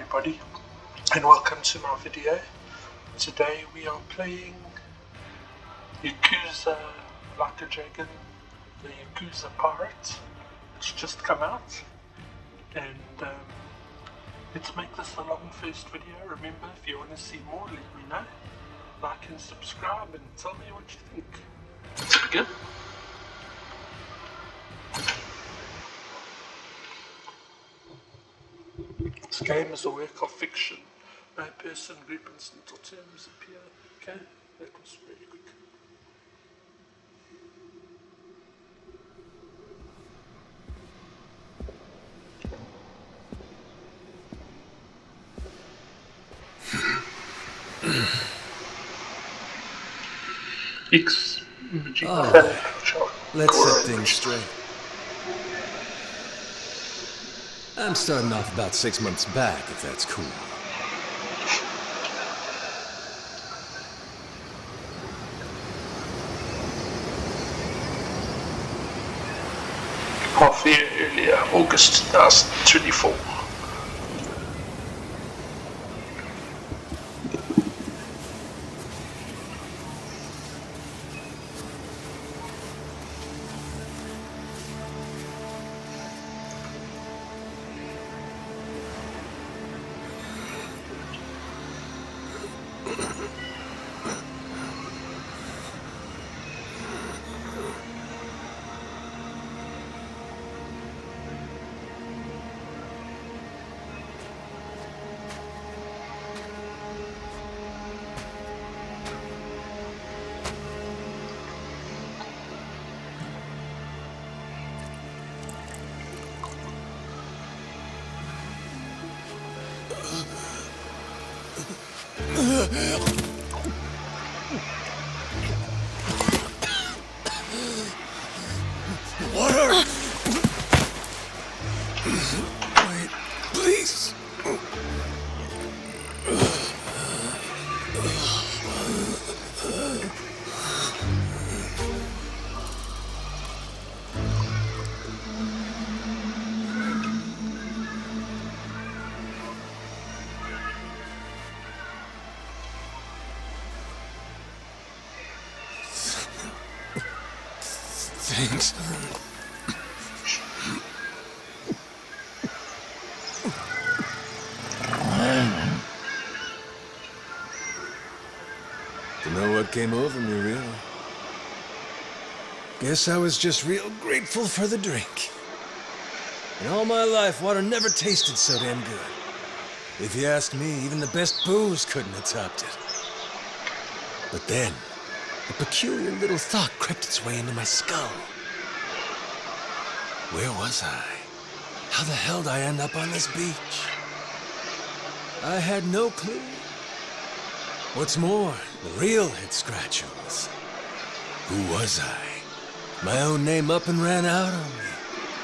everybody, and welcome to my video. Today we are playing Yakuza Like a Dragon, the Yakuza Pirate. It's just come out, and let's make this a long first video. Remember, if you want to see more, let me know. Like and subscribe and tell me what you think. Let's begin. This game is a work of fiction. No person, group, instant, or terms appear. Okay, that was very quick. X Majima. Let's set things straight. I'm starting off about 6 months back, if that's cool. Half a year earlier, August 2024. Water! Wait, please. Thanks. Don't know what came over me, really. Guess I was just real grateful for the drink. In all my life, water never tasted so damn good. If you ask me, even the best booze couldn't have topped it. But then, a peculiar little thought crept its way into my skull. Where was I? How the hell did I end up on this beach? I had no clue. What's more, the real head-scratcher was, who was I? My own name up and ran out on me.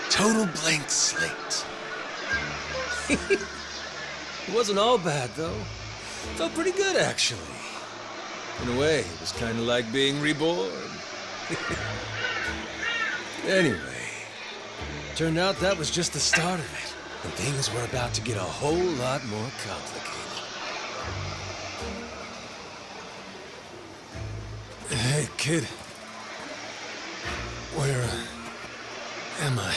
Total blank slate. It wasn't all bad, though. Felt pretty good, actually. In a way, it was kind of like being reborn. Anyway, turned out that was just the start of it. And things were about to get a whole lot more complicated. Hey, kid. Where am I?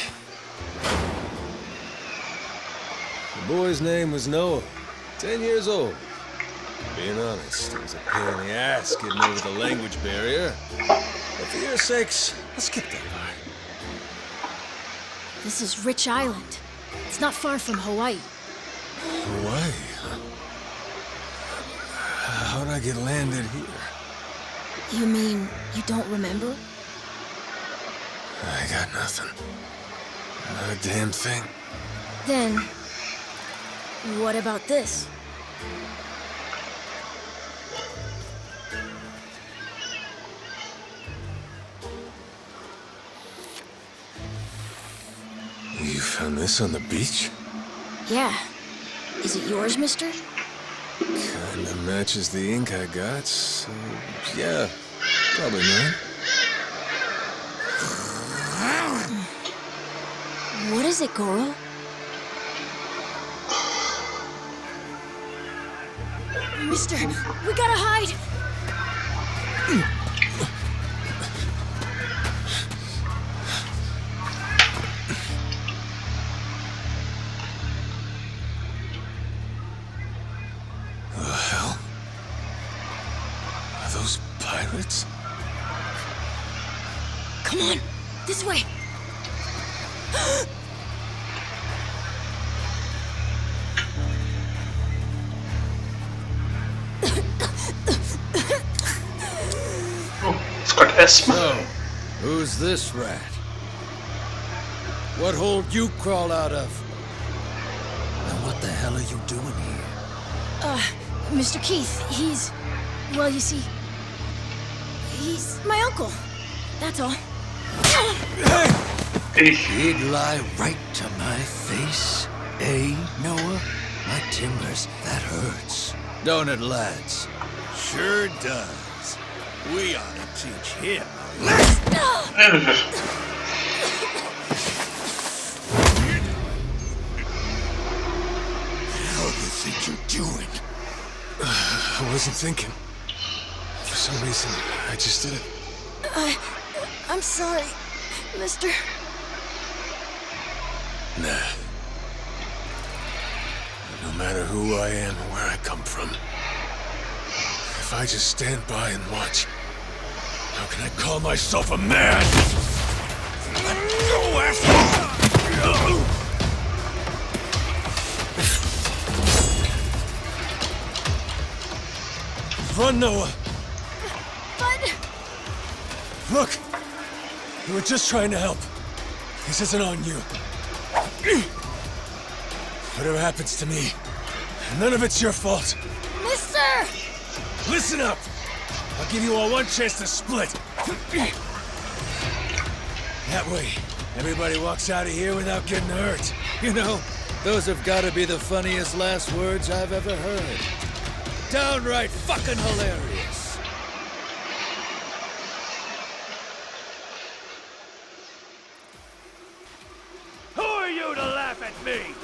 The boy's name was Noah. 10 years old. Being honest, it was a pain in the ass getting over the language barrier. But for your sakes, I'll skip that part. This is Rich Island. It's not far from Hawaii. Hawaii? How'd I get landed here? You mean you don't remember? I got nothing. Not a damn thing. Then, what about this? You found this on the beach? Yeah. Is it yours, mister? Kinda matches the ink I got, so yeah, probably mine. What is it, Goro? Mister, we gotta hide! The hell? Are those pirates? Come on, this way! It's got asthma. So, who's this rat? What hole you crawl out of? And what the hell are you doing here? Mr. Keith, he's... Well, you see... He's my uncle. That's all. He'd lie right to my face, eh, Noah? My timbers, that hurts. Don't it, lads? Sure does. We ought to teach him. What do you think you're doing? I wasn't thinking. For some reason, I just did it. I'm sorry, mister. Nah. No matter who I am or where I come from, if I just stand by and watch, how can I call myself a man? Let go, asshole! Run, Noah! But... Look! We were just trying to help. This isn't on you. Whatever happens to me, none of it's your fault. Mister! Listen up! I'll give you all one chance to split. That way, everybody walks out of here without getting hurt. You know, those have got to be the funniest last words I've ever heard. Downright fucking hilarious. Who are you to laugh at me?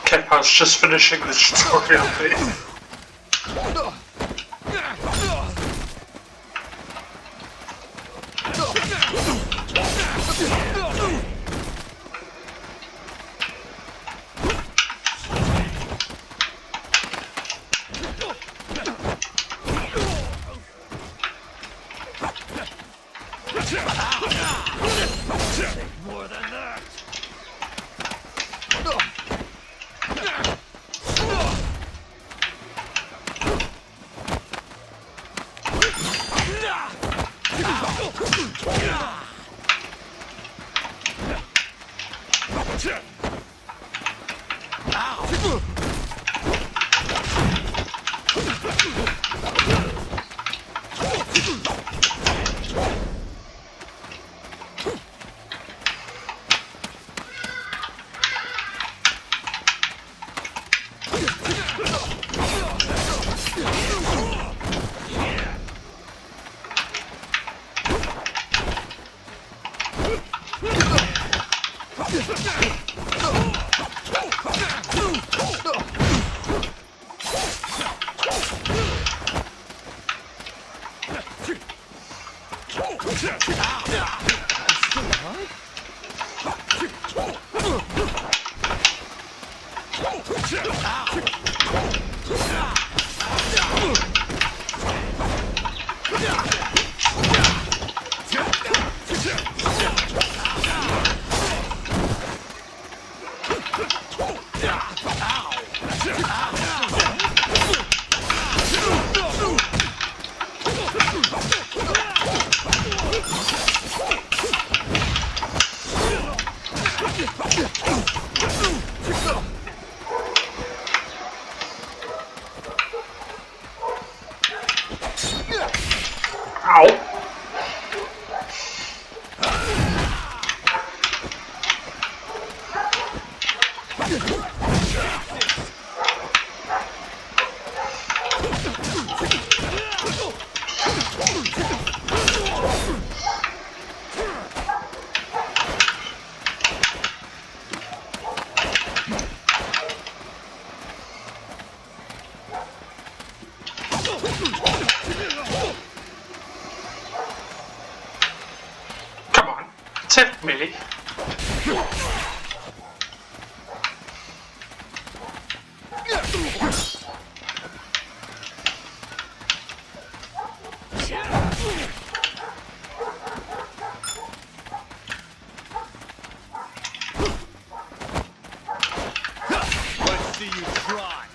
Okay, I was just finishing the tutorial there. More than that! Let's see you try.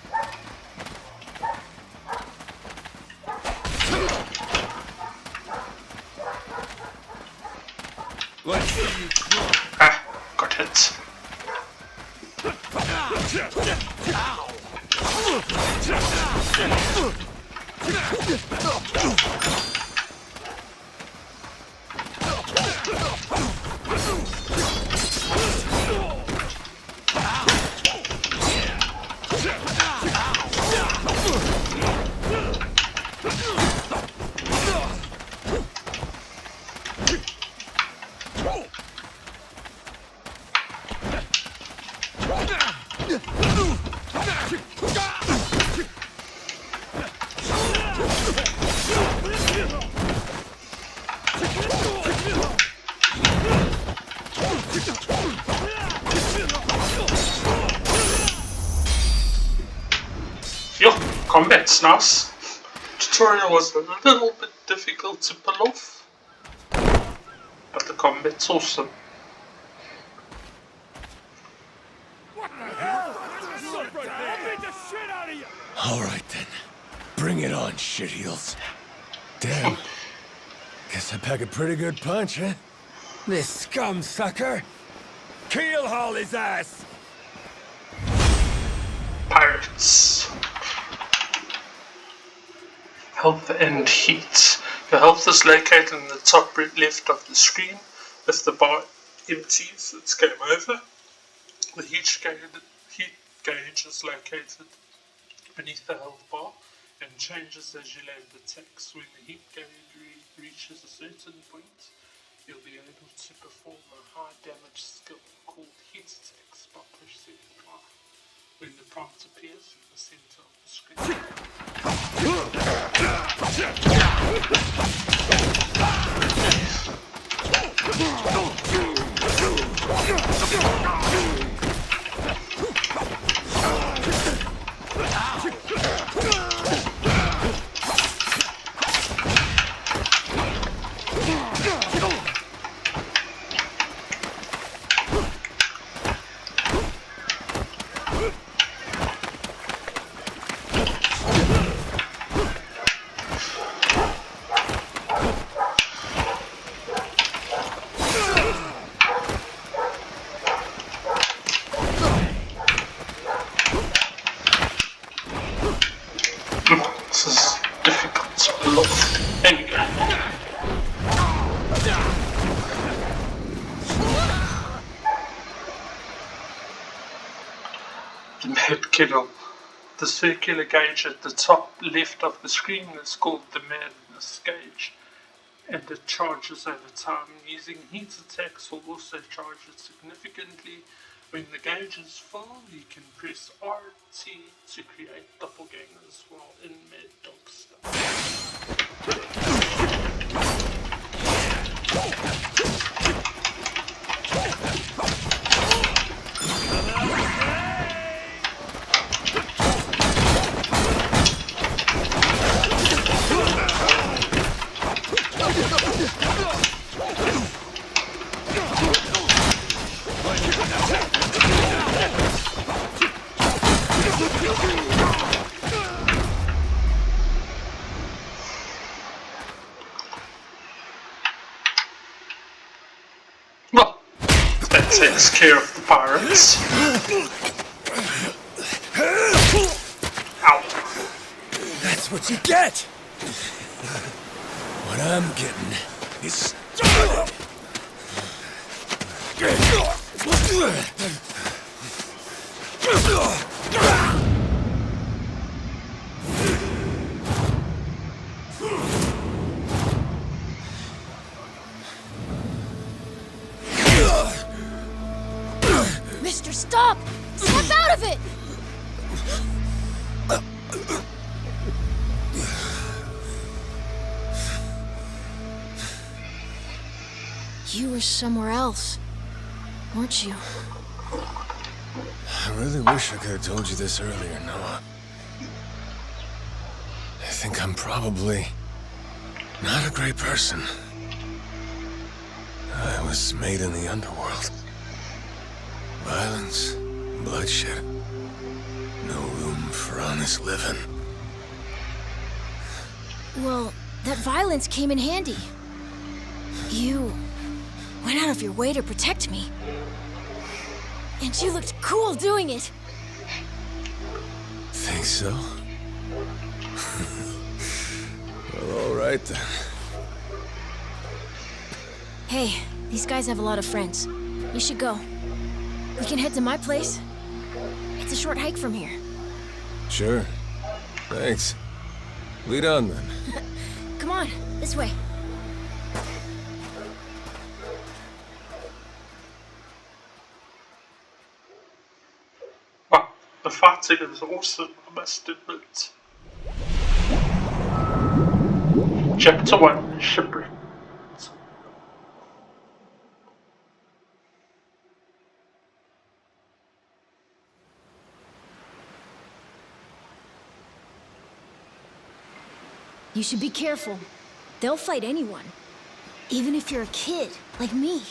Let's see you try. Ah, got hit. Yo, combat's nice. Tutorial was a little bit difficult to pull off, but the combat's awesome. Alright then. Bring it on, shitheels. Damn. Guess I pack a pretty good punch, huh? This scum sucker! Keelhaul his ass! Pirates. Health and heat. Your health is located in the top left of the screen. If the bar empties, it's game over. The heat gauge is located beneath the health bar and changes as you land attacks. When the heat gauge reaches a certain point, you'll be able to perform a high damage skill called heat attacks by pressing R when the prompt appears in the center of the screen. This is difficult to pull off. There we go. The Mad Kennel. The circular gauge at the top left of the screen is called the Madness gauge, and it charges over time. Using heat attacks will also charge it significantly. When the gauge is full, you can press RT to create doppelgangers while in Mad Dog stuff. Well, that takes care of the pirates. Ow. That's what you get! What I'm getting is started! Mister, stop! Snap out of it! You were somewhere else, weren't you? I really wish I could have told you this earlier, Noah. I think I'm probably not a great person. I was made in the underworld. Violence, bloodshed. No room for honest living. Well, that violence came in handy. You went out of your way to protect me. And you looked cool doing it. Think so? Well, all right then. Hey, these guys have a lot of friends. You should go. We can head to my place. It's a short hike from here. Sure. Thanks. Lead on then. Come on, this way. Well, the fighting is awesome, I must admit. Chapter 1, Shipwreck. You should be careful. They'll fight anyone. Even if you're a kid, like me.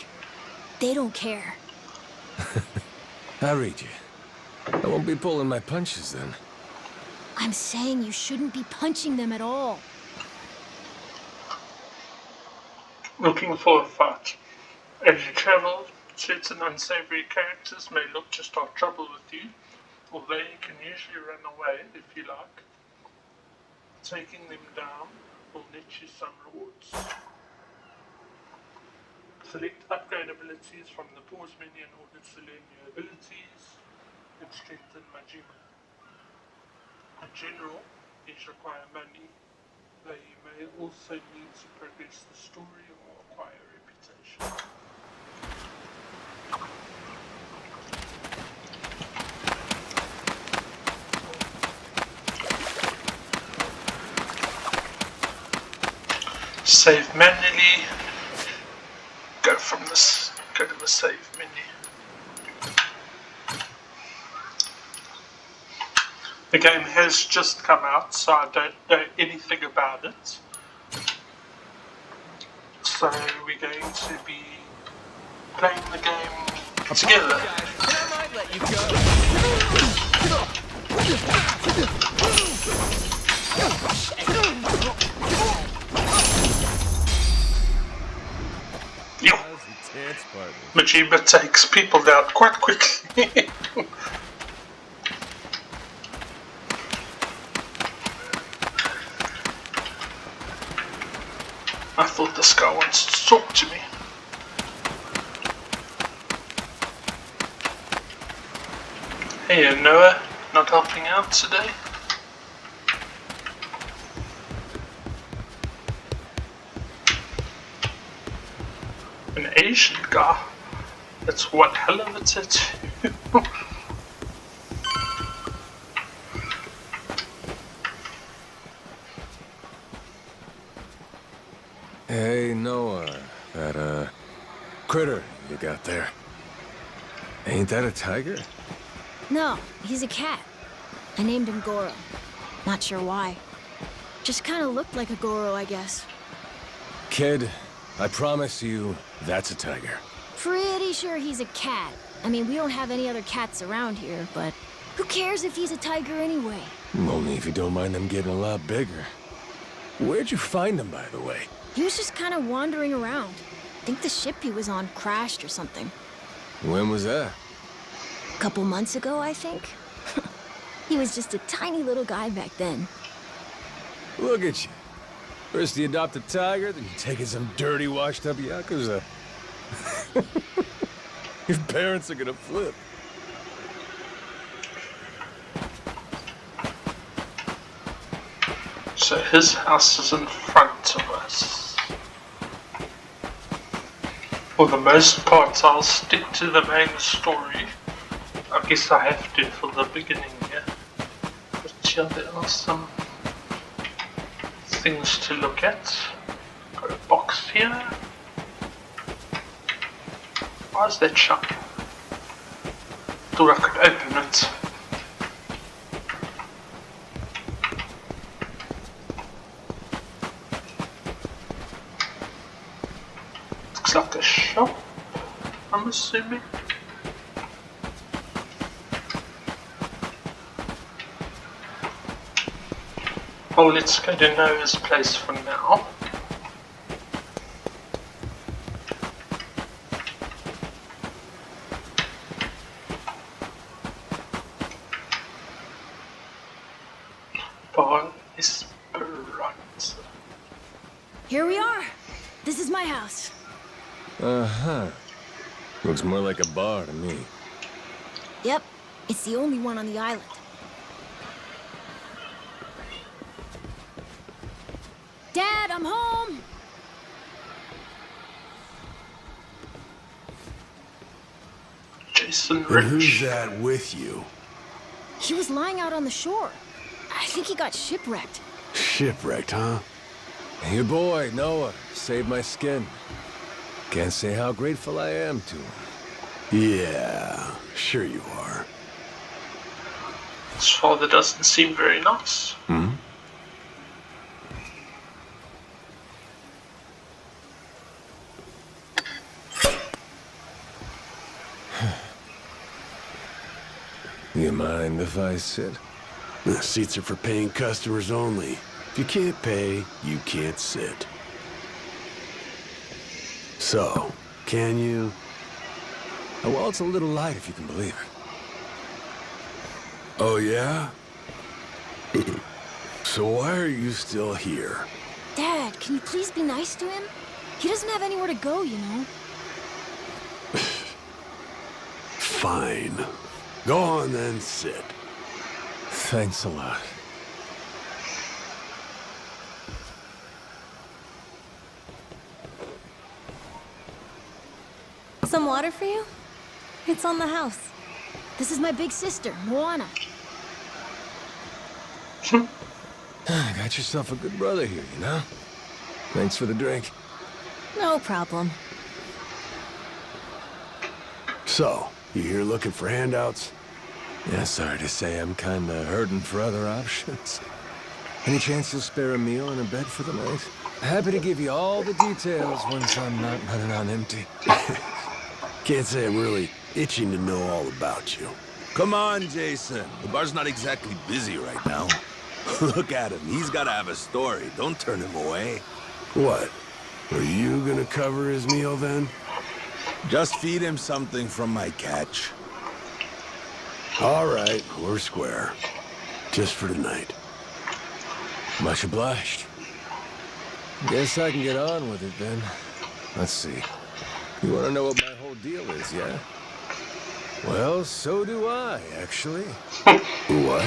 They don't care. I read you. I won't be pulling my punches then. I'm saying you shouldn't be punching them at all. Looking for a fight. As you travel, certain unsavory characters may look to start trouble with you, although you can usually run away if you like. Taking them down will net you some rewards. Select upgrade abilities from the pause menu in order to learn new abilities and strengthen Majima. In general, these require money, though you may also need to progress the story or acquire reputation. Save manually. Go to the save menu. The game has just come out, so I don't know anything about it. So we're going to be playing the game together. I might let you go. Majima takes people down quite quickly. I thought this guy wants to talk to me. Hey Noah, not helping out today? An Asian guy? That's one hell of a tattoo. Hey, Noah. That, critter you got there. Ain't that a tiger? No, he's a cat. I named him Goro. Not sure why. Just kind of looked like a Goro, I guess. Kid, I promise you, that's a tiger. Pretty sure he's a cat. I mean, we don't have any other cats around here, but who cares if he's a tiger anyway? Only if you don't mind them getting a lot bigger. Where'd you find him, by the way? He was just kind of wandering around. I think the ship he was on crashed or something. When was that? A couple months ago, I think. He was just a tiny little guy back then. Look at you. First you adopt a tiger, then you take in some dirty, washed-up Yakuza. Your parents are gonna flip. So his house is in front of us. For the most part, I'll stick to the main story. I guess I have to for the beginning here. But yeah, there are some things to look at. Got a box here. Why is that shut? Thought I could open it. Looks like a shop, I'm assuming. Well, let's go to Noah's place for now. Bar Esperanza. Here we are. This is my house. Uh-huh. Looks more like a bar to me. Yep, it's the only one on the island. Dad, I'm home! Jason And Rich. who's that with you? He was lying out on the shore. I think he got shipwrecked. Shipwrecked, huh? Your boy, Noah, saved my skin. Can't say how grateful I am to him. Yeah, sure you are. His father doesn't seem very nice. Hmm? You mind if I sit? The seats are for paying customers only. If you can't pay, you can't sit. So, can you? Oh, well, it's a little light if you can believe it. Oh, yeah? So why are you still here? Dad, can you please be nice to him? He doesn't have anywhere to go, you know. Fine. Go on then, sit. Thanks a lot. Some water for you? It's on the house. This is my big sister, Moana. Got yourself a good brother here, you know? Thanks for the drink. No problem. So, you here looking for handouts? Yeah, sorry to say I'm kinda hurting for other options. Any chance you'll spare a meal and a bed for the night? Happy to give you all the details once I'm not running on empty. Can't say I'm really itching to know all about you. Come on, Jason. The bar's not exactly busy right now. Look at him. He's got to have a story. Don't turn him away. What? Are you gonna cover his meal then? Just feed him something from my catch. All right, we're square. Just for tonight. Much obliged. Guess I can get on with it then. Let's see. You want to know what my whole deal is, yeah? Well, so do I, actually. What?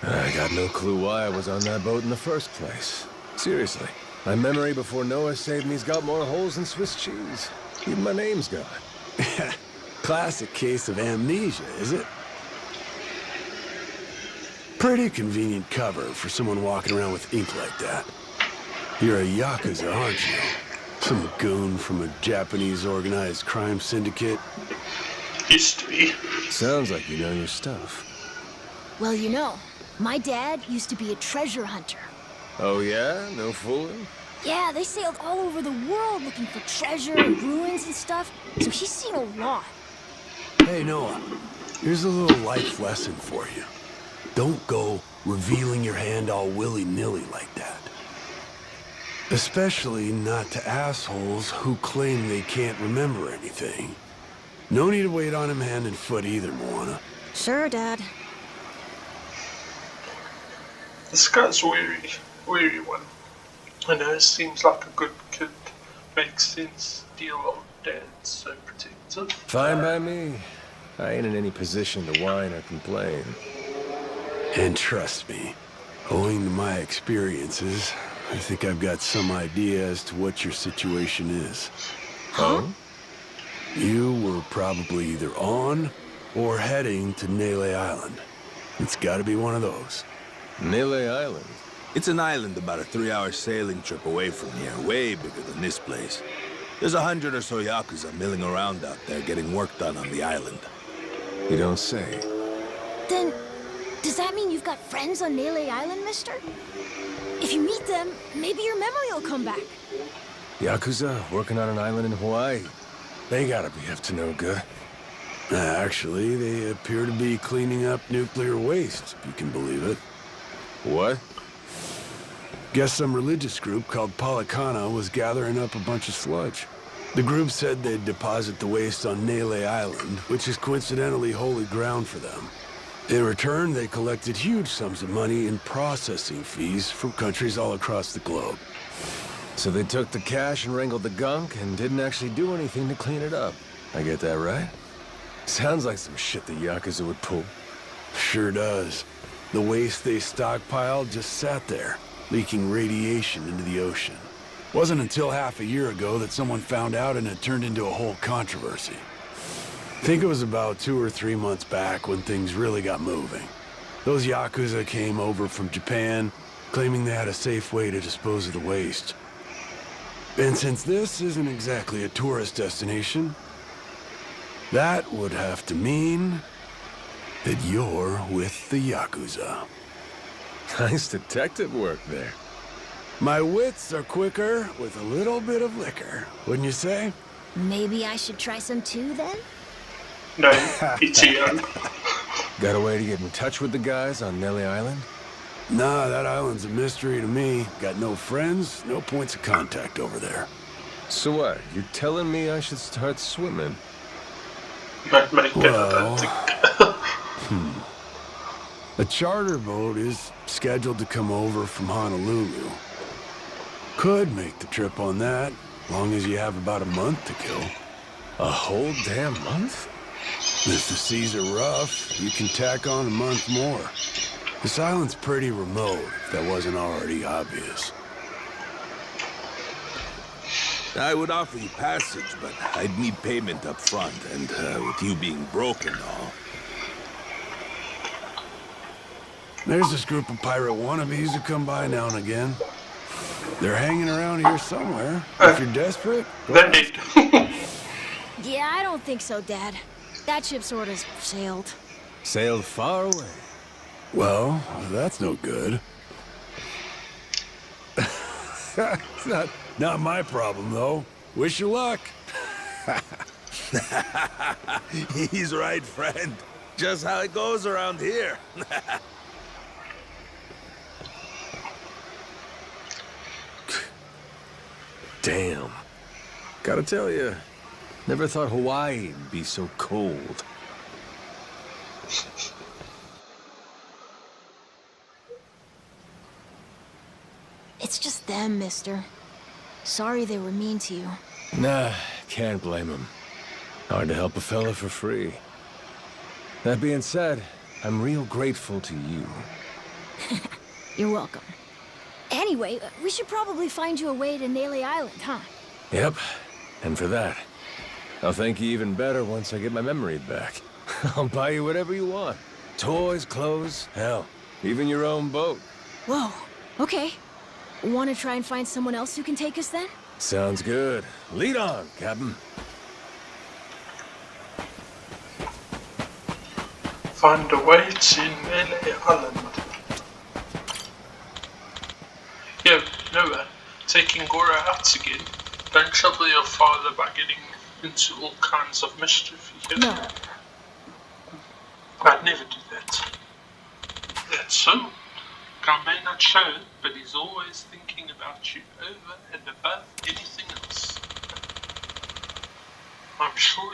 I got no clue why I was on that boat in the first place. Seriously. My memory before Noah saved me's got more holes than Swiss cheese. Even my name's gone. Classic case of amnesia, is it? Pretty convenient cover for someone walking around with ink like that. You're a Yakuza, aren't you? Some goon from a Japanese organized crime syndicate. Used to be. Sounds like you know your stuff. Well, you know, my dad used to be a treasure hunter. Oh yeah? No fooling? Yeah, they sailed all over the world looking for treasure and ruins and stuff, so he's seen a lot. Hey, Noah, here's a little life lesson for you. Don't go revealing your hand all willy-nilly like that. Especially not to assholes who claim they can't remember anything. No need to wait on him hand and foot either, Moana. Sure, Dad. This guy's weary one. I know it seems like a good kid. Makes sense. Deal old dad's so protective. Fine by me. I ain't in any position to whine or complain. And trust me, owing to my experiences, I think I've got some idea as to what your situation is. Huh? You were probably either on or heading to Nele Island. It's gotta be one of those. Nele Island? It's an island about a 3-hour sailing trip away from here, way bigger than this place. There's 100 or so Yakuza milling around out there getting work done on the island. You don't say. Then, does that mean you've got friends on Nele Island, mister? If you meet them, maybe your memory will come back. Yakuza working on an island in Hawaii. They gotta be up to no good. Actually, they appear to be cleaning up nuclear waste, if you can believe it. What? Guess some religious group called Policana was gathering up a bunch of sludge. The group said they'd deposit the waste on Nele Island, which is coincidentally holy ground for them. In return, they collected huge sums of money in processing fees from countries all across the globe. So they took the cash and wrangled the gunk and didn't actually do anything to clean it up. I get that right? Sounds like some shit the Yakuza would pull. Sure does. The waste they stockpiled just sat there, leaking radiation into the ocean. Wasn't until half a year ago that someone found out and it turned into a whole controversy. I think it was about 2 or 3 months back when things really got moving. Those Yakuza came over from Japan, claiming they had a safe way to dispose of the waste. And since this isn't exactly a tourist destination, that would have to mean that you're with the Yakuza. Nice detective work there. My wits are quicker with a little bit of liquor, wouldn't you say? Maybe I should try some too, then? No, it's Ian. Got a way to get in touch with the guys on Nele Island? Nah, that island's a mystery to me. Got no friends, no points of contact over there. So what? You're telling me I should start swimming? Well, a charter boat is scheduled to come over from Honolulu. Could make the trip on that, long as you have about a month to kill. A whole damn month? If the seas are rough, you can tack on a month more. This island's pretty remote, if that wasn't already obvious. I would offer you passage, but I'd need payment up front, and with you being broke and all. There's this group of pirate wannabes who come by now and again. They're hanging around here somewhere. If you're desperate, go Then ask. it. Yeah, I don't think so, Dad. That ship sort of sailed. Sailed far away. Well, that's no good. It's not my problem, though. Wish you luck. He's right, friend. Just how it goes around here. Damn. Gotta tell you, never thought Hawaii'd be so cold. It's just them, mister. Sorry they were mean to you. Nah, can't blame him. Hard to help a fella for free. That being said, I'm real grateful to you. You're welcome. Anyway, we should probably find you a way to Nele Island, huh? Yep, and for that, I'll thank you even better once I get my memory back. I'll buy you whatever you want. Toys, clothes, hell, even your own boat. Whoa, okay. Want to try and find someone else who can take us then? Sounds good. Lead on, Captain. Find a way to Nele Island. Yo, Noah, taking Goro out again. Don't trouble your father by getting into all kinds of mischief, you hear? No. I'd never do that. That's so. I may not show it, but he's always thinking about you over and above anything else. I'm sure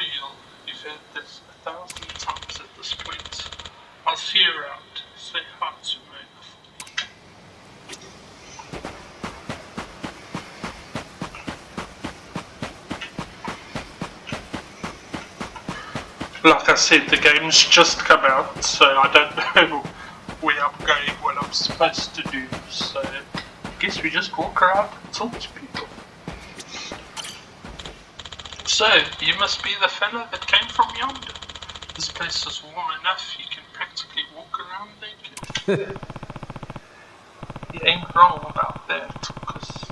you've heard this 1,000 times at this point. I'll see you around. Say hi to me. Like I said, the game's just come out, so I don't know where I'm going, what I'm supposed to do, so I guess we just walk around and talk to people. So, you must be the fella that came from yonder. This place is warm enough, you can practically walk around naked. You ain't wrong about that, because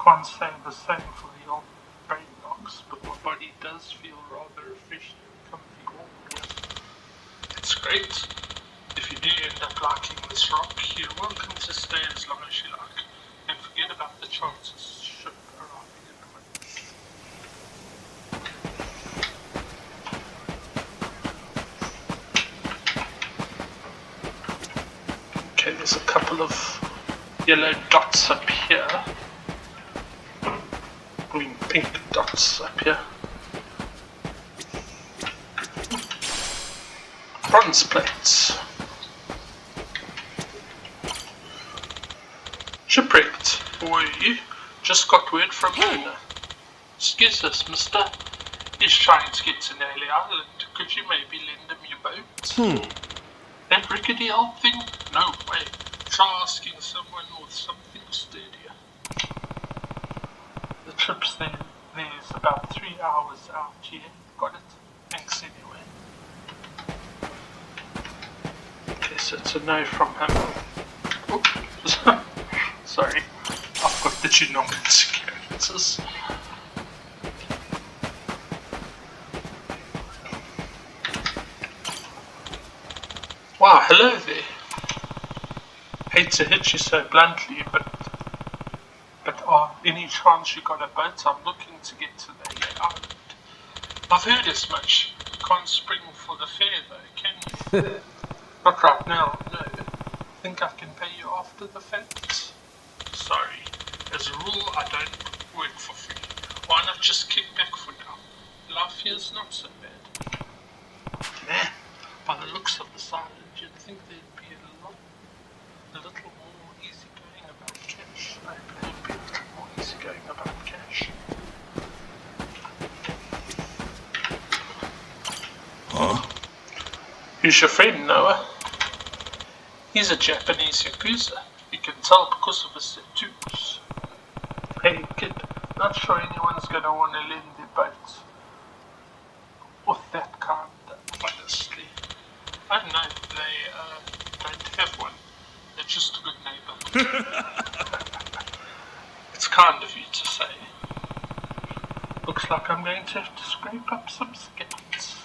can't say the same for the old brain box, but my body does feel rather refreshed and comfy warm. great. If you do end up liking this rock, you're welcome to stay as long as you like. And forget about the chances ship arriving in the wind. Okay, there's a couple of yellow dots up here. I mean pink dots up here. Bronze plates. Shipwrecked. We just got word from owner. Excuse us, mister. He's trying to get to Nelly Island. Could you maybe lend him your boat? That rickety old thing? No way. Try asking someone with something sturdier. The trip's there's about 3 hours out here. Got it? Thanks anyway. Okay, so it's a no from him. Oops. Sorry. I've got the genomics characters. Wow, hello there. Hate to hit you so bluntly, but any chance you got a boat? I'm looking to get to the island. I've heard as much. You can't spring for the fare though, can you? Not right now, no. Think I can pay you after the fact? Sorry. As a rule, I don't work for free. Why not just kick back for now? Life here's not so bad. Man, by the looks of this island, you'd think there'd be a little more easygoing about cash. No, there'd be a little more easygoing about cash. Huh? Who's your friend, Noah? He's a Japanese Yakuza. You can tell because of his tattoos. Hey kid, not sure anyone's gonna want to lend their boat with that kind, honestly. I don't know if they don't have one. They're just a good neighbor. It's kind of you to say. Looks like I'm going to have to scrape up some scouts.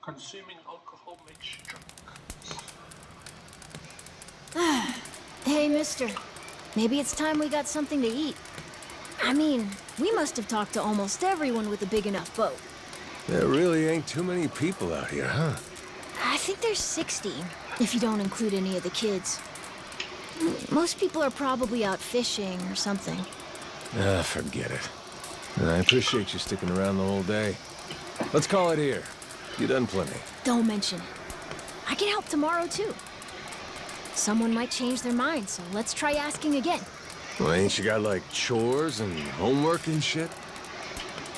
Consuming alcohol makes you drunk. Hey, mister. Maybe it's time we got something to eat. I mean, we must have talked to almost everyone with a big enough boat. There really ain't too many people out here, huh? I think there's 60, if you don't include any of the kids. Most people are probably out fishing or something. Ah, forget it. I appreciate you sticking around the whole day. Let's call it here. You done plenty. Don't mention it. I can help tomorrow, too. Someone might change their mind, so let's try asking again. Well, ain't you got, like, chores and homework and shit?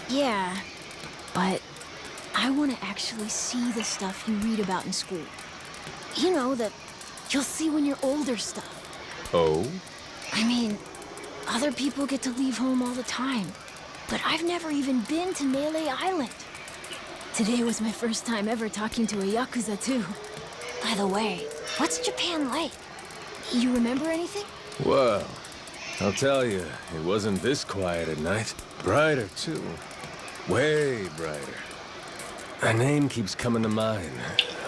Yeah, but I want to actually see the stuff you read about in school. You know, that you'll see when you're older stuff. Oh? I mean, other people get to leave home all the time, but I've never even been to Melee Island. Today was my first time ever talking to a Yakuza, too. By the way, what's Japan like? You remember anything? Well, I'll tell you, it wasn't this quiet at night. Brighter, too. Way brighter. A name keeps coming to mind.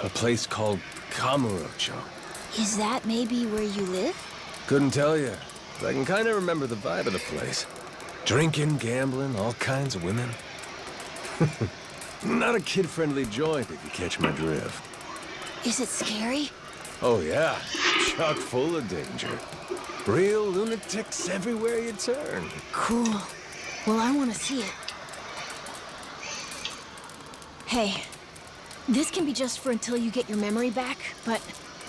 A place called Kamurocho. Is that maybe where you live? Couldn't tell you, but I can kind of remember the vibe of the place. Drinking, gambling, all kinds of women. Not a kid-friendly joint, if you catch my drift. Is it scary? Oh, yeah. Chock full of danger. Real lunatics everywhere you turn. Cool. Well, I want to see it. Hey, this can be just for until you get your memory back, but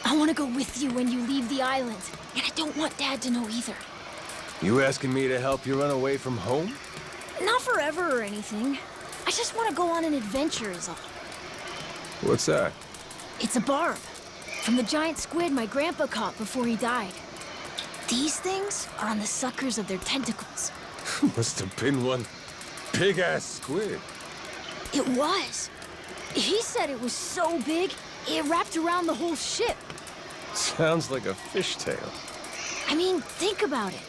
I want to go with you when you leave the island. And I don't want Dad to know either. You asking me to help you run away from home? Not forever or anything. I just want to go on an adventure is all. What's that? It's a barb. From the giant squid my grandpa caught before he died. These things are on the suckers of their tentacles. Must have been one big-ass squid. It was. He said it was so big, it wrapped around the whole ship. Sounds like a fishtail. I mean, think about it.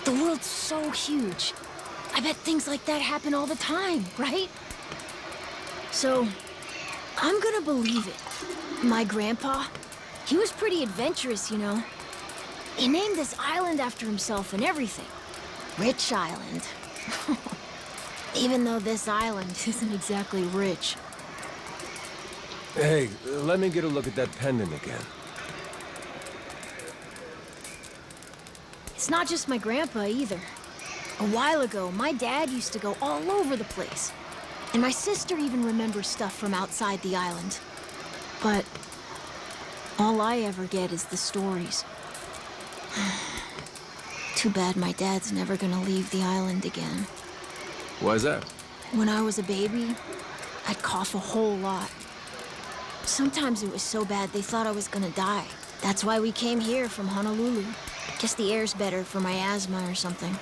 The world's so huge. I bet things like that happen all the time, right? So, I'm gonna believe it. My grandpa, he was pretty adventurous, you know. He named this island after himself and everything. Rich Island. Even though this island isn't exactly rich. Hey, let me get a look at that pendant again. It's not just my grandpa either. A while ago, my dad used to go all over the place. And my sister even remembers stuff from outside the island. But all I ever get is the stories. Too bad my dad's never gonna leave the island again. Why's that? When I was a baby, I'd cough a whole lot. Sometimes it was so bad they thought I was gonna die. That's why we came here from Honolulu. Guess the air's better for my asthma or something.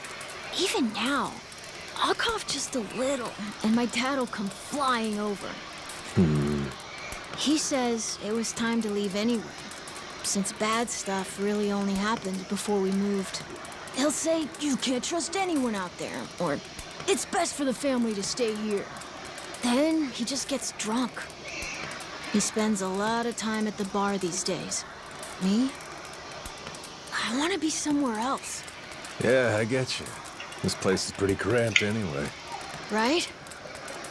Even now, I'll cough just a little, and my dad'll come flying over. He says it was time to leave anyway, since bad stuff really only happened before we moved. He'll say, you can't trust anyone out there, or it's best for the family to stay here. Then he just gets drunk. He spends a lot of time at the bar these days. Me? I want to be somewhere else. Yeah, I get you. This place is pretty cramped anyway. Right?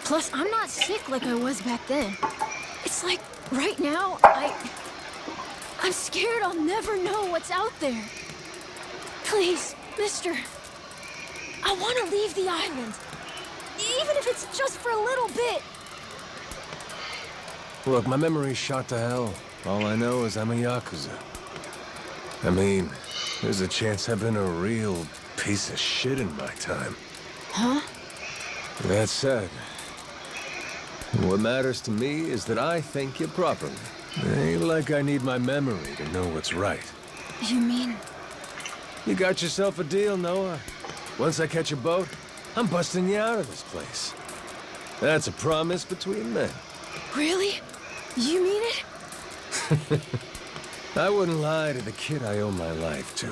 Plus, I'm not sick like I was back then. It's like, right now, I'm scared I'll never know what's out there. Please, mister. I want to leave the island. Even if it's just for a little bit. Look, my memory's shot to hell. All I know is I'm a Yakuza. I mean, there's a chance I've been a real piece of shit in my time. Huh? That said, what matters to me is that I think you properly. It ain't like I need my memory to know what's right. You mean? You got yourself a deal, Noah. Once I catch a boat, I'm busting you out of this place. That's a promise between men. Really? You mean it? I wouldn't lie to the kid I owe my life to.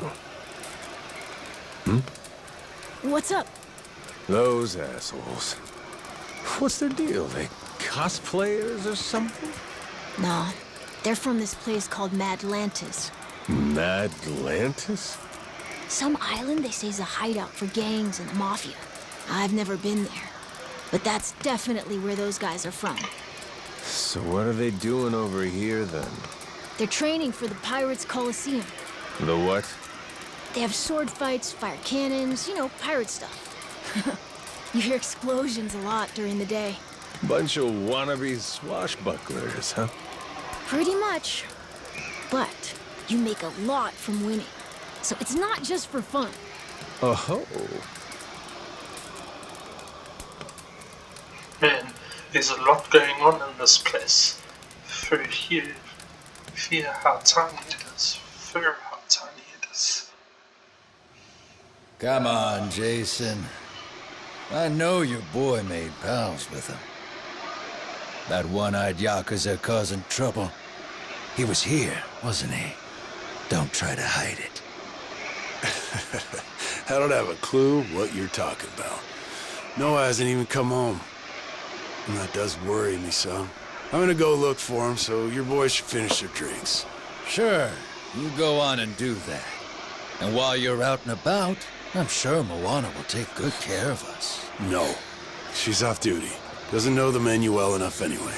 What's up? Those assholes. What's their deal? They cosplayers or something? No, they're from this place called Madlantis. Madlantis? Some island they say is a hideout for gangs and the mafia. I've never been there, but that's definitely where those guys are from. So what are they doing over here, then? They're training for the Pirates Coliseum. The what? They have sword fights, fire cannons, you know, pirate stuff. You hear explosions a lot during the day. Bunch of wannabe swashbucklers, huh? Pretty much. But you make a lot from winning. So it's not just for fun. Oh. Man, there's a lot going on in this place. Fur here, fear how tiny it is, fur how tiny it is. Come on, Jason. I know your boy made pals with him. That one-eyed Yakuza causing trouble. He was here, wasn't he? Don't try to hide it. I don't have a clue what you're talking about. Noah hasn't even come home. And that does worry me some. I'm gonna go look for him, so your boys should finish their drinks. Sure, you go on and do that. And while you're out and about, I'm sure Moana will take good care of us. No. She's off duty. Doesn't know the menu well enough anyway.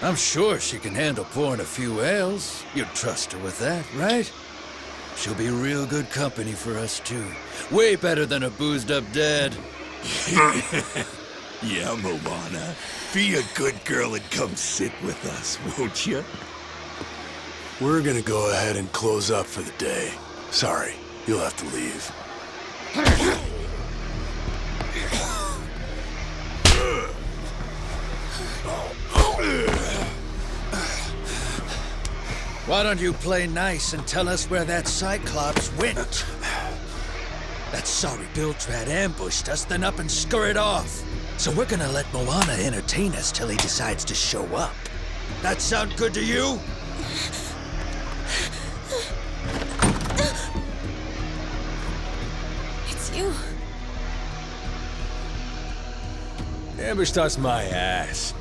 I'm sure she can handle pouring a few ales. You'd trust her with that, right? She'll be real good company for us, too. Way better than a boozed-up dad. Yeah, Moana. Be a good girl and come sit with us, won't you? We're gonna go ahead and close up for the day. Sorry, you'll have to leave. Why don't you play nice and tell us where that Cyclops went? That sorry Biltrad ambushed us, then up and scurried off. So we're gonna let Moana entertain us till he decides to show up. That sound good to you? It's you. Ambushed us my ass.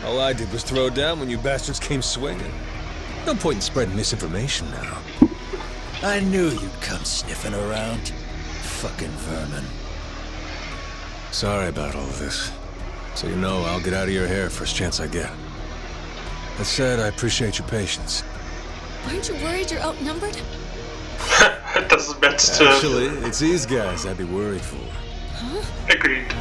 All I did was throw down when you bastards came swinging. No point in spreading misinformation now. I knew you'd come sniffing around. Fucking vermin. Sorry about all of this. So you know, I'll get out of your hair first chance I get. That said, I appreciate your patience. Aren't you worried you're outnumbered? It doesn't matter to... Actually, it's these guys I'd be worried for. Agreed.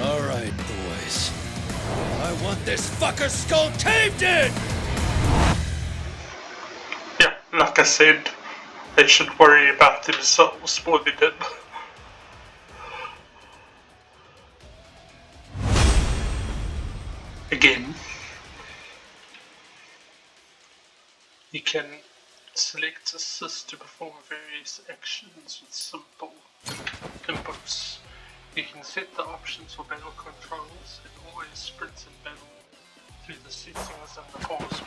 All right, boys. I want this fucker's skull caved in! Yeah, like I said, they should worry about themselves more than him. Again, you can select assist to perform various actions with simple inputs. You can set the options for battle controls and always sprint in battle through the settings and the pause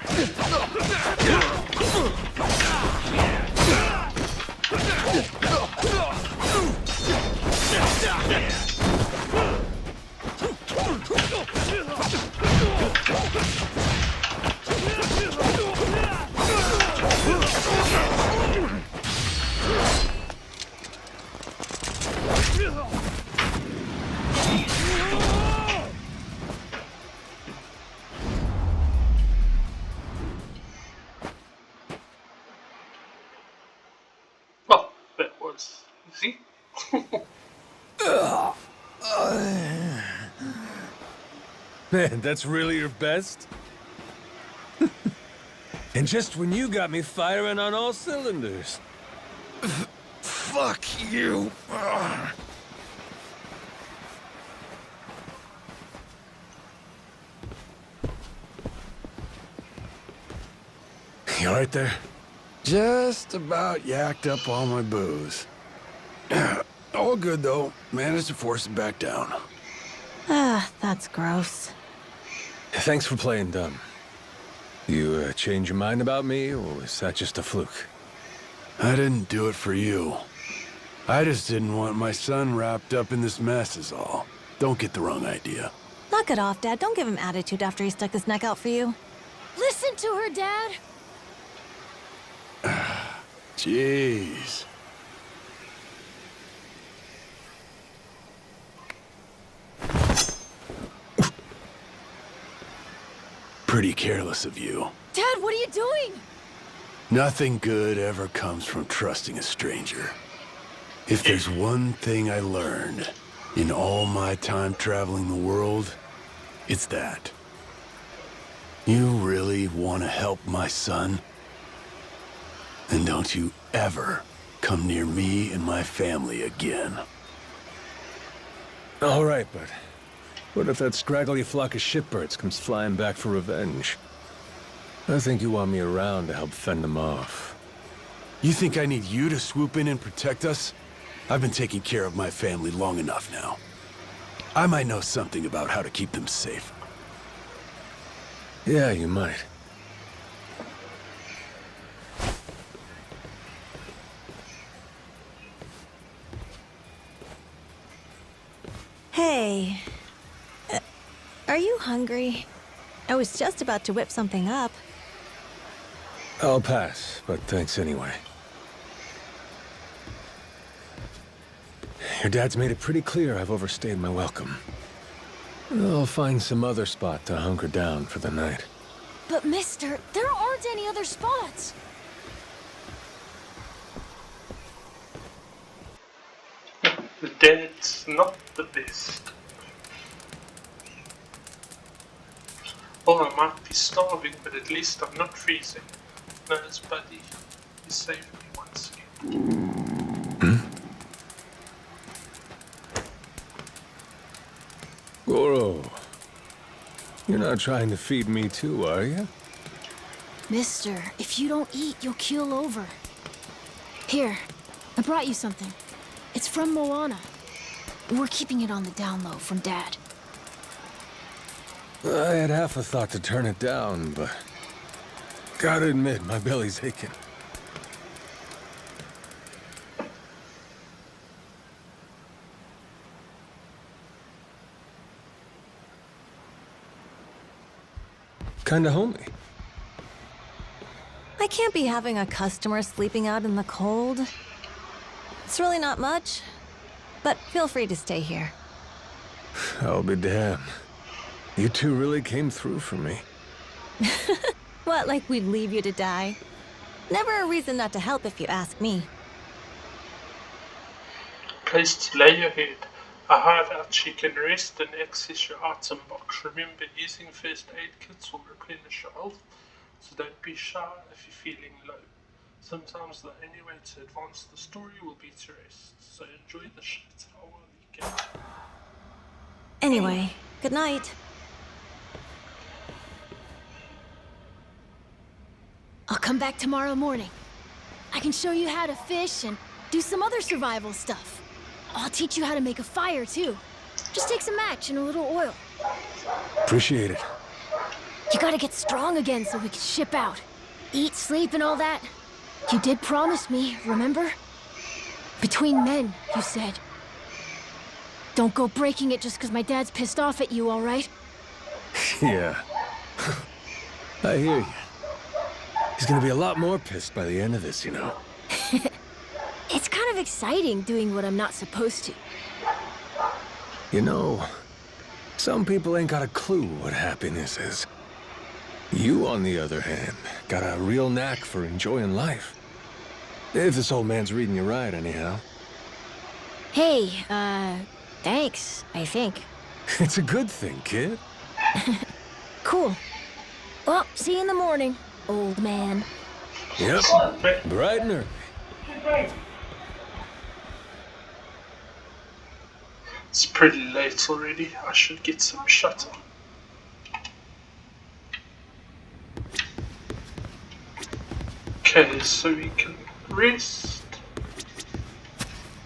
Well, that was easy. Man, that's really your best? And just when you got me firing on all cylinders. Fuck you! You alright there? Just about yacked up all my booze. All good, though. Managed to force it back down. Ah, that's gross. Thanks for playing dumb. You change your mind about me, or is that just a fluke? I didn't do it for you. I just didn't want my son wrapped up in this mess is all. Don't get the wrong idea. Knock it off, Dad. Don't give him attitude after he stuck his neck out for you. Listen to her, Dad. Jeez. Pretty careless of you. Dad, what are you doing? Nothing good ever comes from trusting a stranger. If there's one thing I learned in all my time traveling the world, it's that. You really want to help my son? Then don't you ever come near me and my family again. Alright, but what if that scraggly flock of shitbirds comes flying back for revenge? I think you want me around to help fend them off. You think I need you to swoop in and protect us? I've been taking care of my family long enough now. I might know something about how to keep them safe. Yeah, you might. Hey. Are you hungry? I was just about to whip something up. I'll pass, but thanks anyway. Your dad's made it pretty clear I've overstayed my welcome. I'll find some other spot to hunker down for the night. But mister, there aren't any other spots. The dad's not the best. Well, I might be starving, but at least I'm not freezing. No, it's Buddy. He saved me once again. Goro, you're not trying to feed me too, are you? Mister, if you don't eat, you'll keel over. Here, I brought you something. It's from Moana. We're keeping it on the down low from Dad. I had half a thought to turn it down, but gotta admit, my belly's aching. Kinda homey. I can't be having a customer sleeping out in the cold. It's really not much, but feel free to stay here. I'll be damned. You two really came through for me. What, like we'd leave you to die? Never a reason not to help if you ask me. Place to lay your head. A hideout you can rest and access your item box. Remember, using first aid kits will replenish your health, so don't be shy if you're feeling low. Sometimes the only way to advance the story will be to rest, so enjoy the shit while you can. Anyway, good night. I'll come back tomorrow morning. I can show you how to fish and do some other survival stuff. I'll teach you how to make a fire, too. Just take some match and a little oil. Appreciate it. You gotta get strong again so we can ship out. Eat, sleep, and all that. You did promise me, remember? Between men, you said. Don't go breaking it just because my dad's pissed off at you, all right? Yeah. I hear you. He's gonna be a lot more pissed by the end of this, you know. It's kind of exciting doing what I'm not supposed to. You know, some people ain't got a clue what happiness is. You, on the other hand, got a real knack for enjoying life. If this old man's reading you right, anyhow. Hey, thanks, I think. It's a good thing, kid. Cool. Well, see you in the morning, old man. Yep, bright and early. It's pretty late already. I should get some shuttle. Okay, so we can rest.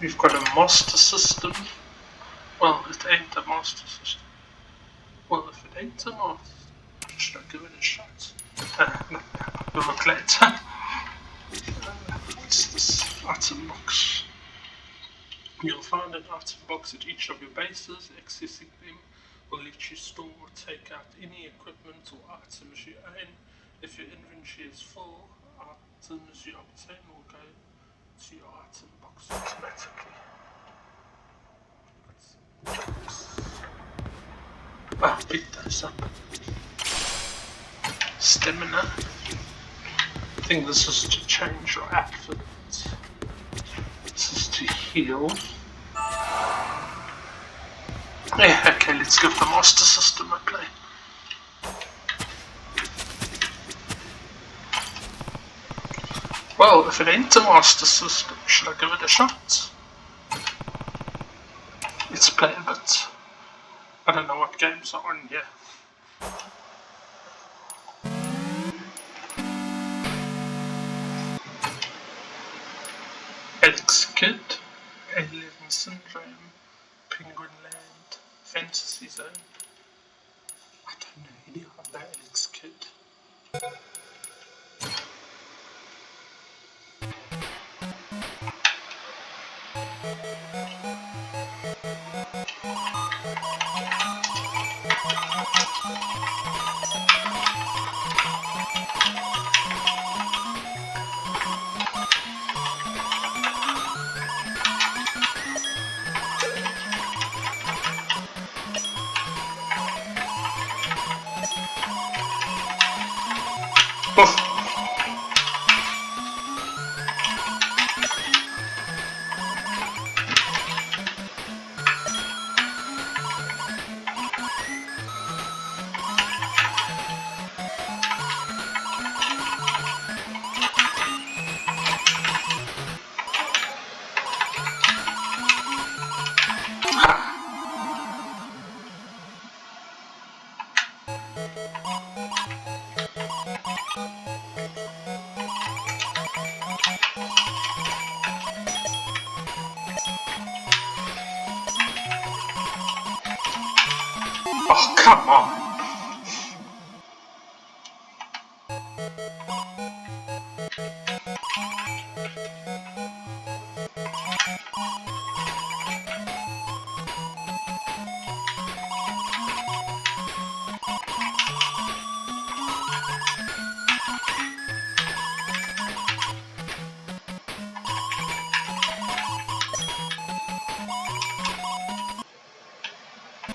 We've got a master system. Well, it ain't a master system. Well, if it ain't a master, should I give it a shot? We'll look later. What's this item box? You'll find an item box at each of your bases. Accessing them will let you store or take out any equipment or items you own. If your inventory is full, items you obtain will go to your item box automatically. Pick those up. Stamina. I think this is to change your outfit. This is to heal. Yeah, okay, let's give the master system a play. Well, if it ain't a master system, should I give it a shot? Let's play a bit. I don't know what games are on here. Alex Kidd, Alien Syndrome, Penguin Land, Fantasy Zone. I don't know any of that Alex Kidd. Oh, come on.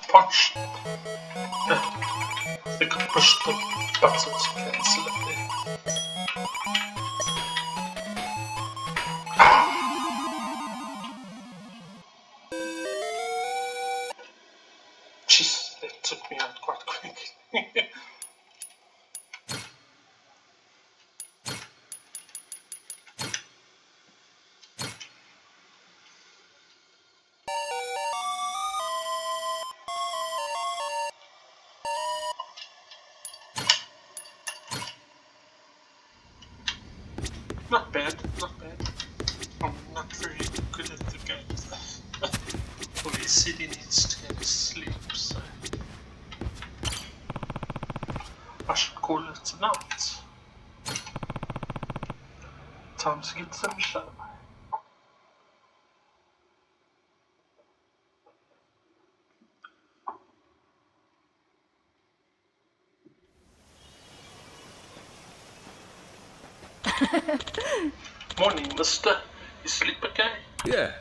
Punch. I think I pushed the button to cancel it there. Jeez, that took me out quite quick. Not bad, not bad. I'm not very good at the game. Well, he said he needs to go to sleep, so I should call it a night. Time to get some show. Morning, mister. You sleep okay? Yeah.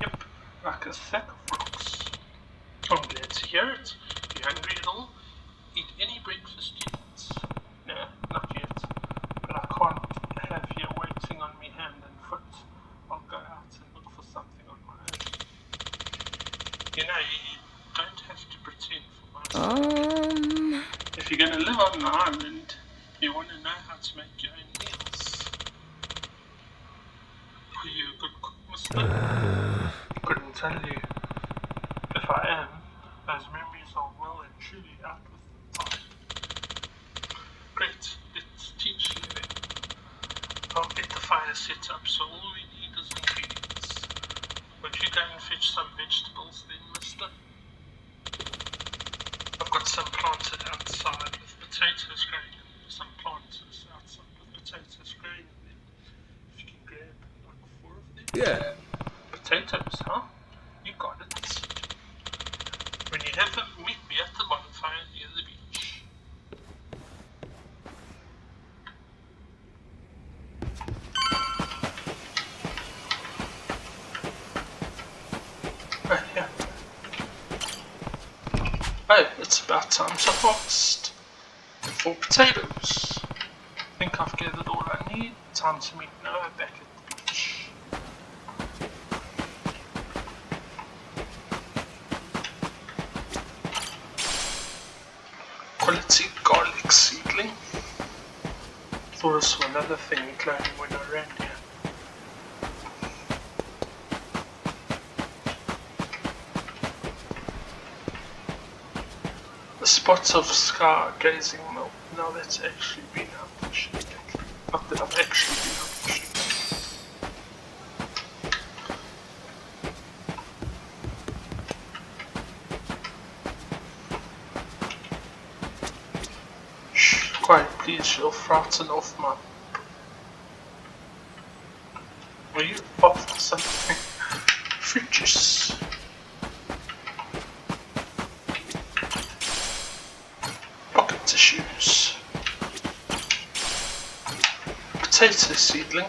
Yep, like a sack of rocks. I'm glad to hear it. You hungry at all? Eat any breakfast yet? No, not yet. But I can't have you waiting on me hand and foot. I'll go out and look for something on my own. You know, you don't have to pretend for my sake. If you're going to live on an island, you want to know how to make your own meals. Are you a good cook, mister? Couldn't tell you. If I am, those memories are well and truly out with time. Great, let's teach you then. I'll get the fire set up, so all we need is ingredients. Would you go and fetch some vegetables then, mister? I've got some planted outside with potatoes growing and some planters outside with potatoes growing in them. If you can grab like 4 of them. Yeah. Potatoes, huh? You got it. When you have them, meet me at the bonfire near the beach. Oh, yeah. Oh, it's about time to harvest. 4 potatoes. I think I've gathered all I need. Time to meet Noah back at the beach. Quality garlic seedling. Thought I saw another thing glowing when I ran here. The spots of sky gazing milk. Now that's actually been out fishing. Not that I've actually been out fishing. Shh, quiet please, you'll frighten off my... Are you off or something? Fruit juice. Pocket tissues. Potato seedling.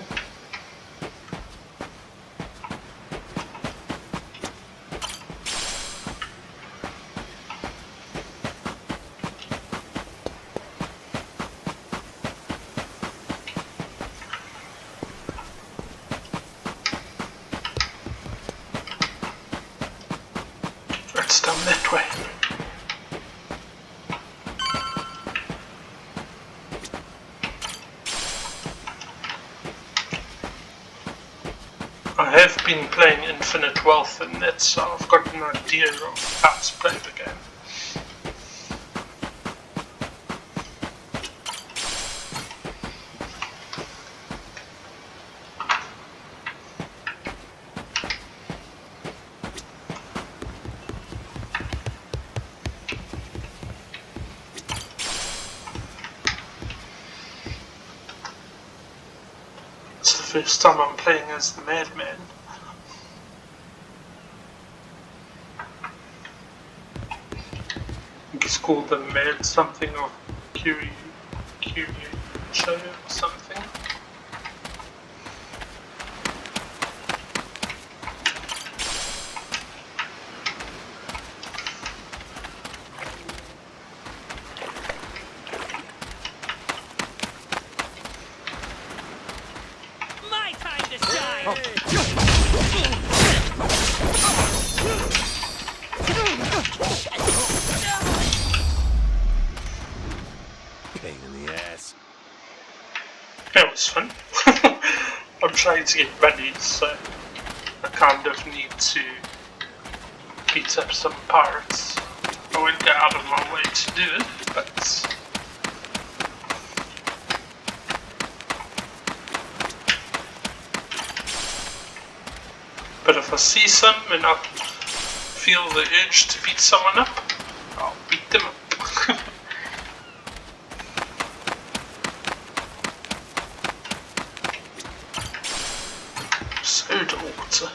It's down that way. I have been playing Infinite Wealth and that's so I've got an idea of how to play the game. First time I'm playing as the Madman. I think it's called the Mad something or Kyrie Show or something. Pain in the ass. That was fun. I'm trying to get buddies, so I kind of need to beat up some pirates. I won't go out of my way to do it, but if I see some and I feel the urge to beat someone up, I'll beat them up. Soda water.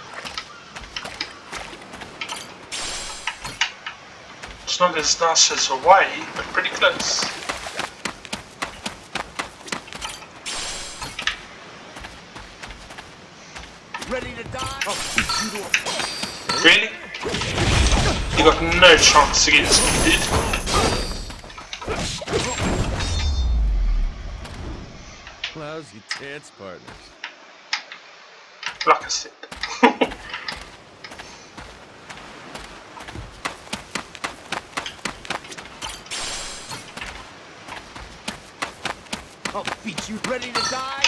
It's not as nice as Hawaii, but pretty close. Ready to die? Really? You got no chance against me, dude. Lousy dance partners. Like I said. I'll beat you. Ready to die?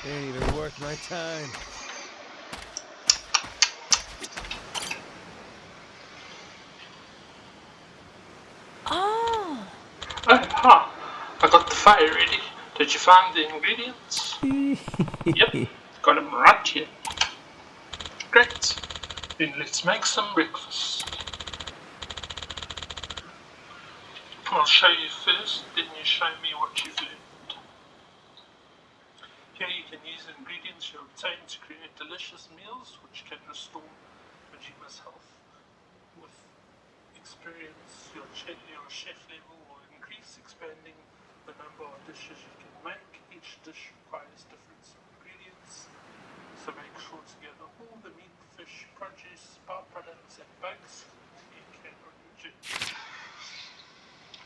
Ain't even worth my time. Oh. Oh, I got the fire ready. Did you find the ingredients? Yep, got them right here. Great. Then let's make some breakfast. I'll show you first, then you show me what you've learned. Here you can use the ingredients you obtain to create delicious meals which can restore Majima's health. With experience, your chef level will increase, expanding the number of dishes you can make. Each dish requires different ingredients, so make sure to gather all the meat, fish, produce, byproducts and bugs you can on your journey.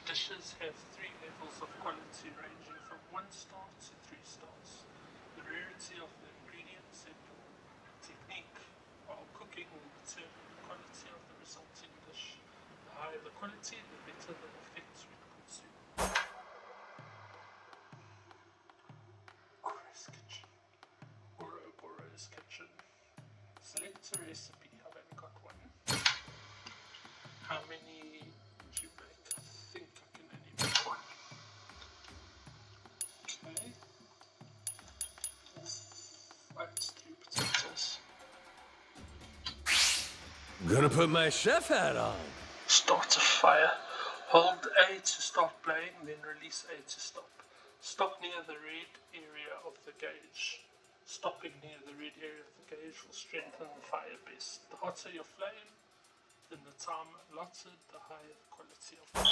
Dishes have 3 levels of quality ranging from 1 star to 3 stars. The rarity of the ingredients and your technique while cooking will determine the quality of the resulting dish. The higher the quality, the better the effects when consumed. Goro's Kitchen. Goro's Kitchen. Select a recipe. I've only got one. How many would you make? I think I can only make one. Okay. Let's do potatoes. Gonna put my chef hat on. Start a fire. Hold A to start playing, then release A to stop. Stop near the red area of the gauge. Stopping near the red area of the gauge will strengthen the fire best. The hotter your flame, then the time allotted, the higher the quality of fire.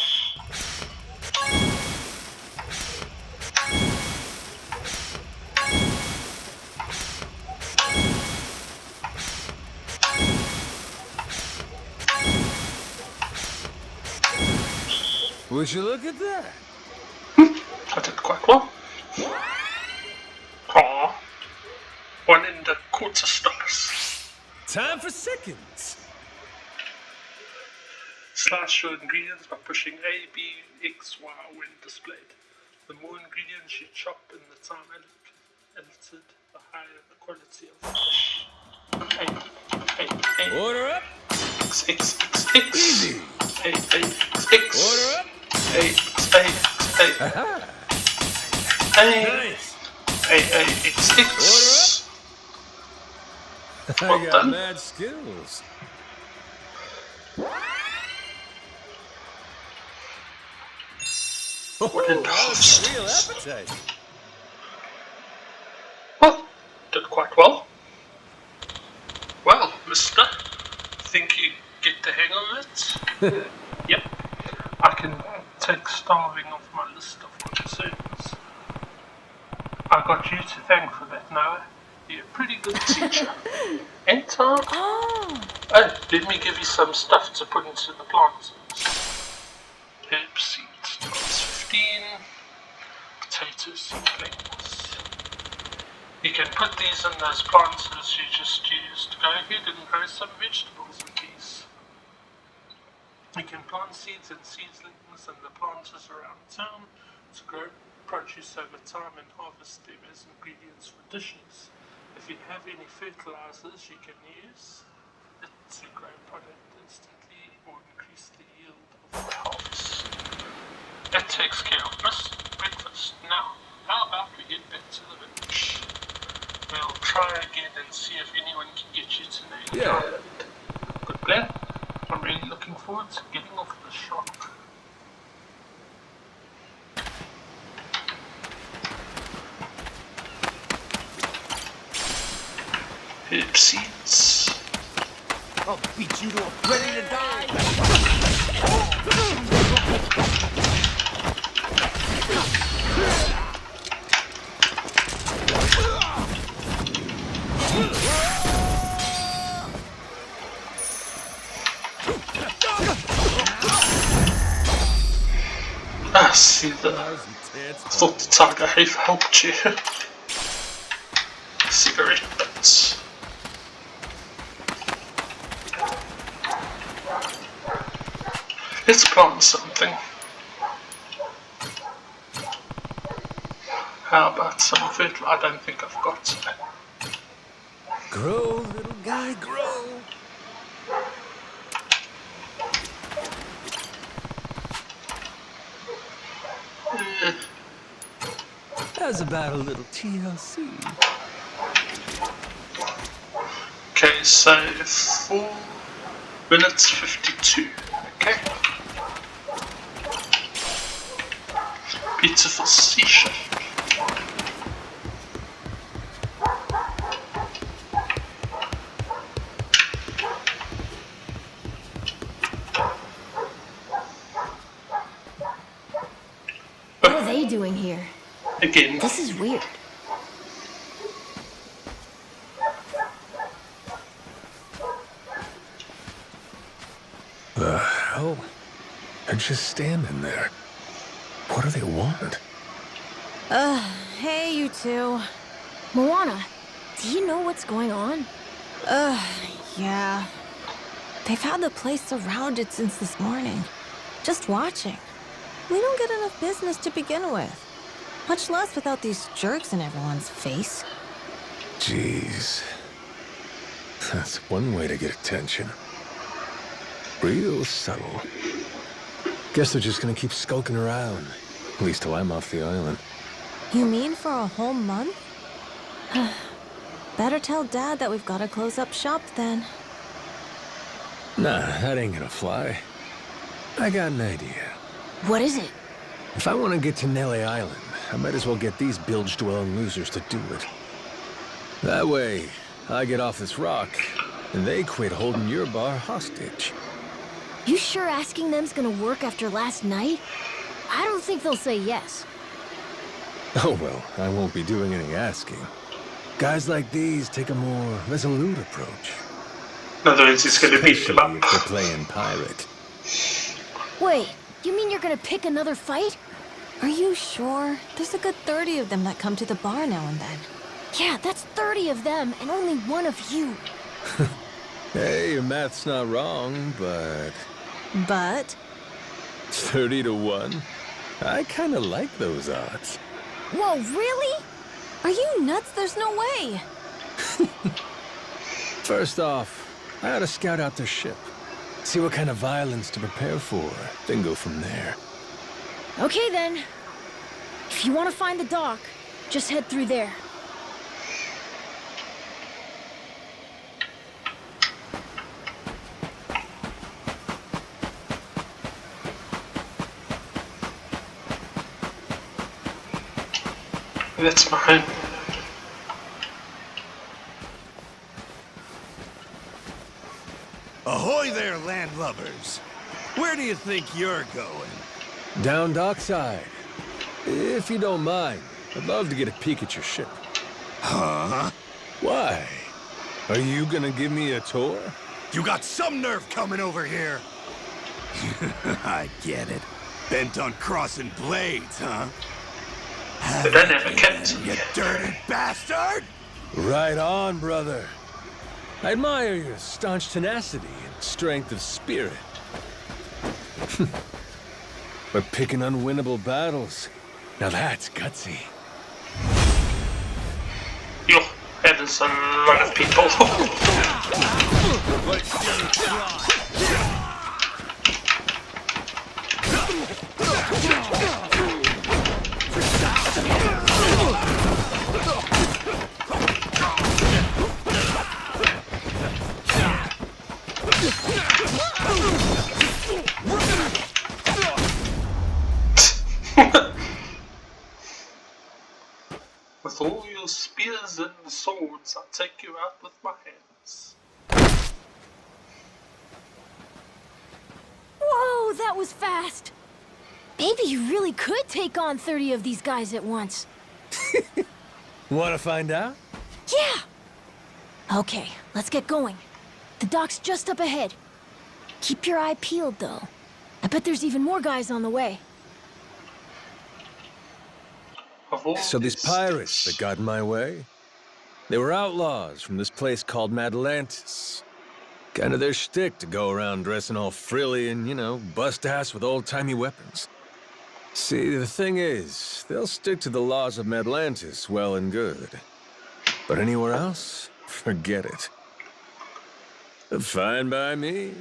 Would you look at that? I did quite well. Aww. 1 1/4 stars. Time for seconds. Slice your ingredients by pushing A, B, X, Y when displayed. The more ingredients you chop in the time allotted, the higher the quality of the dish. A. Order up. X, X, X, X. Easy. A, X, X. Order up. A, X, A, X, A. Aha. A, Nice. A, X, X. Order up. I Well got done. mad skills. Wooden That's a real half-steps. appetite. Well, did quite well. Well, mister, think you get the hang of it? Yep. I can take starving off my list of concerns. I got you to thank for that, Noah. You're a pretty good teacher. Ain't I? Oh, Oh, let me give you some stuff to put into the plants. Herb seeds, times 15. Potatoes, seedlings. You can put these in those planters you just used. Go ahead and grow some vegetables with these. You can plant seeds and seedlings in the planters around town to grow produce over time and harvest them as ingredients for dishes. If you have any fertilizers you can use it to grow product instantly or increase the yield of the harvest. That takes care of breakfast. Now, how about we get back to the village? We'll try again and see if anyone can get you to the island. Good plan. I'm really looking forward to getting off the shock. Herb seeds. I'll beat you to a ready to die. Ah, see the. I thought the tiger helped you. Cigarette butts. Let's plant something. How about some fertilizer? I don't think I've got some. Grow, little guy, grow. How's about a little TLC? Okay, so 4 minutes 52. Okay. Beautiful seashell. what are they doing here? Again. This is weird. Oh, they're just standing there. What do they want? Hey, you two. Moana, do you know what's going on? Yeah. They've had the place surrounded since this morning. Just watching. We don't get enough business to begin with. Much less without these jerks in everyone's face. Jeez. That's one way to get attention. Real subtle. Guess they're just gonna keep skulking around. At least till I'm off the island. You mean for a whole month? Better tell Dad that we've got to close up shop then. Nah, that ain't gonna fly. I got an idea. What is it? If I want to get to Nelly Island, I might as well get these bilge-dwelling losers to do it. That way, I get off this rock, and they quit holding your bar hostage. You sure asking them's gonna work after last night? I don't think they'll say yes. Oh well, I won't be doing any asking. Guys like these take a more resolute approach. In other words, he's going to beat them Especially up. if they're playing pirate. Wait, you mean you're gonna pick another fight? Are you sure? There's a good 30 of them that come to the bar now and then. Yeah, that's 30 of them and only one of you. Hey, your math's not wrong, but But 30 to 1? I kinda like those odds. whoa, really? Are you nuts? There's no way. First off, I ought to scout out their ship. See what kind of violence to prepare for, then go from there. Okay then. If you want to find the dock, just head through there. That's mine. Ahoy there, landlubbers. Where do you think you're going? Down dockside. If you don't mind, I'd love to get a peek at your ship. Huh? Why? Are you gonna give me a tour? You got some nerve coming over here. I get it. Bent on crossing blades, huh? They don't have a captain You yet. dirty bastard! Right on, brother. I admire your staunch tenacity and strength of spirit. But picking unwinnable battles, now that's gutsy. Yo, that is a lot of people. With all your spears and swords, I'll take you out with my hands. Whoa, that was fast! Maybe you really could take on 30 of these guys at once. Wanna find out? Yeah! Okay, let's get going. The dock's just up ahead. Keep your eye peeled, though. I bet there's even more guys on the way. So these pirates that got in my way, they were outlaws from this place called Madlantis. Kinda their shtick to go around dressing all frilly and, you know, bust ass with old-timey weapons. See, the thing is, they'll stick to the laws of Madlantis well and good. But anywhere else, forget it. Fine by me.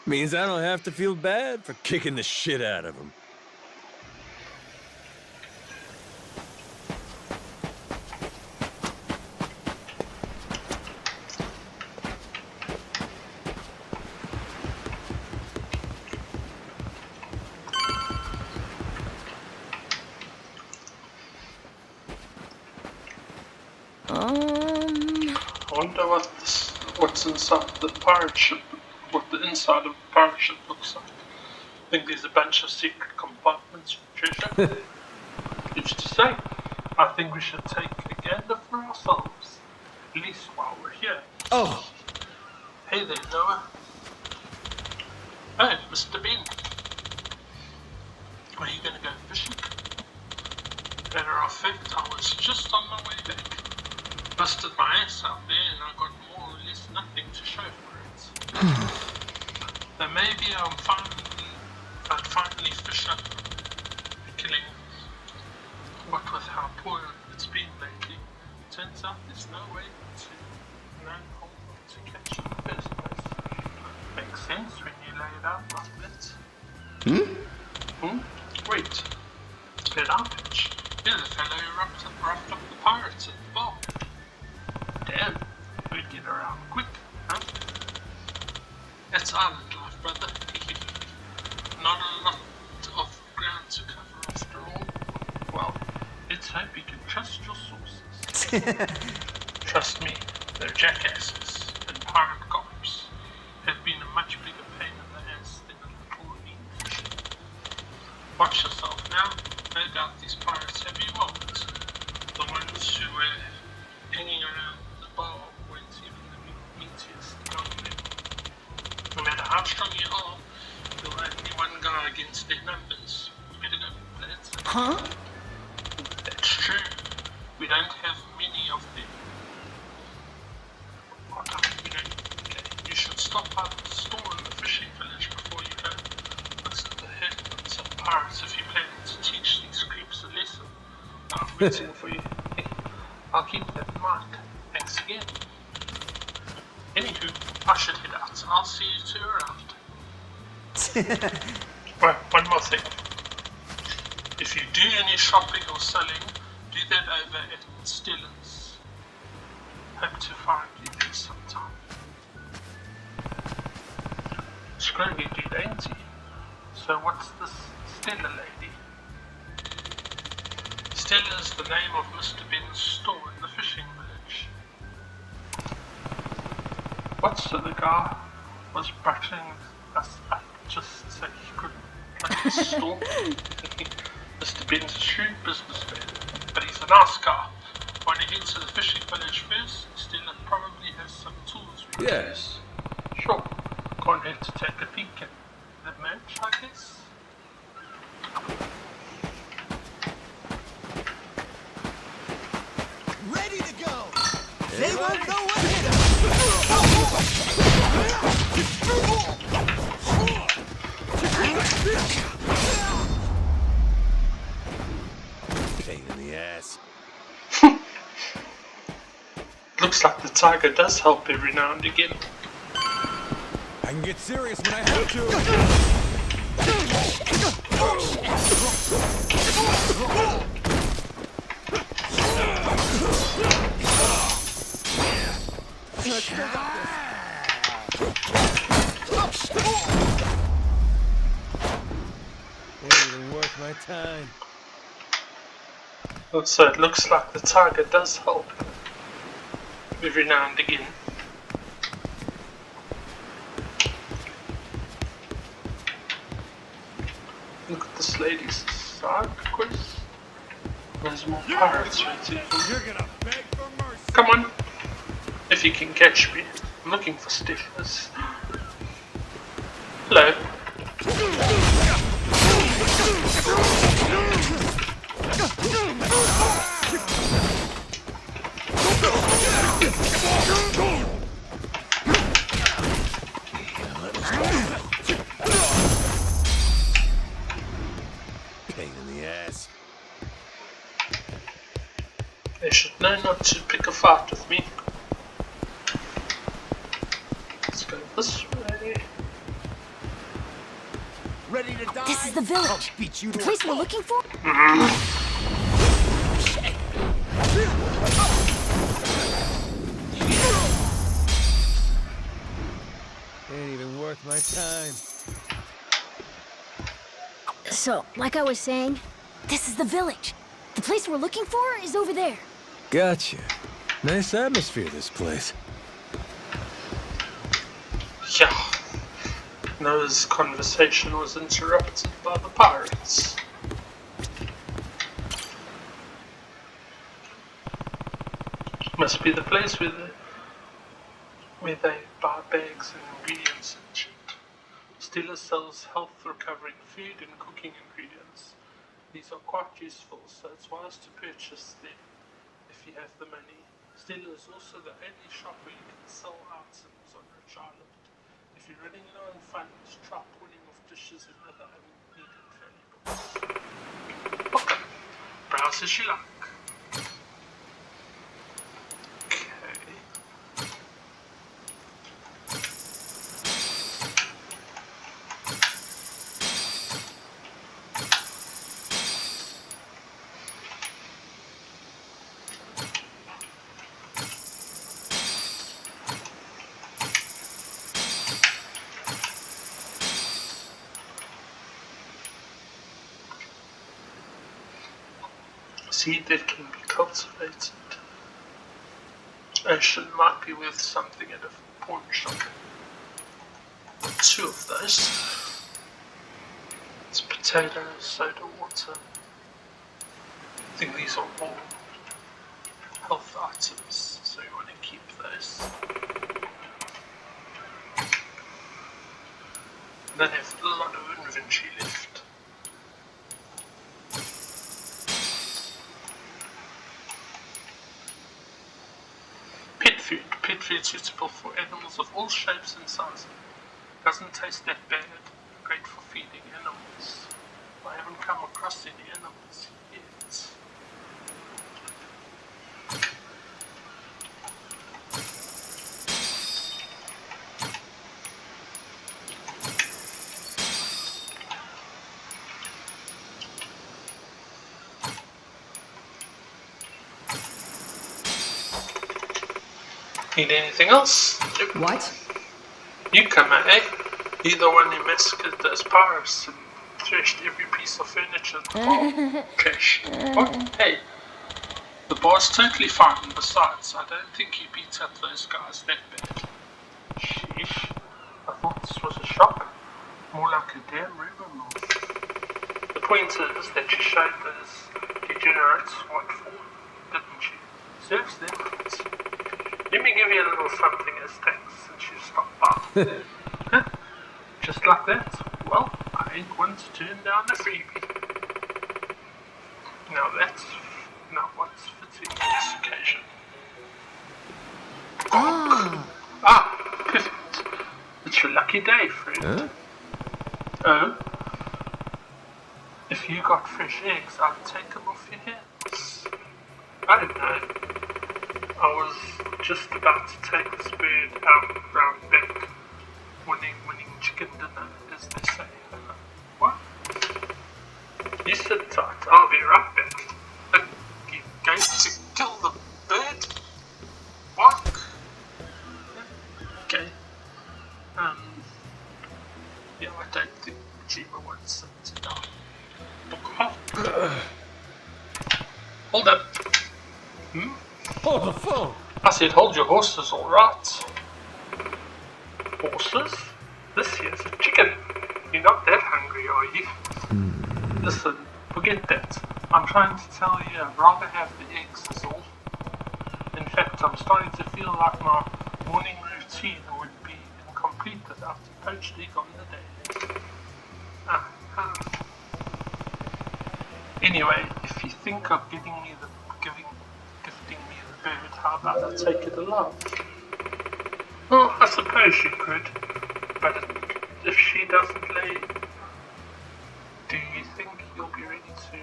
Means I don't have to feel bad for kicking the shit out of them. I wonder what's inside the pirate ship, what the inside of the pirate ship looks like. I think there's a bunch of secret compartments for treasure. It's to say, I think we should take a gander for ourselves, at least while we're here. Oh, Hey there, Noah. Oh, Mr. Ben. Are you gonna go fishing? Matter of fact, I was just on my way back. Busted my ass out there and I got more or less nothing to show for it. Then maybe I'd finally fish up killing. What with how poor it's been lately, turns out there's no way to learn how to catch in the first place. Makes sense when you lay it out like that. Wait. Did I catch? You're the fellow who roughed up the pirates at the bar. Damn, we'd get around quick, huh? That's island life, brother. Not a lot of ground to cover after all. Well, let's hope you can trust your sources. Trust me, they're jackasses, and pirate cops have been a much bigger pain in the ass than a little mean fishing. Watch yourself now. No doubt these pirates have you wallets. The ones who were hanging around the bar weren't even the meatiest among them. No matter how strong you are, you're only one guy against their numbers. You better go play it safe. Huh? That's true. We don't have many of them. Oh, no, we don't. Okay, you should stop by the store in the fishing village before you go. What's the heck with some pirates if you plan to teach these creeps a lesson? I'm waiting for you. I'll keep that in mind. Thanks again. Anywho, I should head out. I'll see you two around. Well, one more thing. If you do any shopping or selling, do that over at Stellan's. Hope to find you there sometime. Scraggy dude, ain't he? So what's this Stella lady? Stella's the name of Mr. Ben's store in the fishing village. What? So the guy was battering us up just so he could like his store? Mr. Ben's a shrewd businessman, but he's a nice guy. When he heads to the fishing village first, Stella probably has some tools we can use. Sure. Can't hurt to take a peek at the match, I guess. Ready to go! They won't know what hit us! Pain in the ass. Looks like the tiger does help every now and again. I can get serious when I have to. Ain't even worth my time. So it looks like the tiger does help every now and again. Look at this lady's side quest. There's more pirates waiting for me. You're gonna beg for mercy! Come on, if you can catch me. I'm looking for Stella's. Hello. Pain in the ass. They should know not to pick a fight with me. Let's go this way. Ready to die? This is the village. Beat you The to place we're looking for? Ain't even worth my time. So, like I was saying, this is the village. The place we're looking for is over there. Gotcha. Nice atmosphere, this place. Yeah. Noah's conversation was interrupted by the pirates. Must be the place where they buy bags and ingredients and shit. Stella sells health recovering food and cooking ingredients. These are quite useful, so it's wise to purchase them if you have the money. Stella is also the only shop where you can sell items on Rich Island. If you're running low on funds, try pulling off dishes and other unneeded valuables. Okay, browse as you like. Seed that can be cultivated. Ocean might be worth something at a pawn shop. 2 of those. It's potato, soda water. I think these are all health items, so you want to keep those. And then have a lot of inventory left. Pet food suitable for animals of all shapes and sizes. Doesn't taste that bad. Great for feeding animals. I haven't come across any animals yet. Need anything else? Nope. What? You come out, eh? You're the one who massacred those pirates and threshed every piece of furniture in the bar. Trash. What? Hey, the bar's totally fine. Besides, I don't think he beats up those guys that bad. Sheesh. I thought this was a shop. More like a damn rumor mill. The point is that you showed those degenerates what for, didn't you? Serves them right. Let me give you a little something as thanks since you stopped by. Just like that. Well, I ain't one to turn down a freebie. Now what's fitting for this occasion? Ah, perfect. It's your lucky day, friend. Huh? Oh? If you got fresh eggs, I'd take them off your hands. I don't know. I was just about to take this bird out round back. Winning chicken dinner, as they say. What? You sit tight, I'll be right back. You going to kill the bird? What? Okay. Yeah, I don't think Majima wants it to die. Hold up. Hold the phone! I said hold your horses, alright. Horses? This here's a chicken. You're not that hungry, are you? Listen, forget that. I'm trying to tell you I'd rather have the eggs is all. In fact, I'm starting to feel like my morning routine would be incomplete without a poached egg on the day. Anyway, if you think of gifting me the bird, how about I take it alive? Well, I suppose you could, but if she doesn't lay, do you think you'll be ready to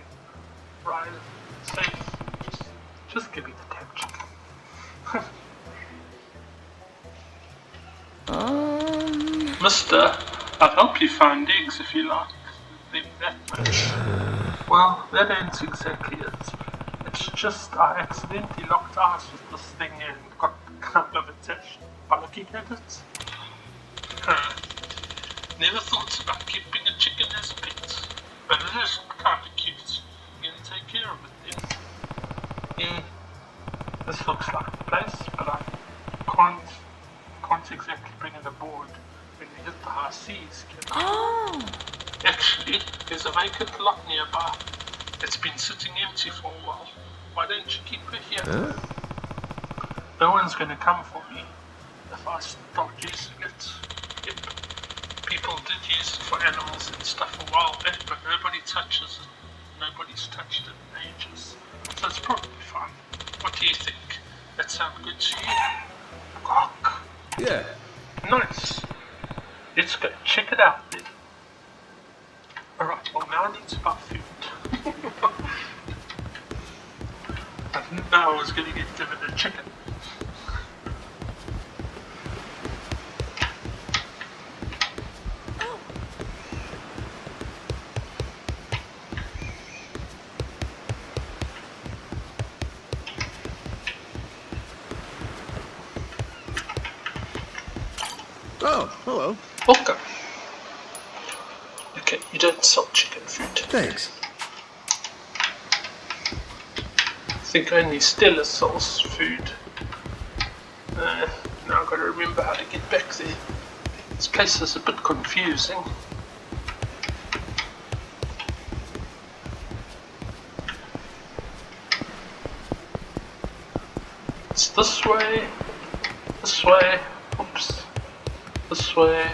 ride safe? Just give me the damn chicken. Mister, I'd help you find eggs if you like them that much. Well, that ain't exactly it. It's just I accidentally locked eyes with this thing and got kind of attached by looking at it. Never thought about keeping a chicken as a pet, but it is kind of cute. You can take care of it then. Yeah, this looks like the place, but I can't exactly bring it aboard when we hit the high seas. Actually, there's a vacant lot nearby. It's been sitting empty for a while. Why don't you keep her here? Huh? No one's gonna come for me if I start using it. Yep. People did use it for animals and stuff a while back, but nobody touches it. Nobody's touched it in ages. So it's probably fine. What do you think? That sound good to you? Gawk. Yeah. Nice. Let's go check it out then. Alright, well now I need to buy food. I didn't know I was going to get given a chicken. Oh, hello. Welcome. Okay, you don't sell chicken food. Thanks. I think only Stella sells food. Now I've got to remember how to get back there. This place is a bit confusing. It's this way, oops, this way,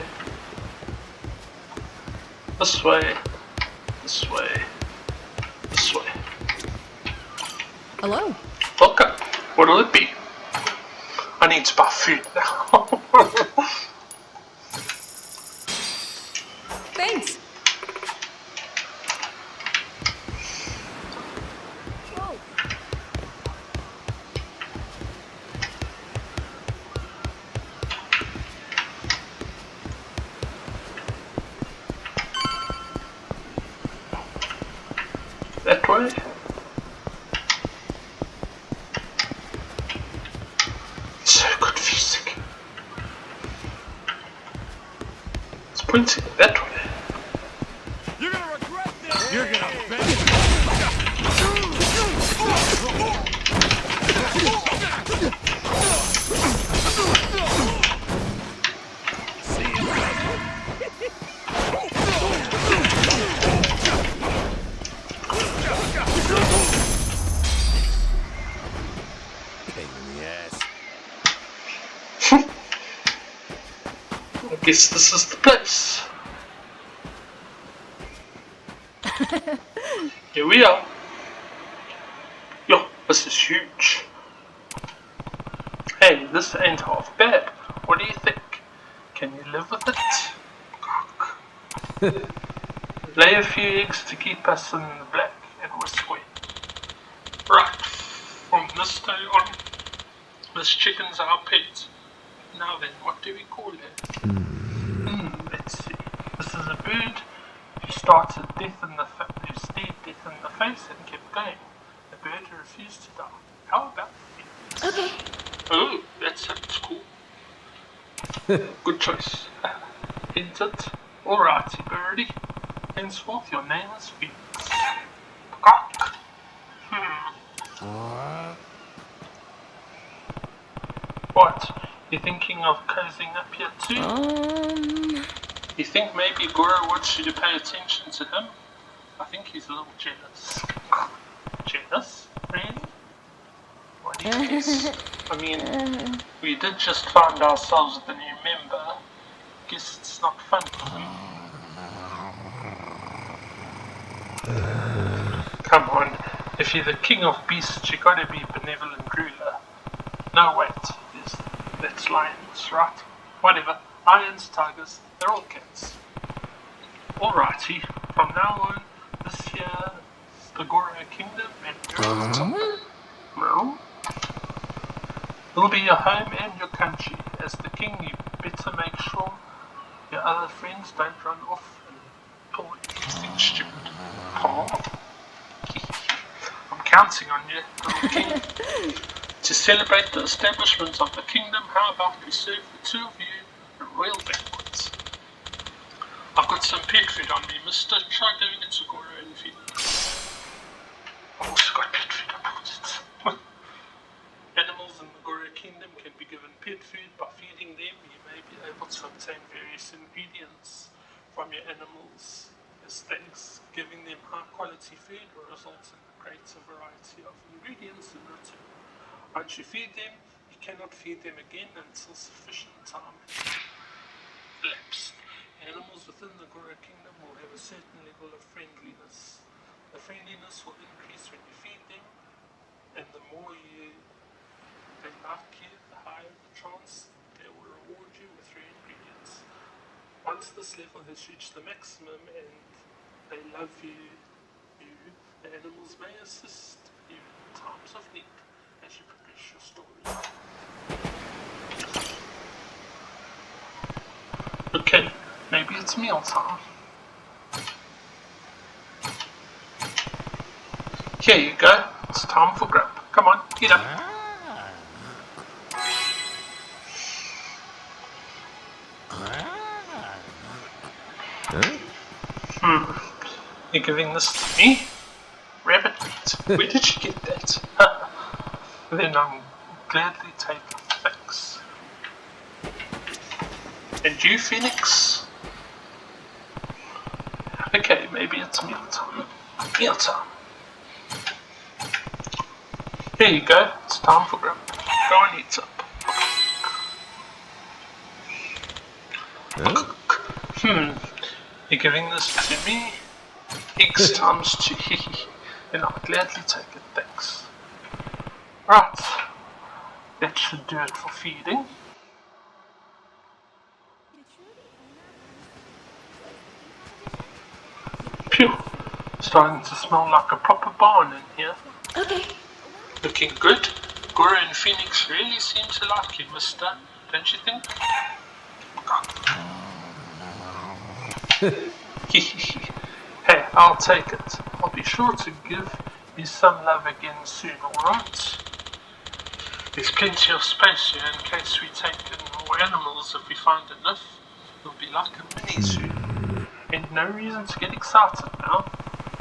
this way, this way, this way. Hello. Welcome. What'll it be? I need to buy food now. Thanks. That way? So confusing. It's pointing that way. You're gonna run. guess this is the place. Here we are. Yo, this is huge. Hey, this ain't half bad. What do you think? Can you live with it? Lay a few eggs to keep us in the black, and we're square. Right, from this day on, this chicken's our pet. Now then, what do we call her? Let's see. This is a bird who started who stared death in the face and kept going. A bird who refused to die. How about it? Okay. Oh, that sounds cool. Good choice. Hint it. Alrighty, birdie. Henceforth, your name is Phoenix. What? You thinking of cozying up here too? You think maybe Goro wants you to pay attention to him? I think he's a little jealous. Jealous? Really? What do you guess? I mean, we did just find ourselves with a new member. Guess it's not fun for him. Come on, if you're the king of beasts, you gotta be a benevolent ruler. No, wait, that's lions, right? Whatever, lions, tigers, they're all cats. Alrighty, from now on, this here is the Goro Kingdom, and it'll be your home and your country. As the king, you better make sure your other friends don't run off and pull anything stupid. Oh. I'm counting on you, little king. To celebrate the establishment of the kingdom, how about we serve the two of you a royal banquet? I've got some pet food on me, mister. Try giving it to Goro and Phoenix. I've also got pet food, I brought it. Animals in the Goro kingdom can be given pet food. By feeding them, you may be able to obtain various ingredients from your animals. As thanks, giving them high quality food will result in a greater variety of ingredients in return. Once you feed them, you cannot feed them again until sufficient time elapsed. Animals within the Goro kingdom will have a certain level of friendliness. The friendliness will increase when you feed them, and the more they like you, the higher the chance they will reward you with your ingredients. Once this level has reached the maximum and they love you, the animals may assist you in times of need as you progress your story. Okay, maybe it's meal time. Here you go, it's time for grub. Come on, eat up. You're giving this to me? Rabbit meat. Where did you get that? Then I'll gladly take it, thanks. And you, Phoenix? Okay, maybe it's mealtime. Mealtime. Here you go, it's time for grub. Go and eat up. You're giving this to me? Eggs times 2. Then I'll gladly take it, thanks. Right, that should do it for feeding. Phew, starting to smell like a proper barn in here. Okay. Looking good. Goro and Phoenix really seem to like you, mister, don't you think? Hey, I'll take it. I'll be sure to give you some love again soon, alright? There's plenty of space here in case we take in more animals. If we find enough, it'll be like a mini zoo. And no reason to get excited now.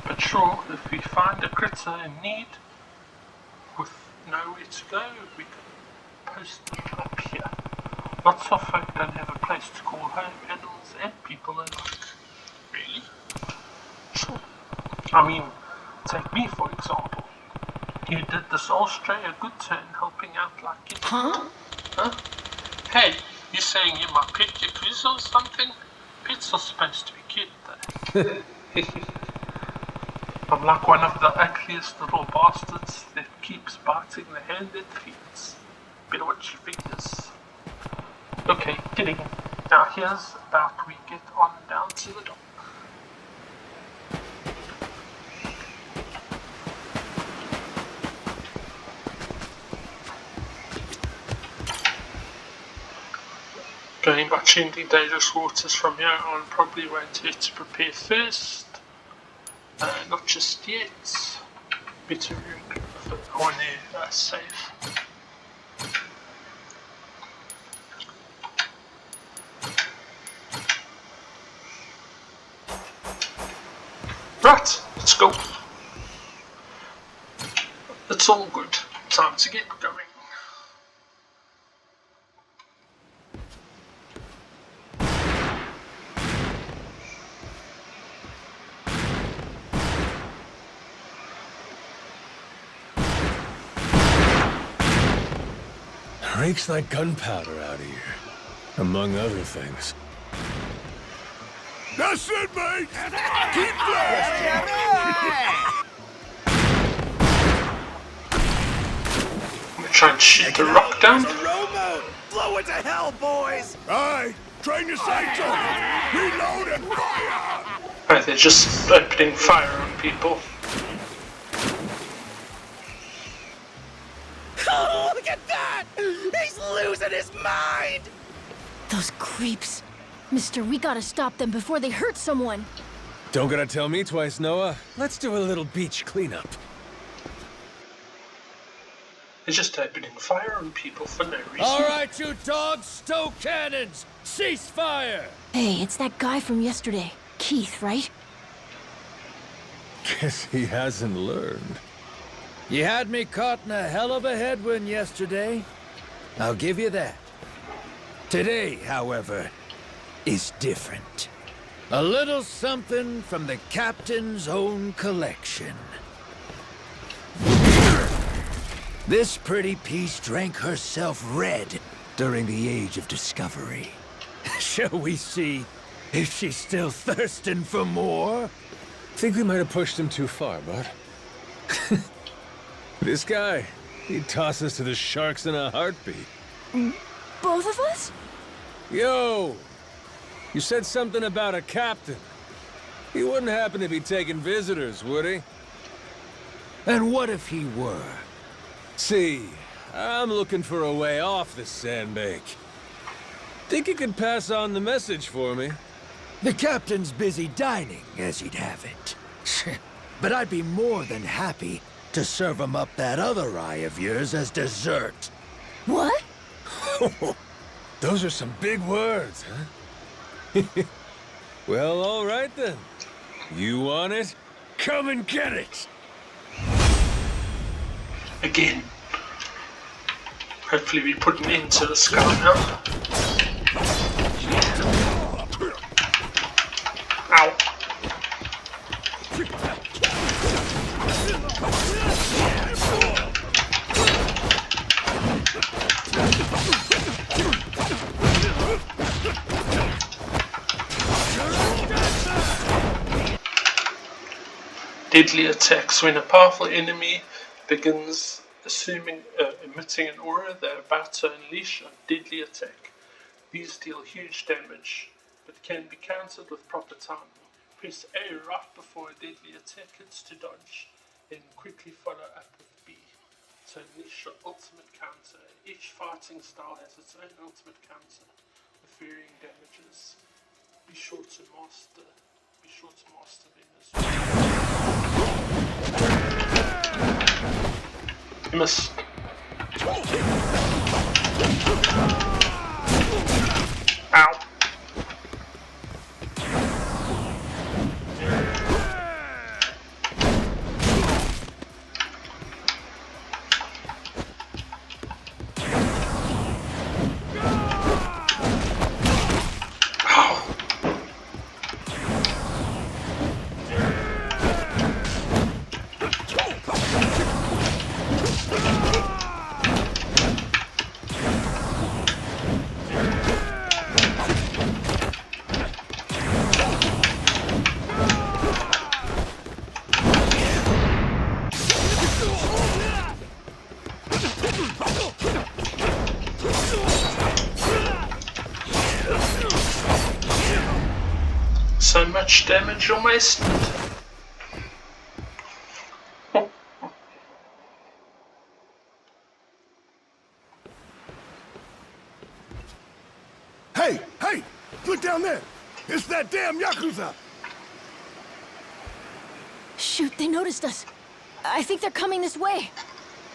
But sure, if we find a critter in need, with nowhere to go, we can post them up here. Lots of folk don't have a place to call home, animals and people alike. Really? Sure. I mean, take me for example. You did this Australia a good turn helping out like you. Huh? Huh? Hey, You saying you're my pet Yakuza or something? Pets are supposed to be cute though. I'm like one of the ugliest little bastards that keeps biting the hand that feeds. Better watch your fingers. Okay, get in. Now here's about we get on down to the dock. Going by gently dangerous waters from here on probably won't hurt to prepare first. Not just yet. Better when they're safe. Right, let's go. It's all good. Time to get going. Reeks like gunpowder out here, among other things. That's it, mate! Keep blasting! I'm gonna try and shoot the rock down. Blow it to hell, boys! Aye, train your sights on it! Reload and fire! Oh, they're just opening fire on people. Oh, look at that! He's losing his mind! Those creeps. Mister, we gotta stop them before they hurt someone. Don't gotta tell me twice, Noah. Let's do a little beach cleanup. They're just opening fire on people for no reason. All right, you dogs, stow cannons! Cease fire! Hey, it's that guy from yesterday. Keith, right? Guess he hasn't learned. You had me caught in a hell of a headwind yesterday. I'll give you that. Today, however, is different. A little something from the captain's own collection. This pretty piece drank herself red during the Age of Discovery. Shall we see if she's still thirsting for more? Think we might have pushed him too far, bud. This guy, he'd toss us to the sharks in a heartbeat. Both of us? Yo! You said something about a captain. He wouldn't happen to be taking visitors, would he? And what if he were? See, I'm looking for a way off this sandbank. Think you could pass on the message for me? The captain's busy dining, as he'd have it. But I'd be more than happy to serve him up that other eye of yours as dessert. What? Those are some big words, huh? Well, all right then. You want it? Come and get it! Again. Hopefully we put an end to the scar now. Ow. Deadly attacks. When a powerful enemy begins emitting an aura, they're about to unleash a deadly attack. These deal huge damage, but can be countered with proper timing. Press A right before a deadly attack hits to dodge, then quickly follow up with B to unleash your ultimate counter. Each fighting style has its own ultimate counter with varying damages. Be sure to master them as well. You missed. Ow. much damage almost. Hey, hey! Look down there! It's that damn Yakuza! Shoot, they noticed us. I think they're coming this way.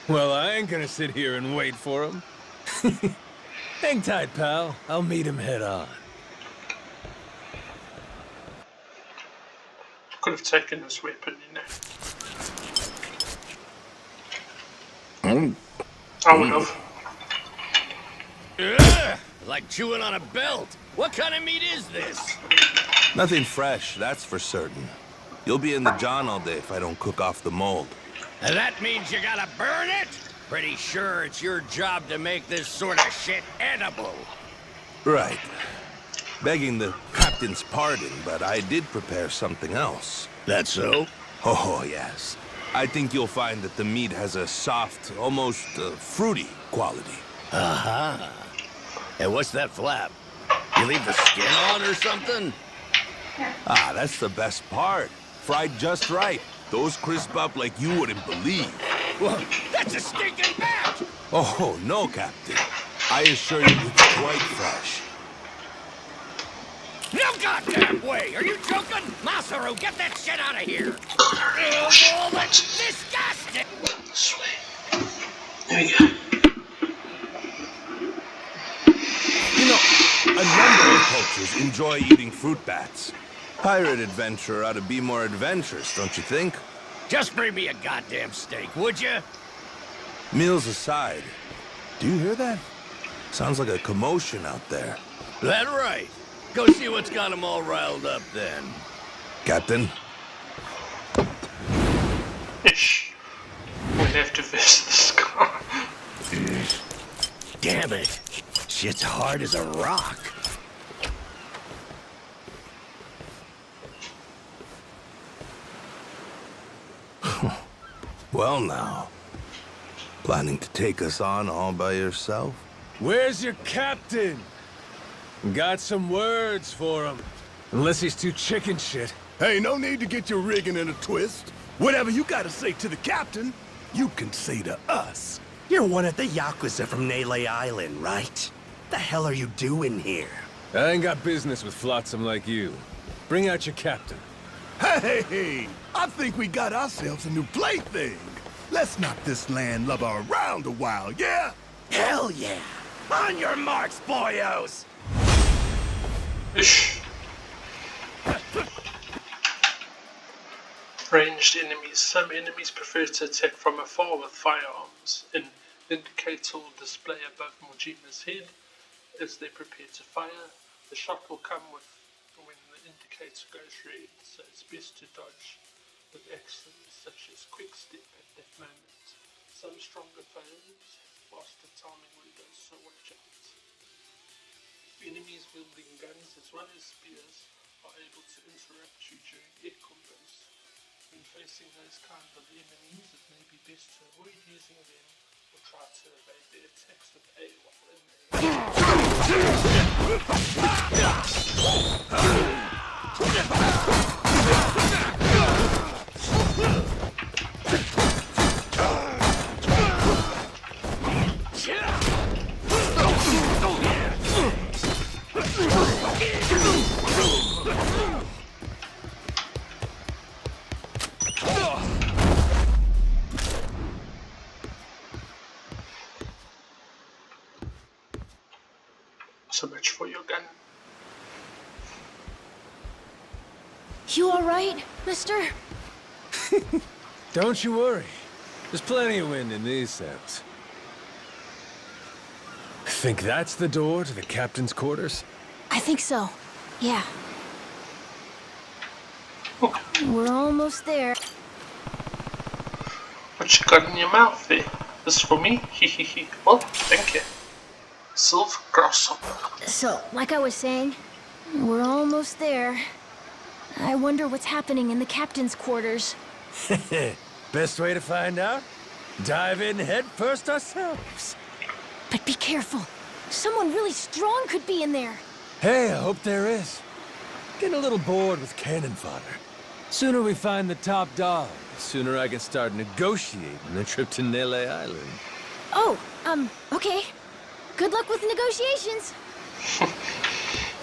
Well, I ain't gonna sit here and wait for him. Hang tight, pal. I'll meet him head on. Could have taken his weapon, you know. I would have. Ugh, like chewing on a belt. What kind of meat is this? Nothing fresh, that's for certain. You'll be in the John all day if I don't cook off the mold. And that means you gotta burn it? Pretty sure it's your job to make this sort of shit edible. Right. Begging the captain's pardon, but I did prepare something else. That so? Oh, yes. I think you'll find that the meat has a soft, almost fruity quality. Uh-huh. And what's that flap? You leave the skin on or something? Ah, that's the best part. Fried just right. Those crisp up like you wouldn't believe. Well, that's a stinking batch! Oh, no, Captain. I assure you it's quite fresh. No goddamn way! Are you joking? Masaru, get that shit out of here! Oh, that's disgusting! This way. There we go. You know, a number of cultures enjoy eating fruit bats. Pirate adventure ought to be more adventurous, don't you think? Just bring me a goddamn steak, would you? Meals aside, do you hear that? Sounds like a commotion out there. That right. Go see what's got them all riled up then. Captain? Ish. We'll have to face this guy. Damn it. Shit's hard as a rock. Well now. Planning to take us on all by yourself? Where's your captain? Got some words for him. Unless he's too chicken shit. Hey, no need to get your rigging in a twist. Whatever you gotta say to the captain, you can say to us. You're one of the Yakuza from Nele Island, right? The hell are you doing here? I ain't got business with flotsam like you. Bring out your captain. Hey, I think we got ourselves a new plaything. Let's knock this landlubber around a while, yeah? Hell yeah! On your marks, boyos! Ish. Ranged enemies. Some enemies prefer to attack from afar with firearms. An indicator will display above Majima's head as they prepare to fire. The shot will come with when the indicator goes red, so it's best to dodge with actions such as quick step at that moment. Some stronger foes faster timing windows, so watch out. Enemies wielding guns as well as spears are able to interrupt you during air combos. When facing those kinds of enemies, it may be best to avoid using them or try to evade their attacks with A while in So much for your gun. You alright, mister? Don't you worry. There's plenty of wind in these sails. Think that's the door to the captain's quarters? I think so. Yeah. We're almost there. What you got in your mouth there? This for me? Hehehe. Well, thank you. Silver grasshopper. So, like I was saying, we're almost there. I wonder what's happening in the captain's quarters. Best way to find out? Dive in head first ourselves. But be careful. Someone really strong could be in there. Hey, I hope there is. Getting a little bored with cannon fodder. Sooner we find the top dog, the sooner I can start negotiating a trip to Nele Island. Oh, okay. Good luck with negotiations.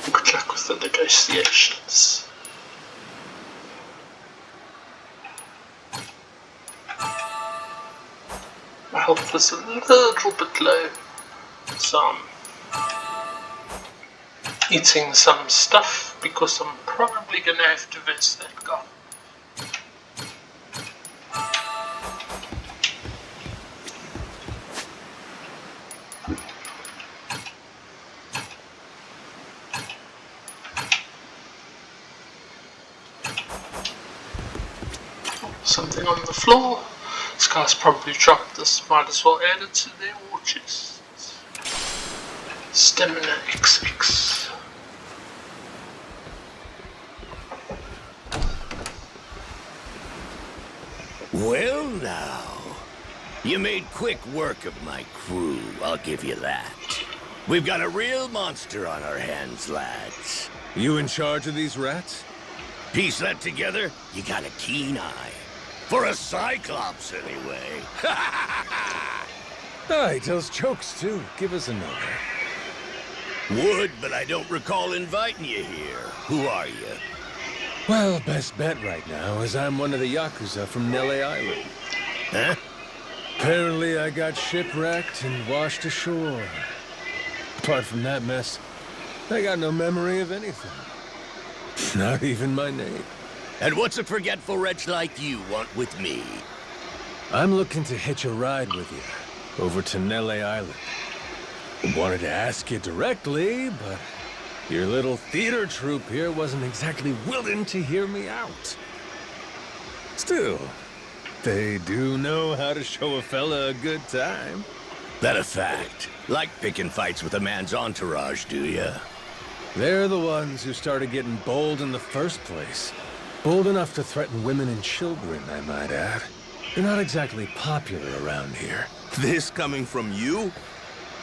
Good luck with the negotiations. My health is a little bit low, so I'm eating some stuff because I'm probably gonna have to verse that guy. Something on the floor. This guy's probably dropped this. Might as well add it to their war chests. Stamina XX. Well now, you made quick work of my crew, I'll give you that. We've got a real monster on our hands, lads. You in charge of these rats? Piece that together, you got a keen eye. For a Cyclops, anyway. Oh, he tells jokes, too. Give us another. Would, but I don't recall inviting you here. Who are you? Well, best bet right now is I'm one of the Yakuza from Nele Island. Huh? Apparently I got shipwrecked and washed ashore. Apart from that mess, I got no memory of anything. Not even my name. And what's a forgetful wretch like you want with me? I'm looking to hitch a ride with you, over to Nele Island. Wanted to ask you directly, but your little theater troupe here wasn't exactly willing to hear me out. Still, they do know how to show a fella a good time. That a fact. Like picking fights with a man's entourage, do ya? They're the ones who started getting bold in the first place. Bold enough to threaten women and children, I might add. They're not exactly popular around here. This coming from you?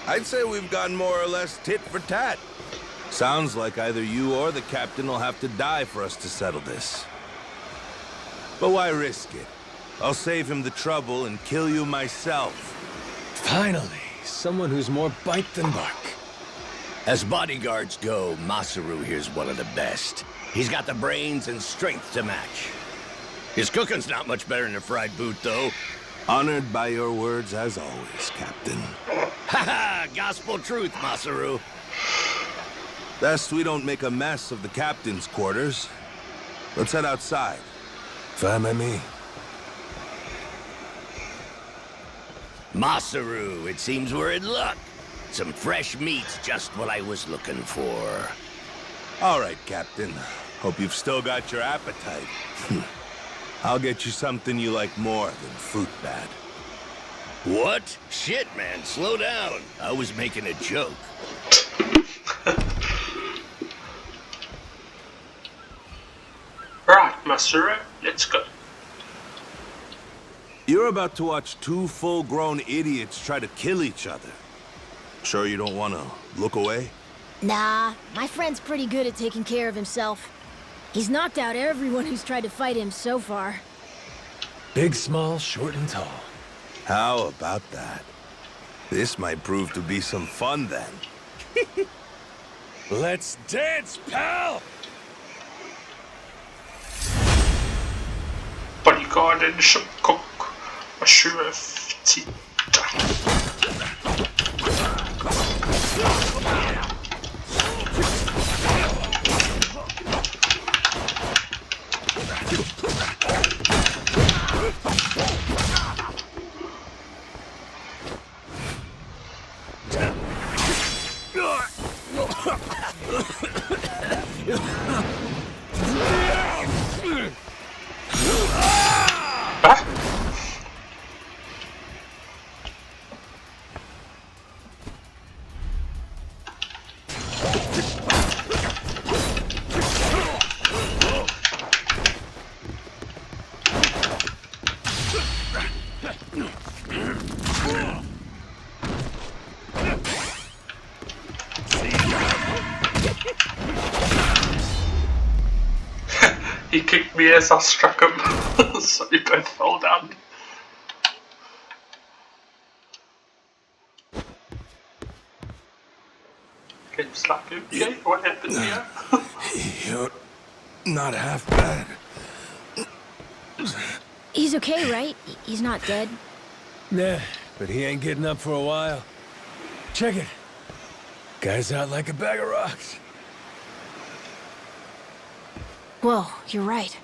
I'd say we've gone more or less tit for tat. Sounds like either you or the captain will have to die for us to settle this. But why risk it? I'll save him the trouble and kill you myself. Finally, someone who's more bite than bark. As bodyguards go, Masaru here's one of the best. He's got the brains and strength to match. His cooking's not much better than a fried boot, though. Honored by your words as always, Captain. Ha-ha! Gospel truth, Masaru. Best we don't make a mess of the captain's quarters. Let's head outside. Fine by me. Masaru, it seems we're in luck. Some fresh meat's just what I was looking for. All right, Captain. Hope you've still got your appetite. I'll get you something you like more than fruit bat. What? Shit, man, slow down. I was making a joke. Right, Masaru, let's go. You're about to watch two full-grown idiots try to kill each other. Sure you don't want to look away? Nah, my friend's pretty good at taking care of himself. He's knocked out everyone who's tried to fight him so far. Big, small, short, and tall. How about that? This might prove to be some fun then. Let's dance, pal! Bodyguard and ship cook. Ashura Fitita. He kicked me as I struck him, so he both fell down. Game's like, okay, what happened here? You're not half bad. He's okay, right? He's not dead? Nah, but he ain't getting up for a while. Check it. Guy's out like a bag of rocks. Whoa, you're right.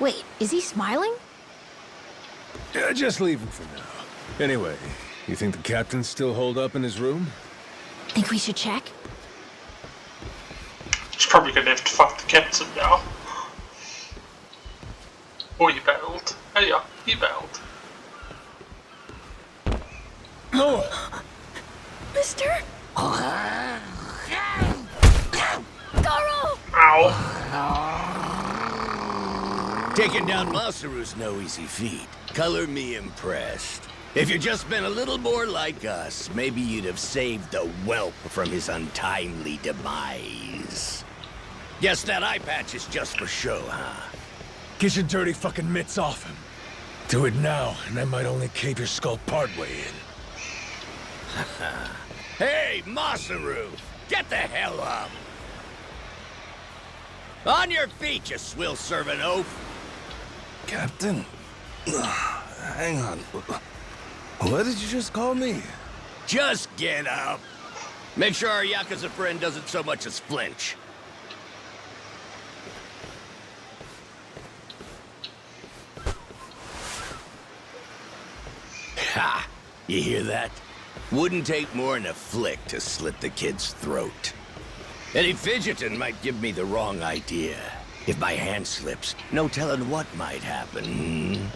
Wait, is he smiling? Yeah, just leave him for now. Anyway, you think the captain's still holed up in his room? Think we should check? He's probably gonna have to fight the captain now. Or he bailed. Oh yeah, he bailed. No! Mister? Goro! Ow. Taking down Masaru's no easy feat. Color me impressed. If you'd just been a little more like us, maybe you'd have saved the whelp from his untimely demise. Guess that eye patch is just for show, huh? Get your dirty fucking mitts off him. Do it now, and I might only cave your skull partway in. Hey, Masaru! Get the hell up! On your feet, you swill-serving oaf! Captain? Hang on. What did you just call me? Just get up! Make sure our Yakuza friend doesn't so much as flinch. Ha! You hear that? Wouldn't take more than a flick to slit the kid's throat. Any fidgeting might give me the wrong idea. If my hand slips, no telling what might happen.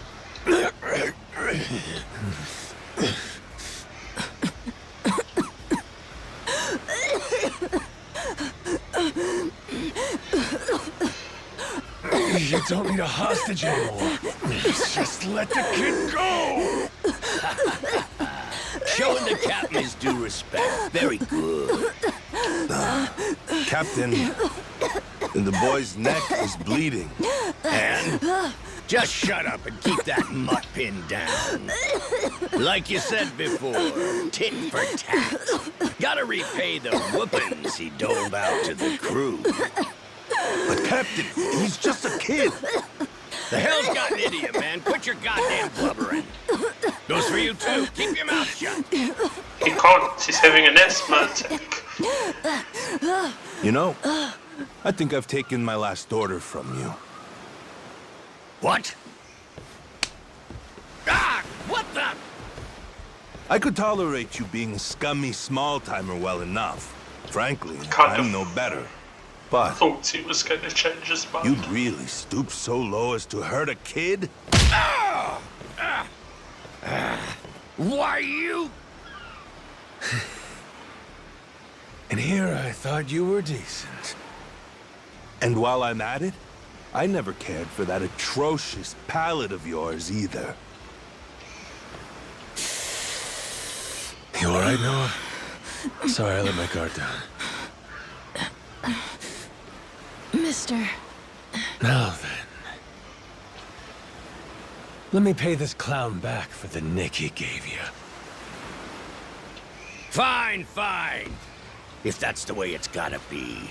You don't need a hostage anymore. Just let the kid go! Showing the captain his due respect. Very good. Captain, the boy's neck is bleeding. And? Just shut up and keep that mutt pinned down. Like you said before, tit for tat. Gotta repay the whoopings he doled out to the crew. But Captain, he's just a kid. The hell's gotten into you, man? Quit your goddamn blubbering. Goes for you too. Keep your mouth shut. He can't, he's having an asthma attack. You know, I think I've taken my last order from you. What? Ah! What the? I could tolerate you being a scummy small-timer well enough. Frankly, Kind I'm of. no better. But Thought he was going to change his mind. you'd really stoop so low as to hurt a kid? Why you? And here I thought you were decent. And while I'm at it, I never cared for that atrocious palate of yours either. You alright, Noah? Sorry, I let my guard down. Mister. Now then. Let me pay this clown back for the nick he gave you. Fine, fine. If that's the way it's gotta be.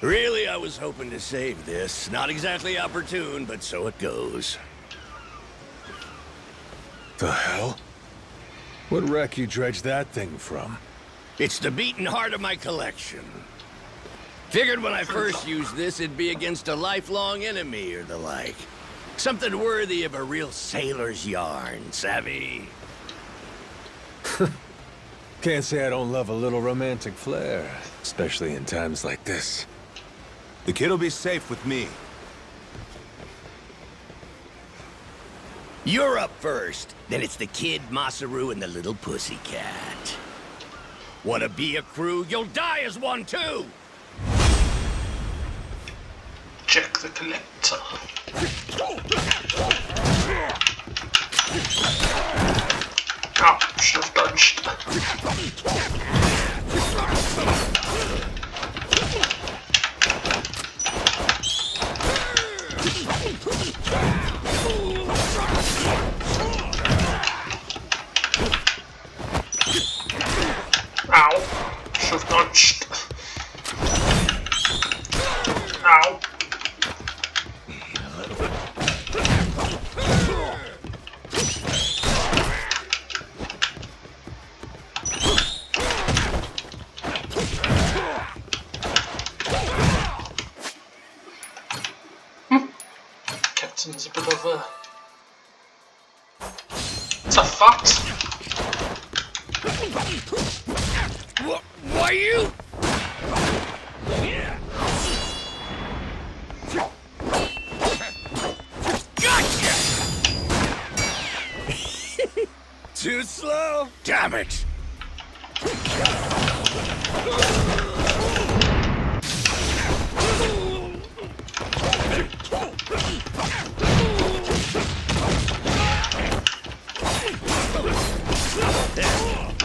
Really, I was hoping to save this. Not exactly opportune, but so it goes. The hell? What wreck you dredged that thing from? It's the beating heart of my collection. Figured when I first used this, it'd be against a lifelong enemy or the like. Something worthy of a real sailor's yarn, savvy? Can't say I don't love a little romantic flair, especially in times like this. The kid'll be safe with me. You're up first, then it's the kid, Masaru, and the little pussycat. Wanna be a crew? You'll die as one too! Check the collector. Oh, should have dodged. Captain's a bit of a... It's a fight! Why you? Gotcha! Too slow? Damn it!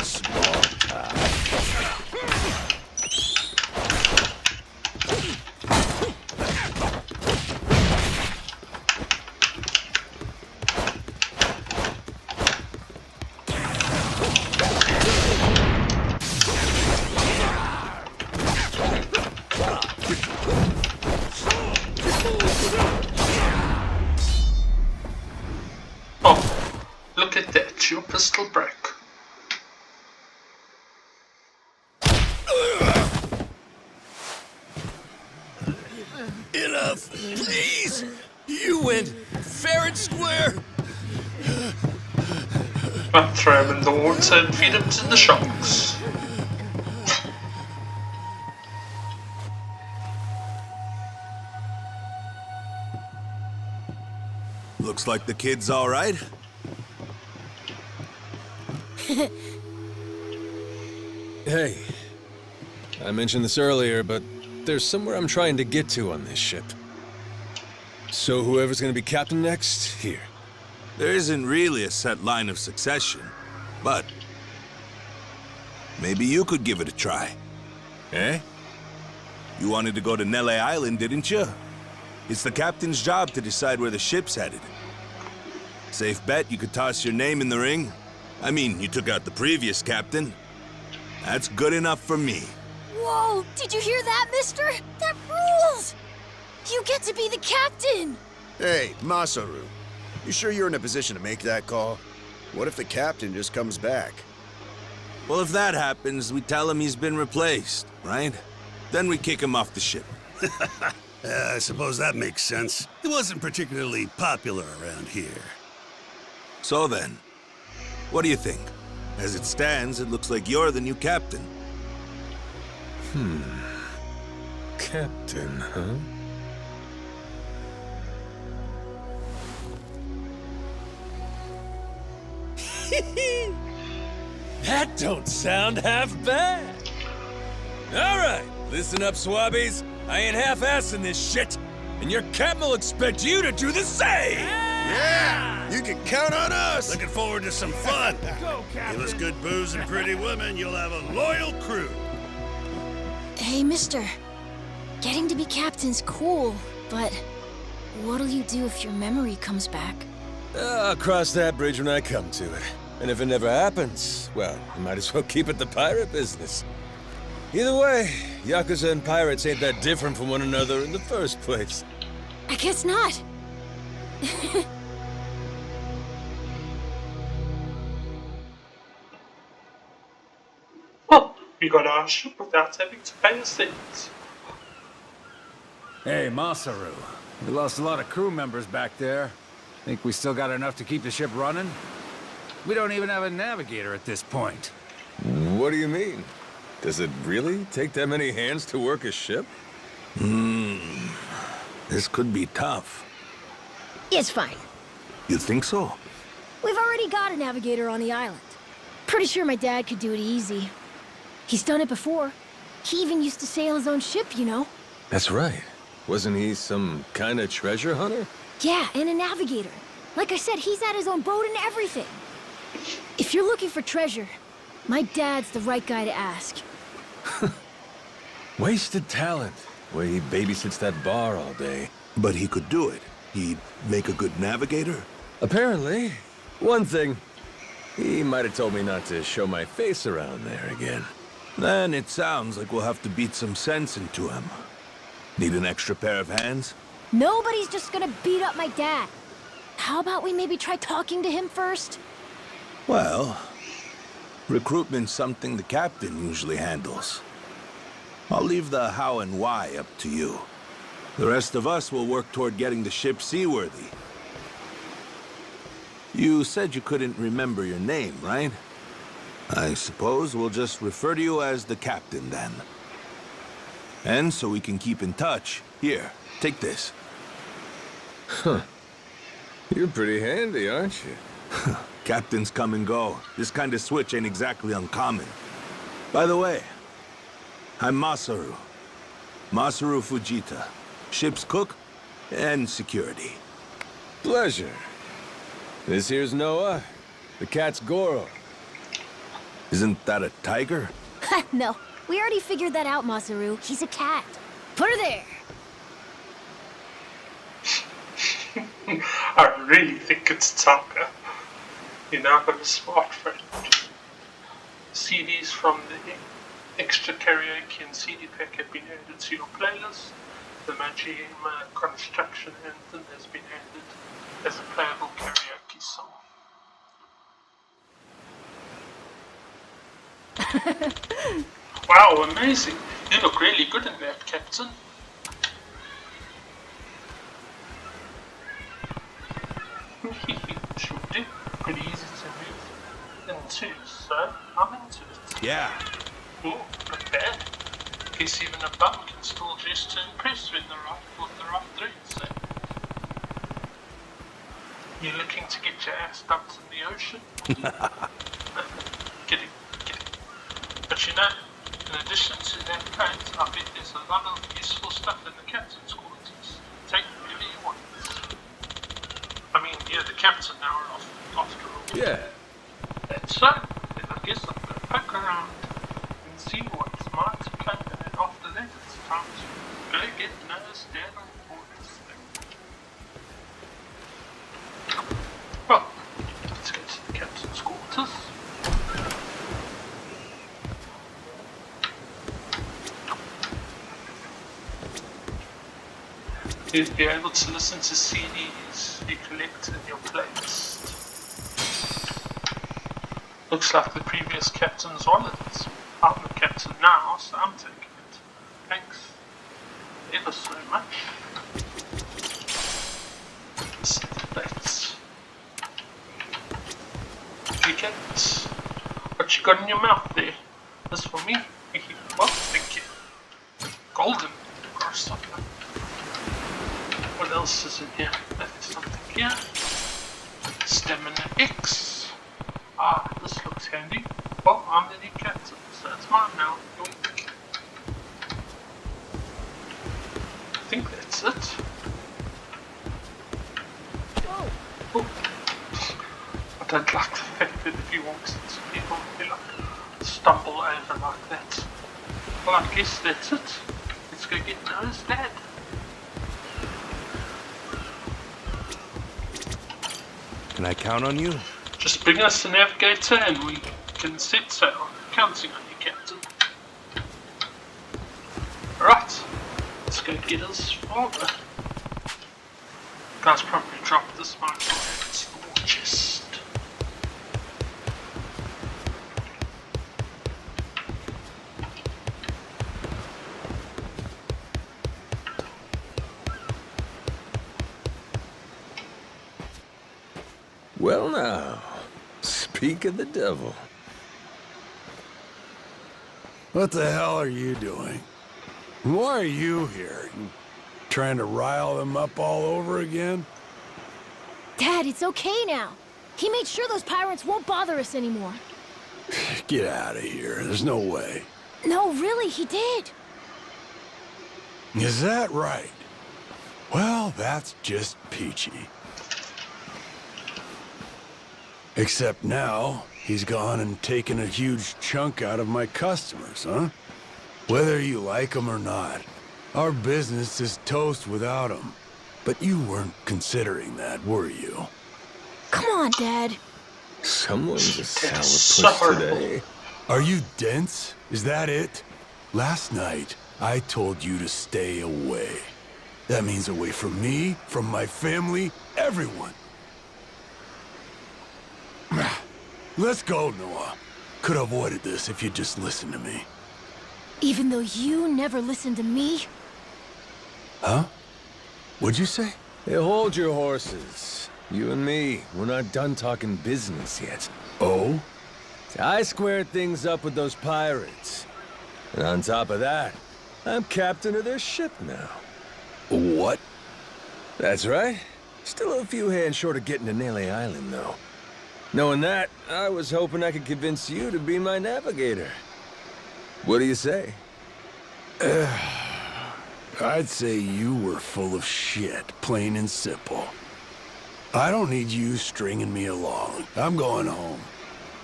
Small time. Oh, look at that, your pistol broke. Enough, please! You went fair and square! I'll throw him in the water and feed him to the sharks. Looks like the kid's all right. Hey, I mentioned this earlier, but there's somewhere I'm trying to get to on this ship. So whoever's gonna be captain next, here. There isn't really a set line of succession, but maybe you could give it a try. Eh? You wanted to go to Nele Island, didn't you? It's the captain's job to decide where the ship's headed. Safe bet you could toss your name in the ring. I mean, you took out the previous captain. That's good enough for me. Whoa, did you hear that, mister? That rules! You get to be the captain! Hey, Masaru. You sure you're in a position to make that call? What if the captain just comes back? Well, if that happens, we tell him he's been replaced, right? Then we kick him off the ship. I suppose that makes sense. He wasn't particularly popular around here. So then, what do you think? As it stands, it looks like you're the new captain. Captain, huh? That don't sound half bad. All right, listen up, swabbies. I ain't half-assing this shit, and your captain will expect you to do the same. Yeah! You can count on us! Looking forward to some fun. Give us good booze and pretty women, you'll have a loyal crew. Hey, mister. Getting to be captain's cool, but what'll you do if your memory comes back? I'll cross that bridge when I come to it. And if it never happens, well, you might as well keep it the pirate business. Either way, Yakuza and pirates ain't that different from one another in the first place. I guess not. Well, we got our ship without having to pay a cent. Hey, Masaru. We lost a lot of crew members back there. Think we still got enough to keep the ship running? We don't even have a navigator at this point. What do you mean? Does it really take that many hands to work a ship? This could be tough. It's fine. You think so? We've already got a navigator on the island. Pretty sure my dad could do it easy. He's done it before. He even used to sail his own ship, you know? That's right. Wasn't he some kind of treasure hunter? Yeah, and a navigator. Like I said, he's had his own boat and everything. If you're looking for treasure, my dad's the right guy to ask. Wasted talent. Way he babysits that bar all day. But he could do it. He'd make a good navigator. Apparently. One thing. He might have told me not to show my face around there again. Then it sounds like we'll have to beat some sense into him. Need an extra pair of hands? Nobody's just gonna beat up my dad. How about we maybe try talking to him first? Well, recruitment's something the captain usually handles. I'll leave the how and why up to you. The rest of us will work toward getting the ship seaworthy. You said you couldn't remember your name, right? I suppose we'll just refer to you as the Captain, then. And so we can keep in touch, here, take this. Huh. You're pretty handy, aren't you? Captains come and go. This kind of switch ain't exactly uncommon. By the way, I'm Masaru. Masaru Fujita. Ship's cook and security. Pleasure. This here's Noah. The cat's Goro. Isn't that a tiger? No, we already figured that out, Masaru. He's a cat. Put her there. I really think it's Taka. You now got a smartphone. CDs from the extra karaoke and CD pack have been added to your playlist. The Majima construction anthem has been added as a playable karaoke song. Wow, amazing! You look really good in that, Captain. Sure do. Pretty easy to move into, so I'm into it. Yeah. Ooh, not bad. Guess even a bum can still dress to impress with the right thread, so. You looking to get your ass dumped in the ocean? Kidding. But you know, in addition to that coat, I bet there's a lot of useful stuff in the captain's quarters. Take whatever you want. I mean, you're the captain now, after all. Yeah. That's so. Then I guess I'm gonna poke around and see what's mine to play, and then after that it's time to go get Noah's dad on board this thing. Well, let's go to the captain's quarters. You'll be able to listen to CDs you collect in your playlist. Looks like the previous captain's wallet. I'm the captain now, so I'm taking it. Thanks ever so much. Set the dates. You get what you got in your mouth there? This for me? Well, thank you. Golden grasshopper. What else is in here? There's something here. Stamina X. Ah, this looks handy. Well, I'm the new captain, so it's mine now. Yoink. I think that's it. Oh. I don't like the fact that if you walk into people, they like stumble over like that. Well, I guess that's it. Let's go get Noah's dad. Can I count on you? Just bring us the navigator and we can set sail. Counting on you, Captain. Right, let's go get his father. Guys probably dropped this microwave. It's the war chest. Well now, speak of the devil. What the hell are you doing? Why are you here? You trying to rile them up all over again? Dad, it's okay now. He made sure those pirates won't bother us anymore. Get out of here. There's no way. No, really, he did. Is that right? Well, that's just peachy. Except now, he's gone and taken a huge chunk out of my customers, huh? Whether you like them or not, our business is toast without him. But you weren't considering that, were you? Come on, Dad. Someone's a sourpuss today. Are you dense? Is that it? Last night, I told you to stay away. That means away from me, from my family, everyone. Let's go, Noah. Could have avoided this if you'd just listened to me. Even though you never listened to me? Huh? What'd you say? Hey, hold your horses. you and me, we're not done talking business yet. Oh? I squared things up with those pirates. And on top of that, I'm captain of their ship now. What? That's right. Still a few hands short of getting to Nele Island, though. Knowing that, I was hoping I could convince you to be my navigator. What do you say? I'd say you were full of shit, plain and simple. I don't need you stringing me along. I'm going home.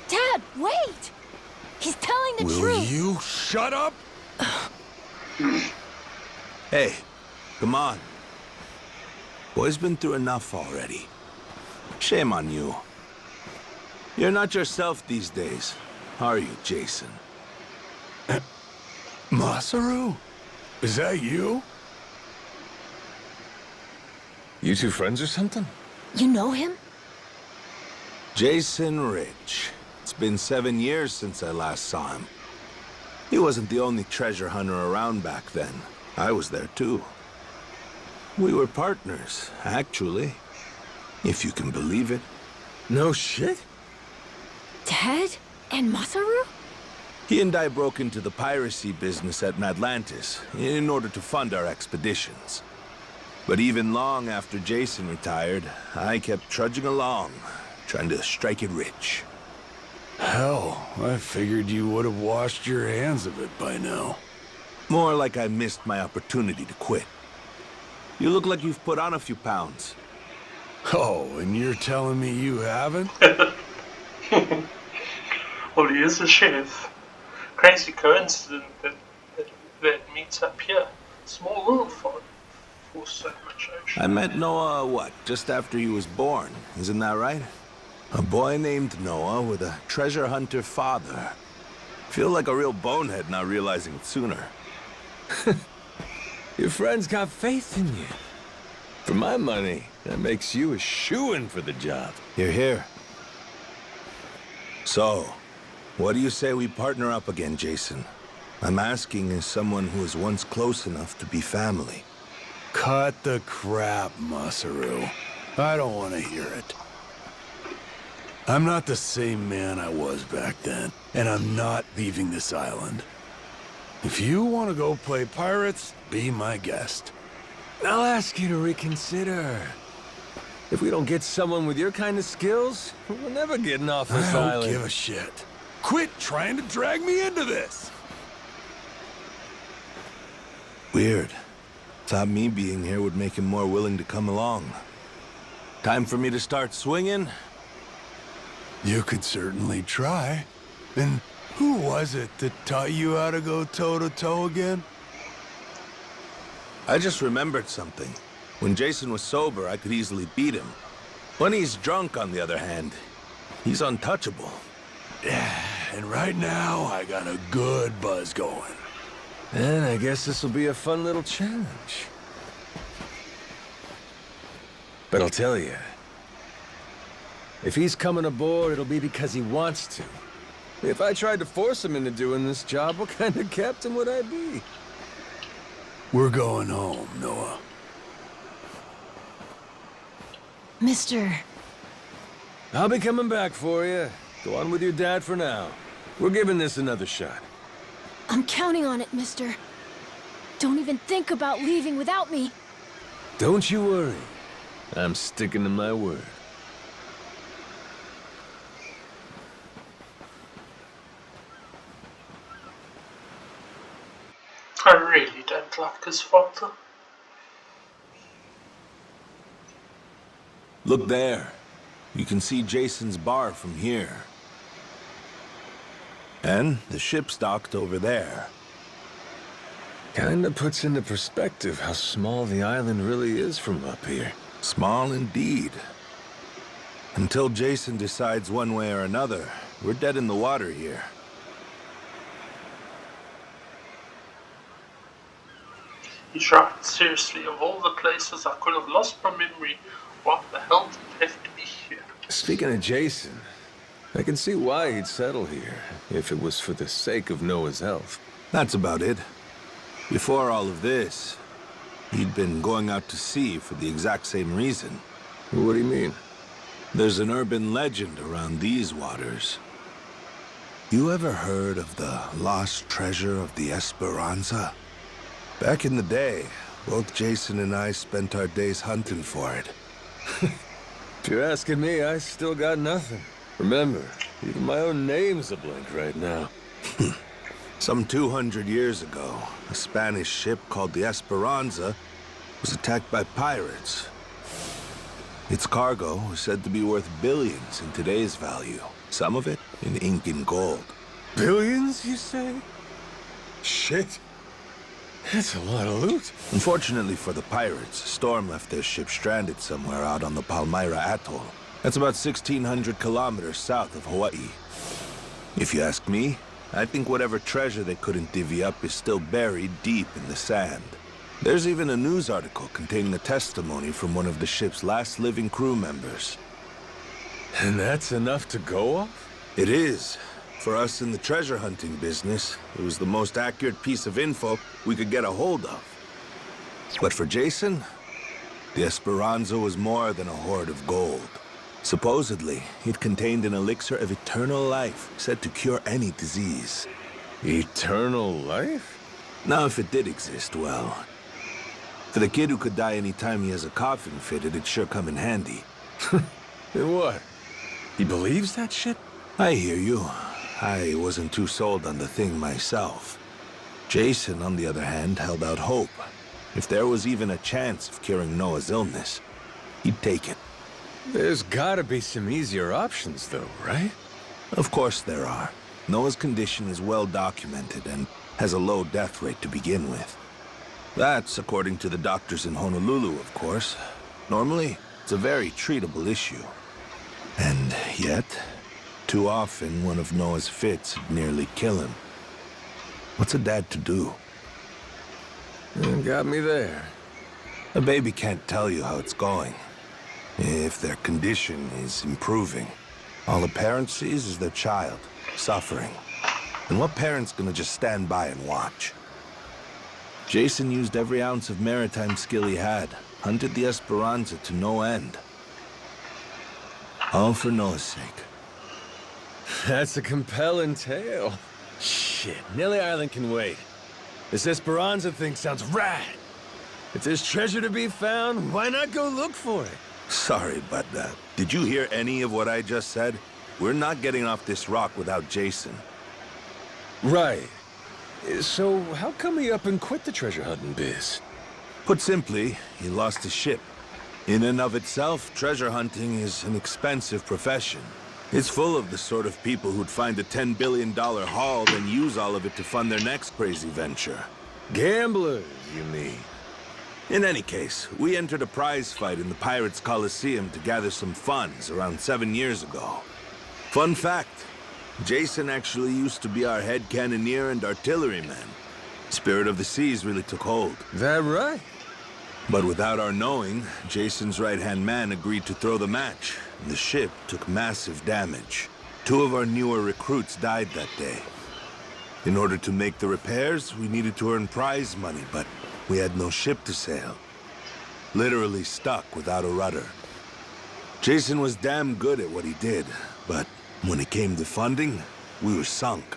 Dad, wait! He's telling the Will truth. you shut up? Hey, come on. Boy's been through enough already. Shame on you. You're not yourself these days, are you, Jason? Masaru? Is that you? You two friends or something? You know him? Jason Ridge. It's been 7 years since I last saw him. He wasn't the only treasure hunter around back then. I was there too. We were partners, actually. If you can believe it. No shit? Dad and Masaru? He and I broke into the piracy business at Atlantis in order to fund our expeditions. But even long after Jason retired, I kept trudging along, trying to strike it rich. Hell, I figured you would have washed your hands of it by now. More like I missed my opportunity to quit. You look like you've put on a few pounds. Oh, and you're telling me you haven't? Well, he is a chef. Crazy coincidence that meets up here. Small world for so much ocean. I met Noah, what, just after he was born, isn't that right? A boy named Noah with a treasure hunter father. Feel like a real bonehead not realizing it sooner. Your friends got faith in you. For my money, that makes you a shoo-in for the job. You're here. So, what do you say we partner up again, Jason? I'm asking as someone who was once close enough to be family. Cut the crap, Masaru. I don't want to hear it. I'm not the same man I was back then, and I'm not leaving this island. If you want to go play pirates, be my guest. I'll ask you to reconsider. If we don't get someone with your kind of skills, we're never getting off this I island. don't give a shit. Quit trying to drag me into this! Weird. Thought me being here would make him more willing to come along. Time for me to start swinging? You could certainly try. And who was it that taught you how to go toe-to-toe again? I just remembered something. When Jason was sober, I could easily beat him. When he's drunk, on the other hand, he's untouchable. Yeah, and right now, I got a good buzz going. Then I guess this will be a fun little challenge. But I'll tell you, if he's coming aboard, it'll be because he wants to. If I tried to force him into doing this job, what kind of captain would I be? We're going home, Noah. Mister. I'll be coming back for you. Go on with your dad for now. We're giving this another shot. I'm counting on it, mister. Don't even think about leaving without me. Don't you worry. I'm sticking to my word. I really don't like his father. Look there. You can see Jason's bar from here. And the ship's docked over there. Kinda puts into perspective how small the island really is from up here. Small indeed. Until Jason decides one way or another, we're dead in the water here. He's right, seriously, of all the places I could have lost my memory, what the hell did it have to be here? Speaking of Jason, I can see why he'd settle here, if it was for the sake of Noah's health. That's about it. Before all of this, he'd been going out to sea for the exact same reason. What do you mean? There's an urban legend around these waters. You ever heard of the lost treasure of the Esperanza? Back in the day, both Jason and I spent our days hunting for it. If you're asking me, I still got nothing. Remember, even my own name's a blank right now. Some 200 years ago, a Spanish ship called the Esperanza was attacked by pirates. Its cargo was said to be worth billions in today's value, some of it in ink and gold. Billions, you say? Shit. That's a lot of loot. Unfortunately for the pirates, a storm left their ship stranded somewhere out on the Palmyra Atoll. That's about 1,600 kilometers south of Hawaii. If you ask me, I think whatever treasure they couldn't divvy up is still buried deep in the sand. There's even a news article containing a testimony from one of the ship's last living crew members. And that's enough to go off? It is. For us in the treasure hunting business, it was the most accurate piece of info we could get a hold of. But for Jason, the Esperanza was more than a hoard of gold. Supposedly, it contained an elixir of eternal life, said to cure any disease. Eternal life? Now, if it did exist, well... For the kid who could die any time he has a coffin fitted, it'd sure come in handy. And what? He believes that shit? I hear you. I wasn't too sold on the thing myself. Jason, on the other hand, held out hope. If there was even a chance of curing Noah's illness, he'd take it. There's gotta be some easier options, though, right? Of course there are. Noah's condition is well documented and has a low death rate to begin with. That's according to the doctors in Honolulu, of course. Normally, it's a very treatable issue. And yet, too often one of Noah's fits would nearly kill him. What's a dad to do? You got me there. A baby can't tell you how it's going. If their condition is improving, all a parent sees is their child suffering. And what parent's gonna just stand by and watch? Jason used every ounce of maritime skill he had, hunted the Esperanza to no end. All for Noah's sake. That's a compelling tale. Shit, Nelly Island can wait. This Esperanza thing sounds rad. If there's treasure to be found, why not go look for it? Sorry, but did you hear any of what I just said? We're not getting off this rock without Jason. Right. So how come he up and quit the treasure hunting biz? Put simply, he lost his ship. In and of itself, treasure hunting is an expensive profession. It's full of the sort of people who'd find a $10 billion haul, then use all of it to fund their next crazy venture. Gamblers, you mean? In any case, we entered a prize fight in the Pirates Coliseum to gather some funds around 7 years ago. Fun fact, Jason actually used to be our head cannoneer and artilleryman. Spirit of the Seas really took hold. That right? But without our knowing, Jason's right-hand man agreed to throw the match, and the ship took massive damage. 2 of our newer recruits died that day. In order to make the repairs, we needed to earn prize money, but we had no ship to sail. Literally stuck without a rudder. Jason was damn good at what he did, but when it came to funding, we were sunk.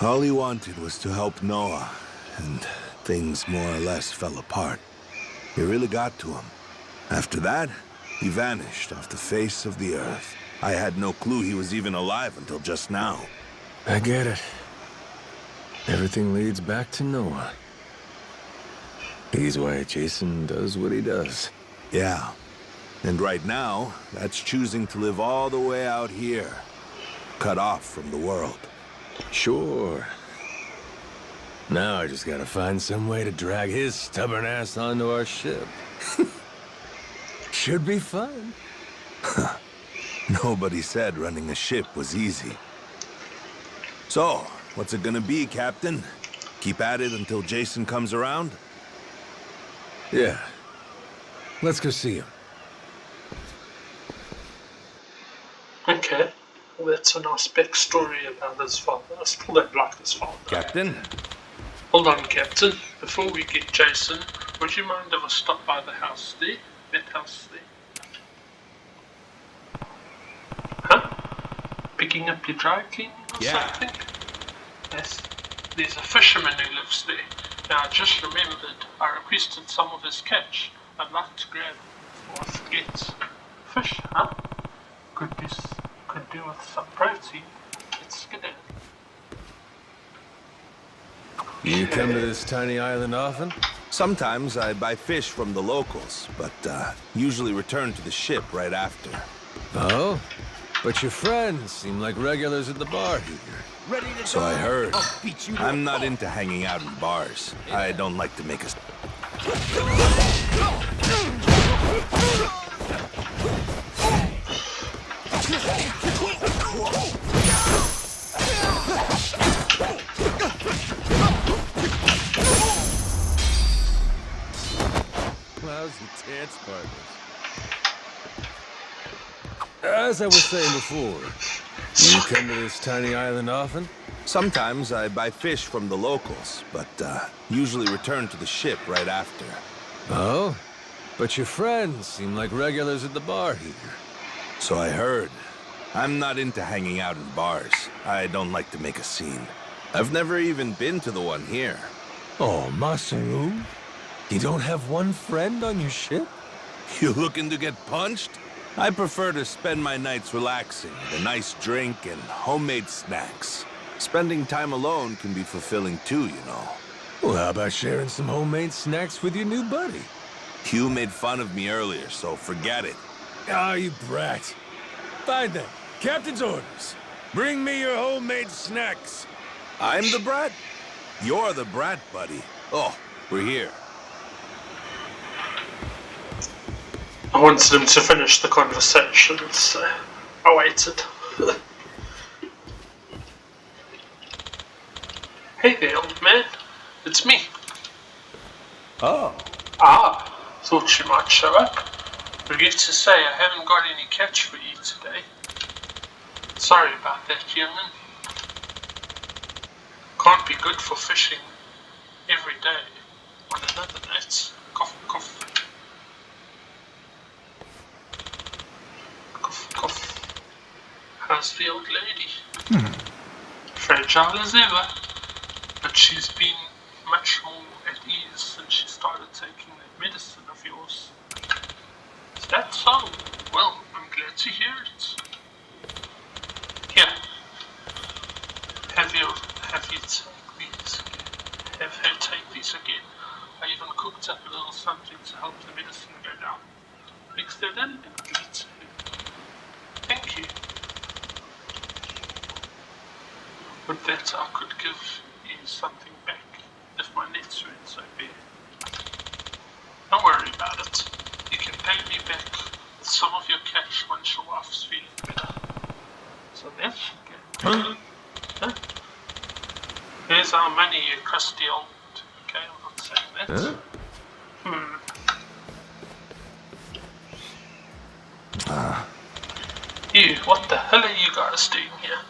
All he wanted was to help Noah, and things more or less fell apart. It really got to him. After that, he vanished off the face of the earth. I had no clue he was even alive until just now. I get it. Everything leads back to Noah. He's why Jason does what he does. Yeah. And right now, that's choosing to live all the way out here. Cut off from the world. Sure. Now I just gotta find some way to drag his stubborn ass onto our ship. Should be fun. Nobody said running a ship was easy. So, what's it gonna be, Captain? Keep at it until Jason comes around? Yeah. Let's go see him. Okay, well, that's a nice backstory about his father. I still don't like his father. Captain? Hold on, Captain. Before we get Jason, would you mind if I stop by the house there? That house there? picking up your dry cleaning or Yeah. something? Yes. There's a fisherman who lives there. Now I just remembered I requested some of his catch. I'd like to grab before I forget. Fish, huh? Could do with some protein. Let's get it. You come to this tiny island often? Sometimes I buy fish from the locals, but usually return to the ship right after. Oh? But your friends seem like regulars at the bar here. So I heard. I'm not into hanging out in bars. I don't like to make a... Lousy dance partners. As I was saying before, you come to this tiny island often? Sometimes I buy fish from the locals, but usually return to the ship right after. Oh? But your friends seem like regulars at the bar here. So I heard. I'm not into hanging out in bars. I don't like to make a scene. I've never even been to the one here. Oh, Masaru? You don't have one friend on your ship? You looking to get punched? I prefer to spend my nights relaxing with a nice drink and homemade snacks. Spending time alone can be fulfilling too, you know. Well, how about sharing some homemade snacks with your new buddy? You made fun of me earlier, so forget it. Ah, you brat. Fine then. Captain's orders. Bring me your homemade snacks. I'm the brat? You're the brat, buddy. Oh, we're here. I wanted him to finish the conversation, so I waited. Hey there, old man. It's me. Oh. Ah, thought you might show up. Forget to say I haven't got any catch for you today. Sorry about that, young'un. Can't be good for fishing every day. On another note, cough, cough. Cough, cough. How's the old lady? Fragile as ever, but she's been much more at ease since she started taking that medicine of yours. Is that so? Well, I'm glad to hear it. Here. Have you take these again? Have her take these again. I even cooked up a little something to help the medicine go down. Mix that in and give it to her. Thank you. With that, I could give you something back if my nets weren't so bare. Don't worry about it. You can pay me back with some of your cash once your wife's feeling better. So that's good. Huh? Here's our money, you crusty old... Okay, I'm not saying that. You, what the hell are you guys doing here?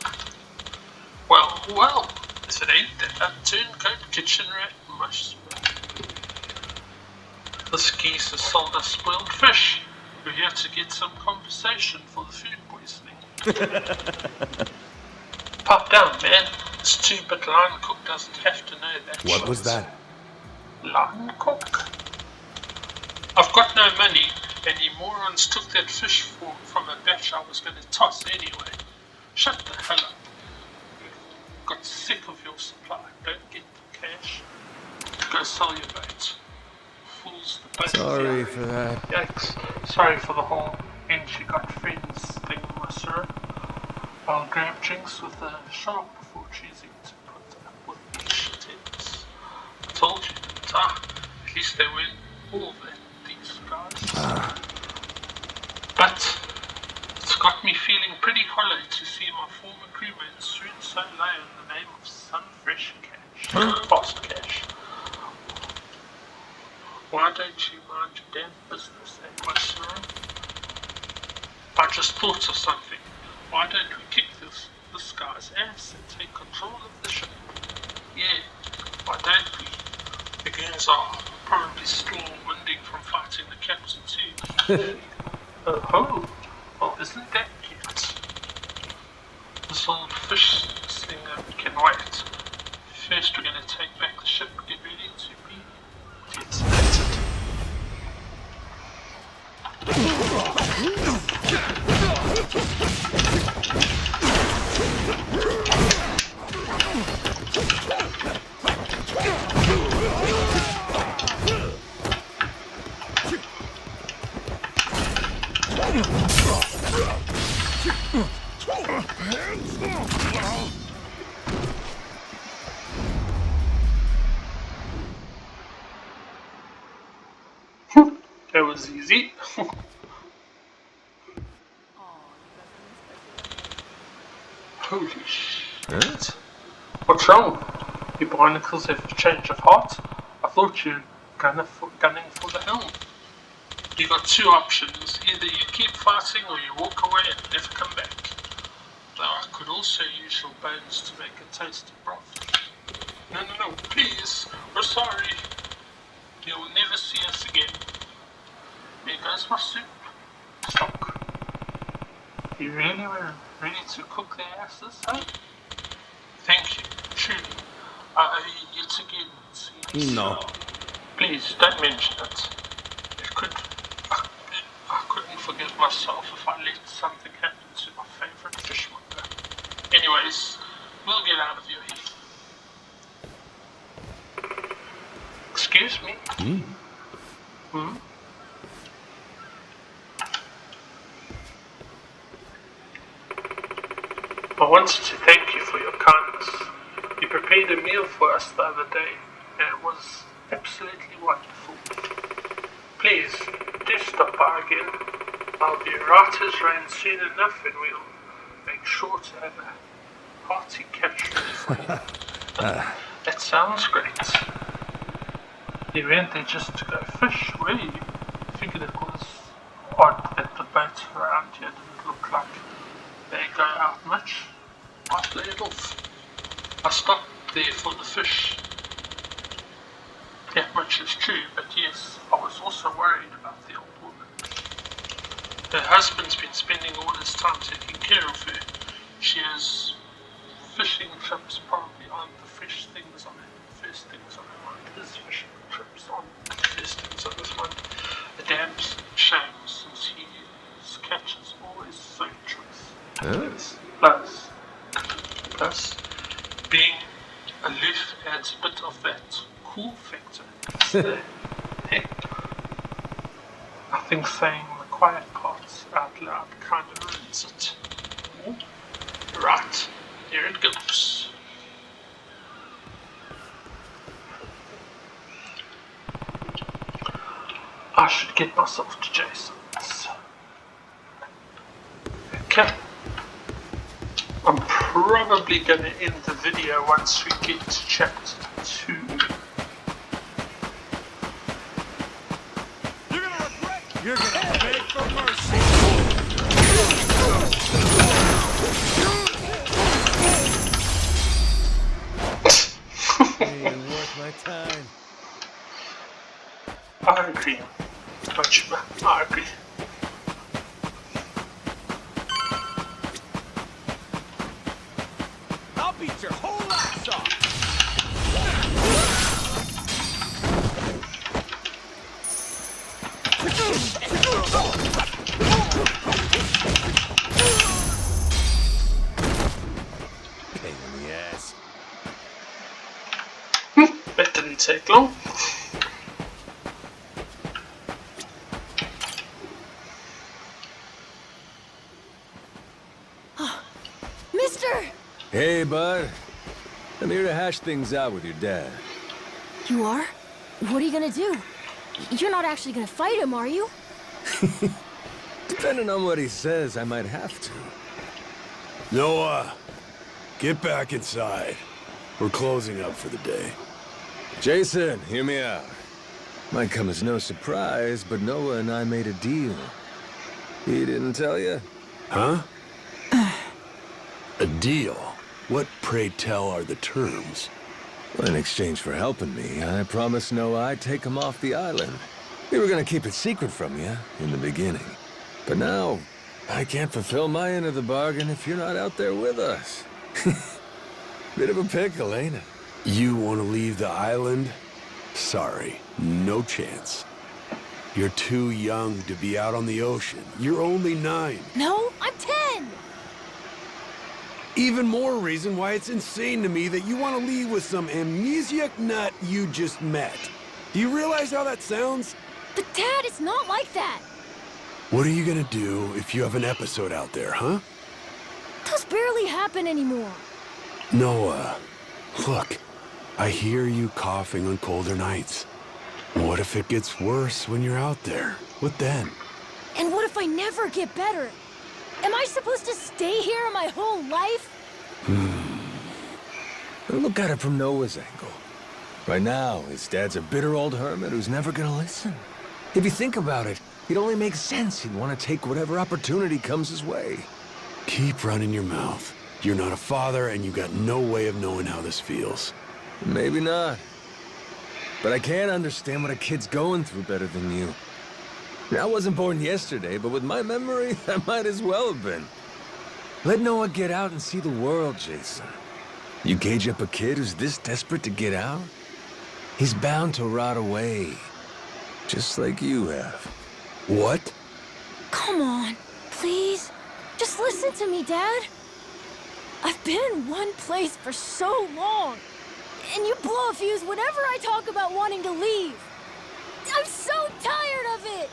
Well, if it ain't that turncoat kitchen rat mush. This geezer sold us spoiled fish. We're here to get some compensation for the food poisoning. Pop down, man. This 2-bit line cook doesn't have to know that. What was that? Line cook? I've got no money, and you morons took that fish from a batch I was going to toss anyway. Shut the hell up. Got sick of your supply. Don't get the cash. Go sell your bait. Fools the boat. Sorry for that. Yikes. Sorry for the whole and she got friends thing, my sir. I'll grab drinks with a shark before choosing to put up with these shitheads. I told you, didn't I? At least they weren't all that, these guys. But it's got me feeling pretty hollow to see my former crewmates swoon so low in the name of some fresh cash. Fast cash. Why don't you mind your damn business, my sir? I just thought of something. Why don't we kick this guy's ass and take control of the ship? Yeah, why don't we? The goons are probably still winding from fighting the captain too. Oh, well, isn't that cute? This old fish thing can wait. First we're gonna take back the ship, get ready to be detonated. That was easy. Holy shit. What's wrong? Your barnacles have a change of heart? I thought you were gunning for the helm. You got two options. Either you keep fighting or you walk away and never come back. Though I could also use your bones to make a tasty broth. No, please. We're sorry. You'll never see us again. Here goes my soup. Stock. You really were ready to cook their asses, huh? Thank you, truly. Yet again, see. No. Please, don't mention it. I couldn't forgive myself if I let something happen to my favorite fishmonger. Anyways, we'll get out of your hair. Excuse me? I wanted to thank you for your kindness. You prepared a meal for us the other day, and it was absolutely wonderful. Please, do stop by again. I'll be right as rain soon enough, and we'll make sure to have a hearty catch for you. That sounds great. You went there just to go fish, were you? I figured it was odd that the boats around here didn't look like they go out much. I played off. I stopped there for the fish. That much is true, but yes, I was also worried about the old woman. Her husband's been spending all his time taking care of her. She has fishing trips probably on the first things on his mind. His fishing trips on the first things on his mind. A damn shame since his catch is always so choice. Plus, being aloof adds a bit of that cool factor. I think saying the quiet parts out loud kind of ruins it. Right, here it goes. I should get myself to Jason's. Okay. I'm probably going to end the video once we get to chapter 2. You're gonna beg for mercy. Ain't worth my time. I agree. Majima, I agree. I'll beat your whole ass off. Pain in the ass. That didn't take long. Mister! Hey, bud. I'm here to hash things out with your dad. You are? What are you gonna do? You're not actually gonna fight him, are you? Depending on what he says, I might have to. Noah, get back inside. We're closing up for the day. Jason, hear me out. Might come as no surprise, but Noah and I made a deal. He didn't tell you? Huh? A deal? What, pray tell, are the terms? Well, in exchange for helping me, I promised Noah I'd take him off the island. We were gonna keep it secret from you in the beginning. But now, I can't fulfill my end of the bargain if you're not out there with us. Bit of a pickle, ain't it? You want to leave the island? Sorry, no chance. You're too young to be out on the ocean. You're only 9. No, I'm 10! Even more reason why it's insane to me that you want to leave with some amnesiac nut you just met. Do you realize how that sounds? But Dad, it's not like that! What are you gonna do if you have an episode out there, huh? Those barely happen anymore. Noah, look, I hear you coughing on colder nights. What if it gets worse when you're out there? What then? And what if I never get better? Am I supposed to stay here my whole life? Look at it from Noah's angle. Right now, his dad's a bitter old hermit who's never gonna listen. If you think about it, it only makes sense he'd want to take whatever opportunity comes his way. Keep running your mouth. You're not a father, and you got no way of knowing how this feels. Maybe not. But I can't understand what a kid's going through better than you. I wasn't born yesterday, but with my memory, I might as well have been. Let Noah get out and see the world, Jason. You cage up a kid who's this desperate to get out? He's bound to rot away. Just like you have. What? Come on, please. Just listen to me, Dad. I've been in one place for so long. And you blow a fuse whenever I talk about wanting to leave. I'm so tired of it.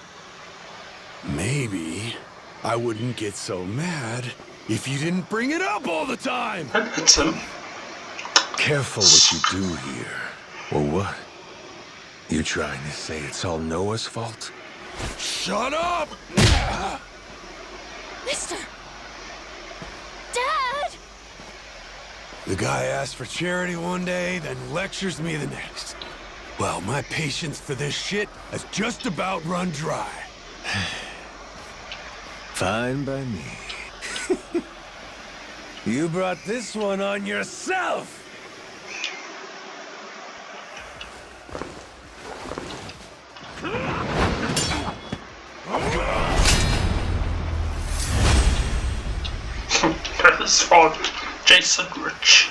Maybe I wouldn't get so mad if you didn't bring it up all the time. That hits him. Careful what you do here. Or what? You trying to say it's all Noah's fault? Shut up! Mister! Dad! The guy asks for charity one day, then lectures me the next. Well, my patience for this shit has just about run dry. Fine by me. You brought this one on yourself! That is for Jason Rich.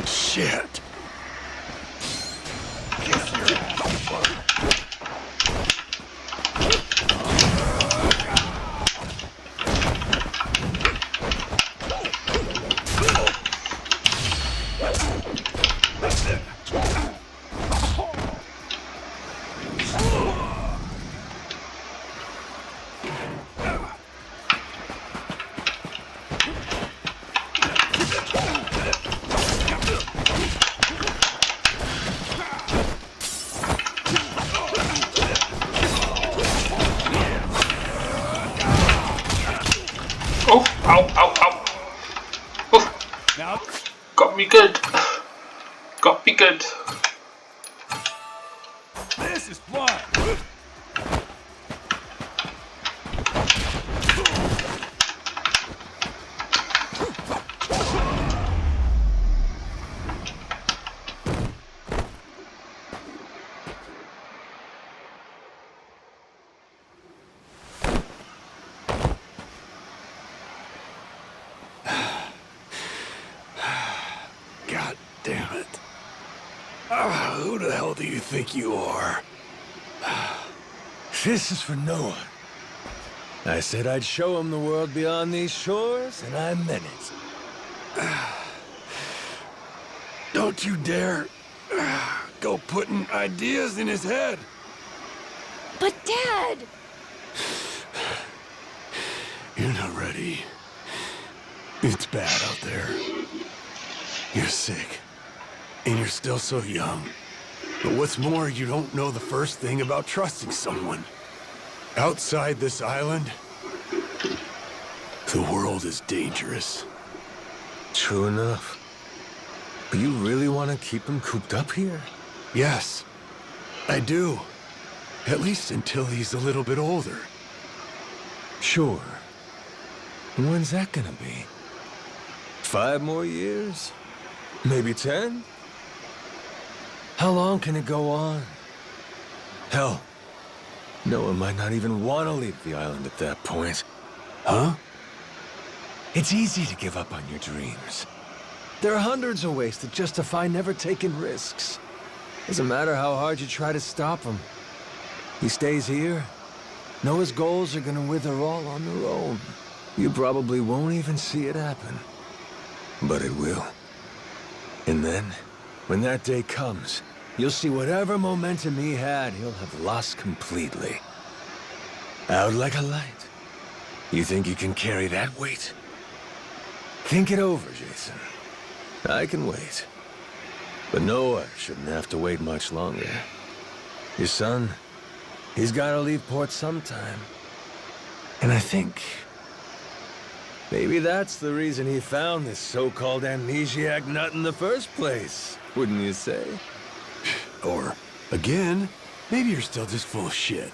Shit. Oh, ow, ow, ow. Oh, Now, got me good. Got me good. this is fun. God damn it. Who the hell do you think you are? This is for Noah. I said I'd show him the world beyond these shores, and I meant it. Don't you dare go putting ideas in his head. But Dad! not ready. It's bad out there. You're sick. And you're still so young. But what's more, you don't know the first thing about trusting someone. Outside this island, the world is dangerous. True enough. But you really want to keep him cooped up here? Yes, I do. At least until he's a little bit older. Sure. When's that gonna be? 5 more years? Maybe 10? How long can it go on? Hell, Noah might not even want to leave the island at that point. Huh? It's easy to give up on your dreams. There are hundreds of ways to justify never taking risks. Doesn't matter how hard you try to stop him. He stays here. Noah's goals are gonna wither all on their own. You probably won't even see it happen. But it will. And then, when that day comes, you'll see whatever momentum he had, he'll have lost completely. Out like a light. You think you can carry that weight? Think it over, Jason. I can wait. But Noah shouldn't have to wait much longer. Your son, he's gotta leave port sometime. And I think maybe that's the reason he found this so-called amnesiac nut in the first place, wouldn't you say? Or, again, maybe you're still just full of shit.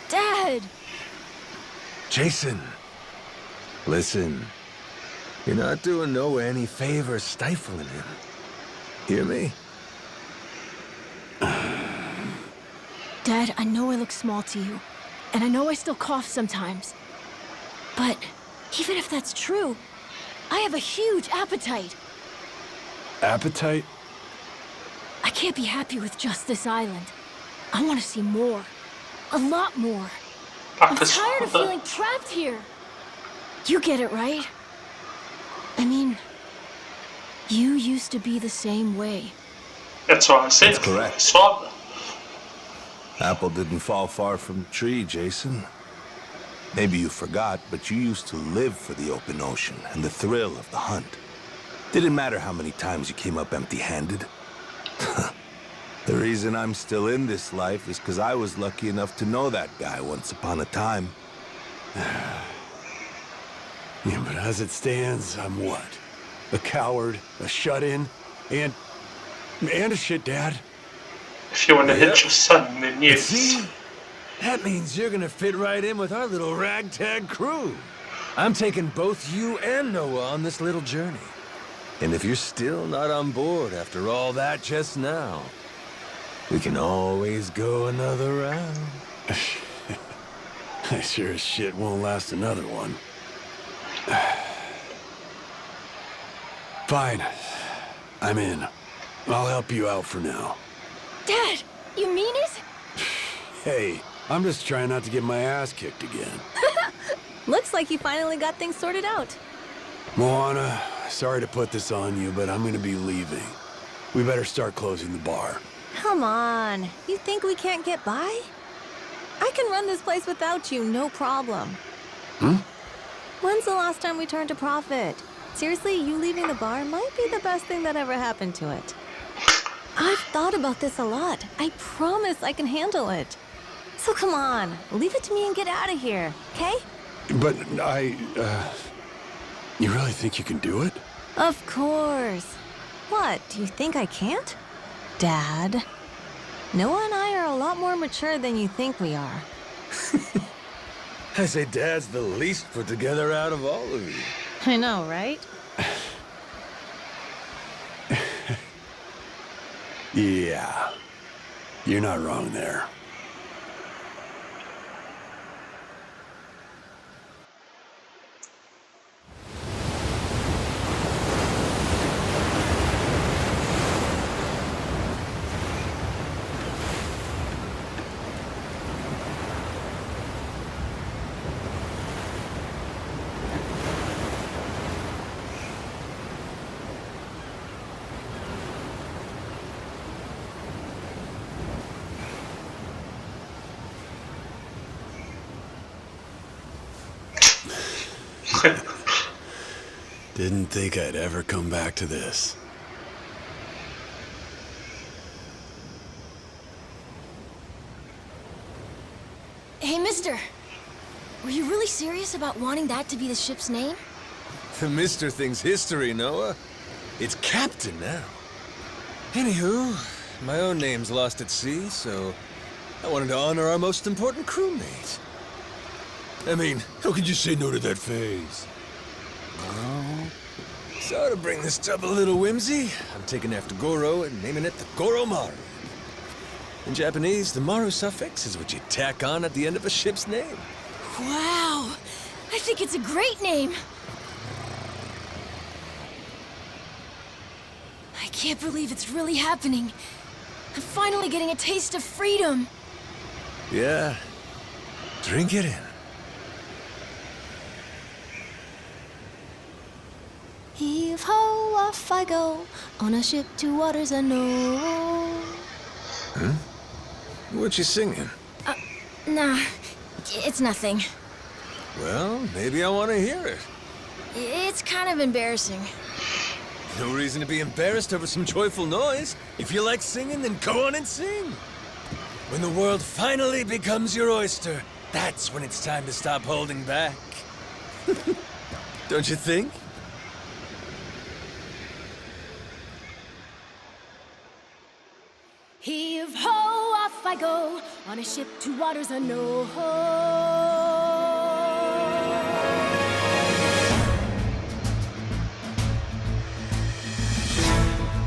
Dad! Jason, listen. You're not doing Noah any favors stifling him. Hear me? Dad, I know I look small to you, and I know I still cough sometimes. But even if that's true, I have a huge appetite. Appetite? I can't be happy with just this island. I want to see more. A lot more. I'm tired of feeling trapped here. You get it, right? I mean, you used to be the same way. That's what I said. That's correct. His father. Apple didn't fall far from the tree, Jason. Maybe you forgot, but you used to live for the open ocean and the thrill of the hunt. Didn't matter how many times you came up empty-handed. The reason I'm still in this life is because I was lucky enough to know that guy once upon a time. Yeah, but as it stands, I'm what? A coward, a shut-in, and a shit dad. If you want to hit your son, then yes. See? That means you're gonna fit right in with our little ragtag crew. I'm taking both you and Noah on this little journey. And if you're still not on board after all that just now, we can always go another round. I sure as shit won't last another one. Fine. I'm in. I'll help you out for now. Dad, you mean it? Hey, I'm just trying not to get my ass kicked again. Looks like you finally got things sorted out. Moana, sorry to put this on you, but I'm gonna be leaving. We better start closing the bar. Come on. You think we can't get by? I can run this place without you, no problem. When's the last time we turned a profit? Seriously, you leaving the bar might be the best thing that ever happened to it. I've thought about this a lot. I promise I can handle it. So come on, leave it to me and get out of here, okay? But you really think you can do it? Of course. What, do you think I can't? Dad, Noah and I are a lot more mature than you think we are. I say Dad's the least put together out of all of you. I know, right? Yeah. You're not wrong there. Didn't think I'd ever come back to this. Hey, mister. Were you really serious about wanting that to be the ship's name? The Mister thing's history, Noah. It's Captain now. Anywho, my own name's lost at sea, so I wanted to honor our most important crewmate. I mean, how could you say no to that phase? Oh. So to bring this to up a little whimsy, I'm taking after Goro and naming it the Goro Maru. In Japanese, the Maru suffix is what you tack on at the end of a ship's name. Wow! I think it's a great name! I can't believe it's really happening. I'm finally getting a taste of freedom. Yeah. Drink it in. Heave ho, off I go, on a ship to waters unknown. Huh? What you singing? Nah, it's nothing. Well, maybe I want to hear it. It's kind of embarrassing. No reason to be embarrassed over some joyful noise. If you like singing, then go on and sing. When the world finally becomes your oyster, that's when it's time to stop holding back. Don't you think? Heave ho, off I go, on a ship to waters unknown.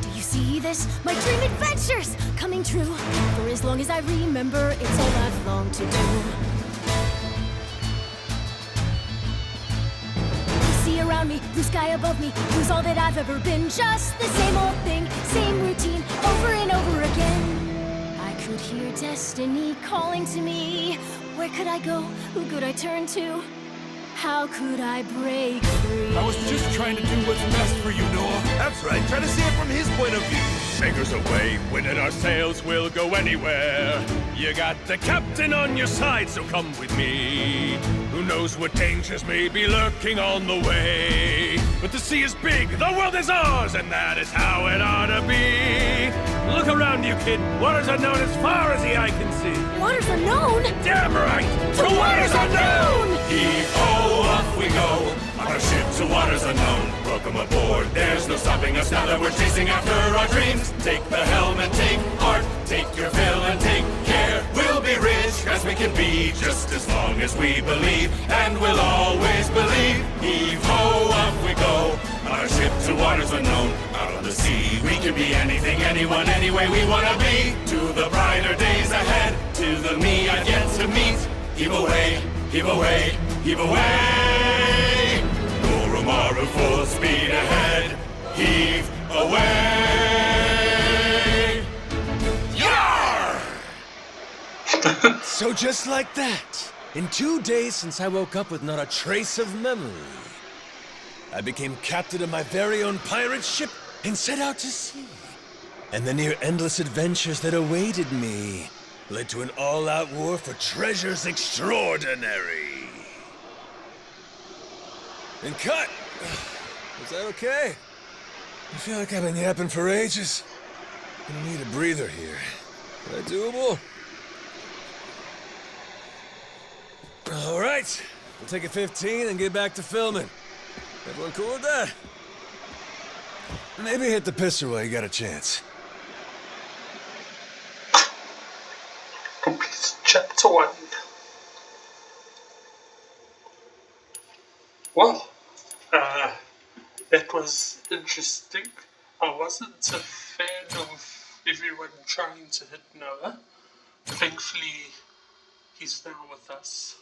Do you see this? My dream adventures coming true. For as long as I remember, it's all I've longed to do. Around me, blue sky above me, who's all that I've ever been. Just the same old thing, same routine, over and over again. I could hear destiny calling to me. Where could I go? Who could I turn to? How could I break free? I was just trying to do what's best for you, Noah. That's right, try to see it from his point of view. Anchors away, winding our sails, we'll go anywhere. You got the captain on your side, so come with me. Who knows what dangers may be lurking on the way. But the sea is big, the world is ours, and that is how it ought to be. Look around you, kid. Waters unknown as far as the eye can see. Waters unknown? Damn right! To waters unknown! Heave-ho, off we go, on our ship to waters unknown. Welcome aboard, there's no stopping us now that we're chasing after our dreams. Take the helm and take heart, take your fill and take care. We'll be rich as we can be, just as long as we believe, and we'll always believe. Heave-ho, off we go, on our ship to waters unknown. Out on the sea, we can be anything, anyone, any way we wanna be. To the brighter days ahead, to the me I've yet to meet. Heave away, heave away, heave away. Goro Maru full speed ahead. Heave away. Yar! So just like that, in 2 days since I woke up with not a trace of memory, I became captain of my very own pirate ship and set out to sea. And the near endless adventures that awaited me led to an all-out war for treasures extraordinary. And cut! Is that okay? I feel like I've been yapping for ages. I need a breather here. Is that doable? All right, we'll take a 15 and get back to filming. Everyone cool with that? Maybe hit the pisser while you got a chance. Complete chapter 1. Well, that was interesting. I wasn't a fan of everyone trying to hit Noah. Thankfully, he's now with us.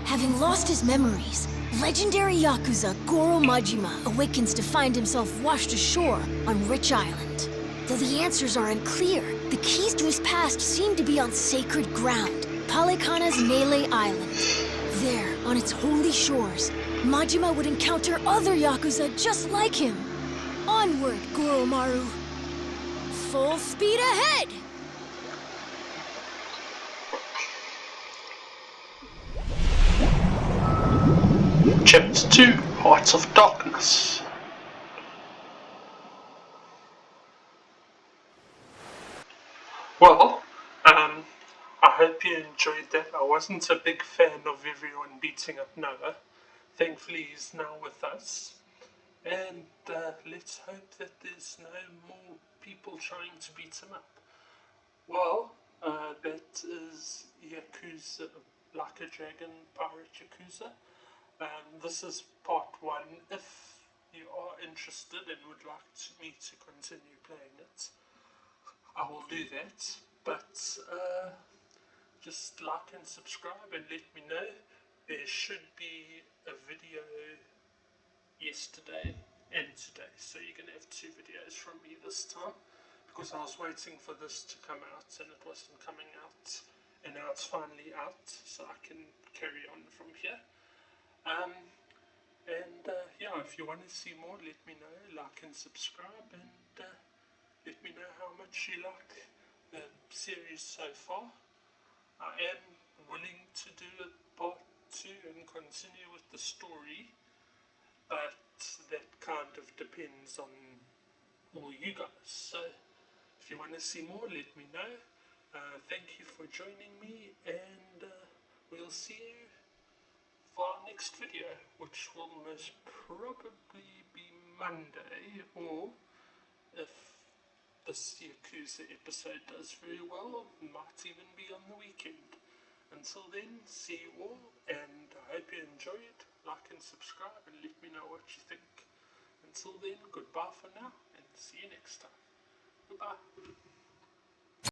Having lost his memories, legendary Yakuza Goro Majima awakens to find himself washed ashore on Rich Island. Though the answers are unclear, the keys to his past seem to be on sacred ground, Palikana's Melee Island. There, on its holy shores, Majima would encounter other Yakuza just like him. Onward, Goro Maru. Full speed ahead! Chapter 2, Hearts of Darkness. Well, I hope you enjoyed that. I wasn't a big fan of everyone beating up Noah. Thankfully he's now with us. And let's hope that there's no more people trying to beat him up. Well, that is Yakuza, Like a Dragon Pirate Yakuza. This is part 1. If you are interested and would like me to continue playing it, I will do that. But just like and subscribe and let me know. There should be a video yesterday and today, so you're going to have 2 videos from me this time, because I was waiting for this to come out and it wasn't coming out, and now it's finally out, so I can carry on from here. Yeah, if you want to see more, let me know, like and subscribe, and let me know how much you like the series so far. I am willing to do a part 2 and continue with the story, but that kind of depends on all you guys. So if you want to see more, let me know. Thank you for joining me, and we'll see you for our next video, which will most probably be Monday, or if this Yakuza episode does very well, might even be on the weekend. Until then, see you all, and I hope you enjoy it. Like and subscribe and let me know what you think. Until then, goodbye for now, and see you next time. Goodbye.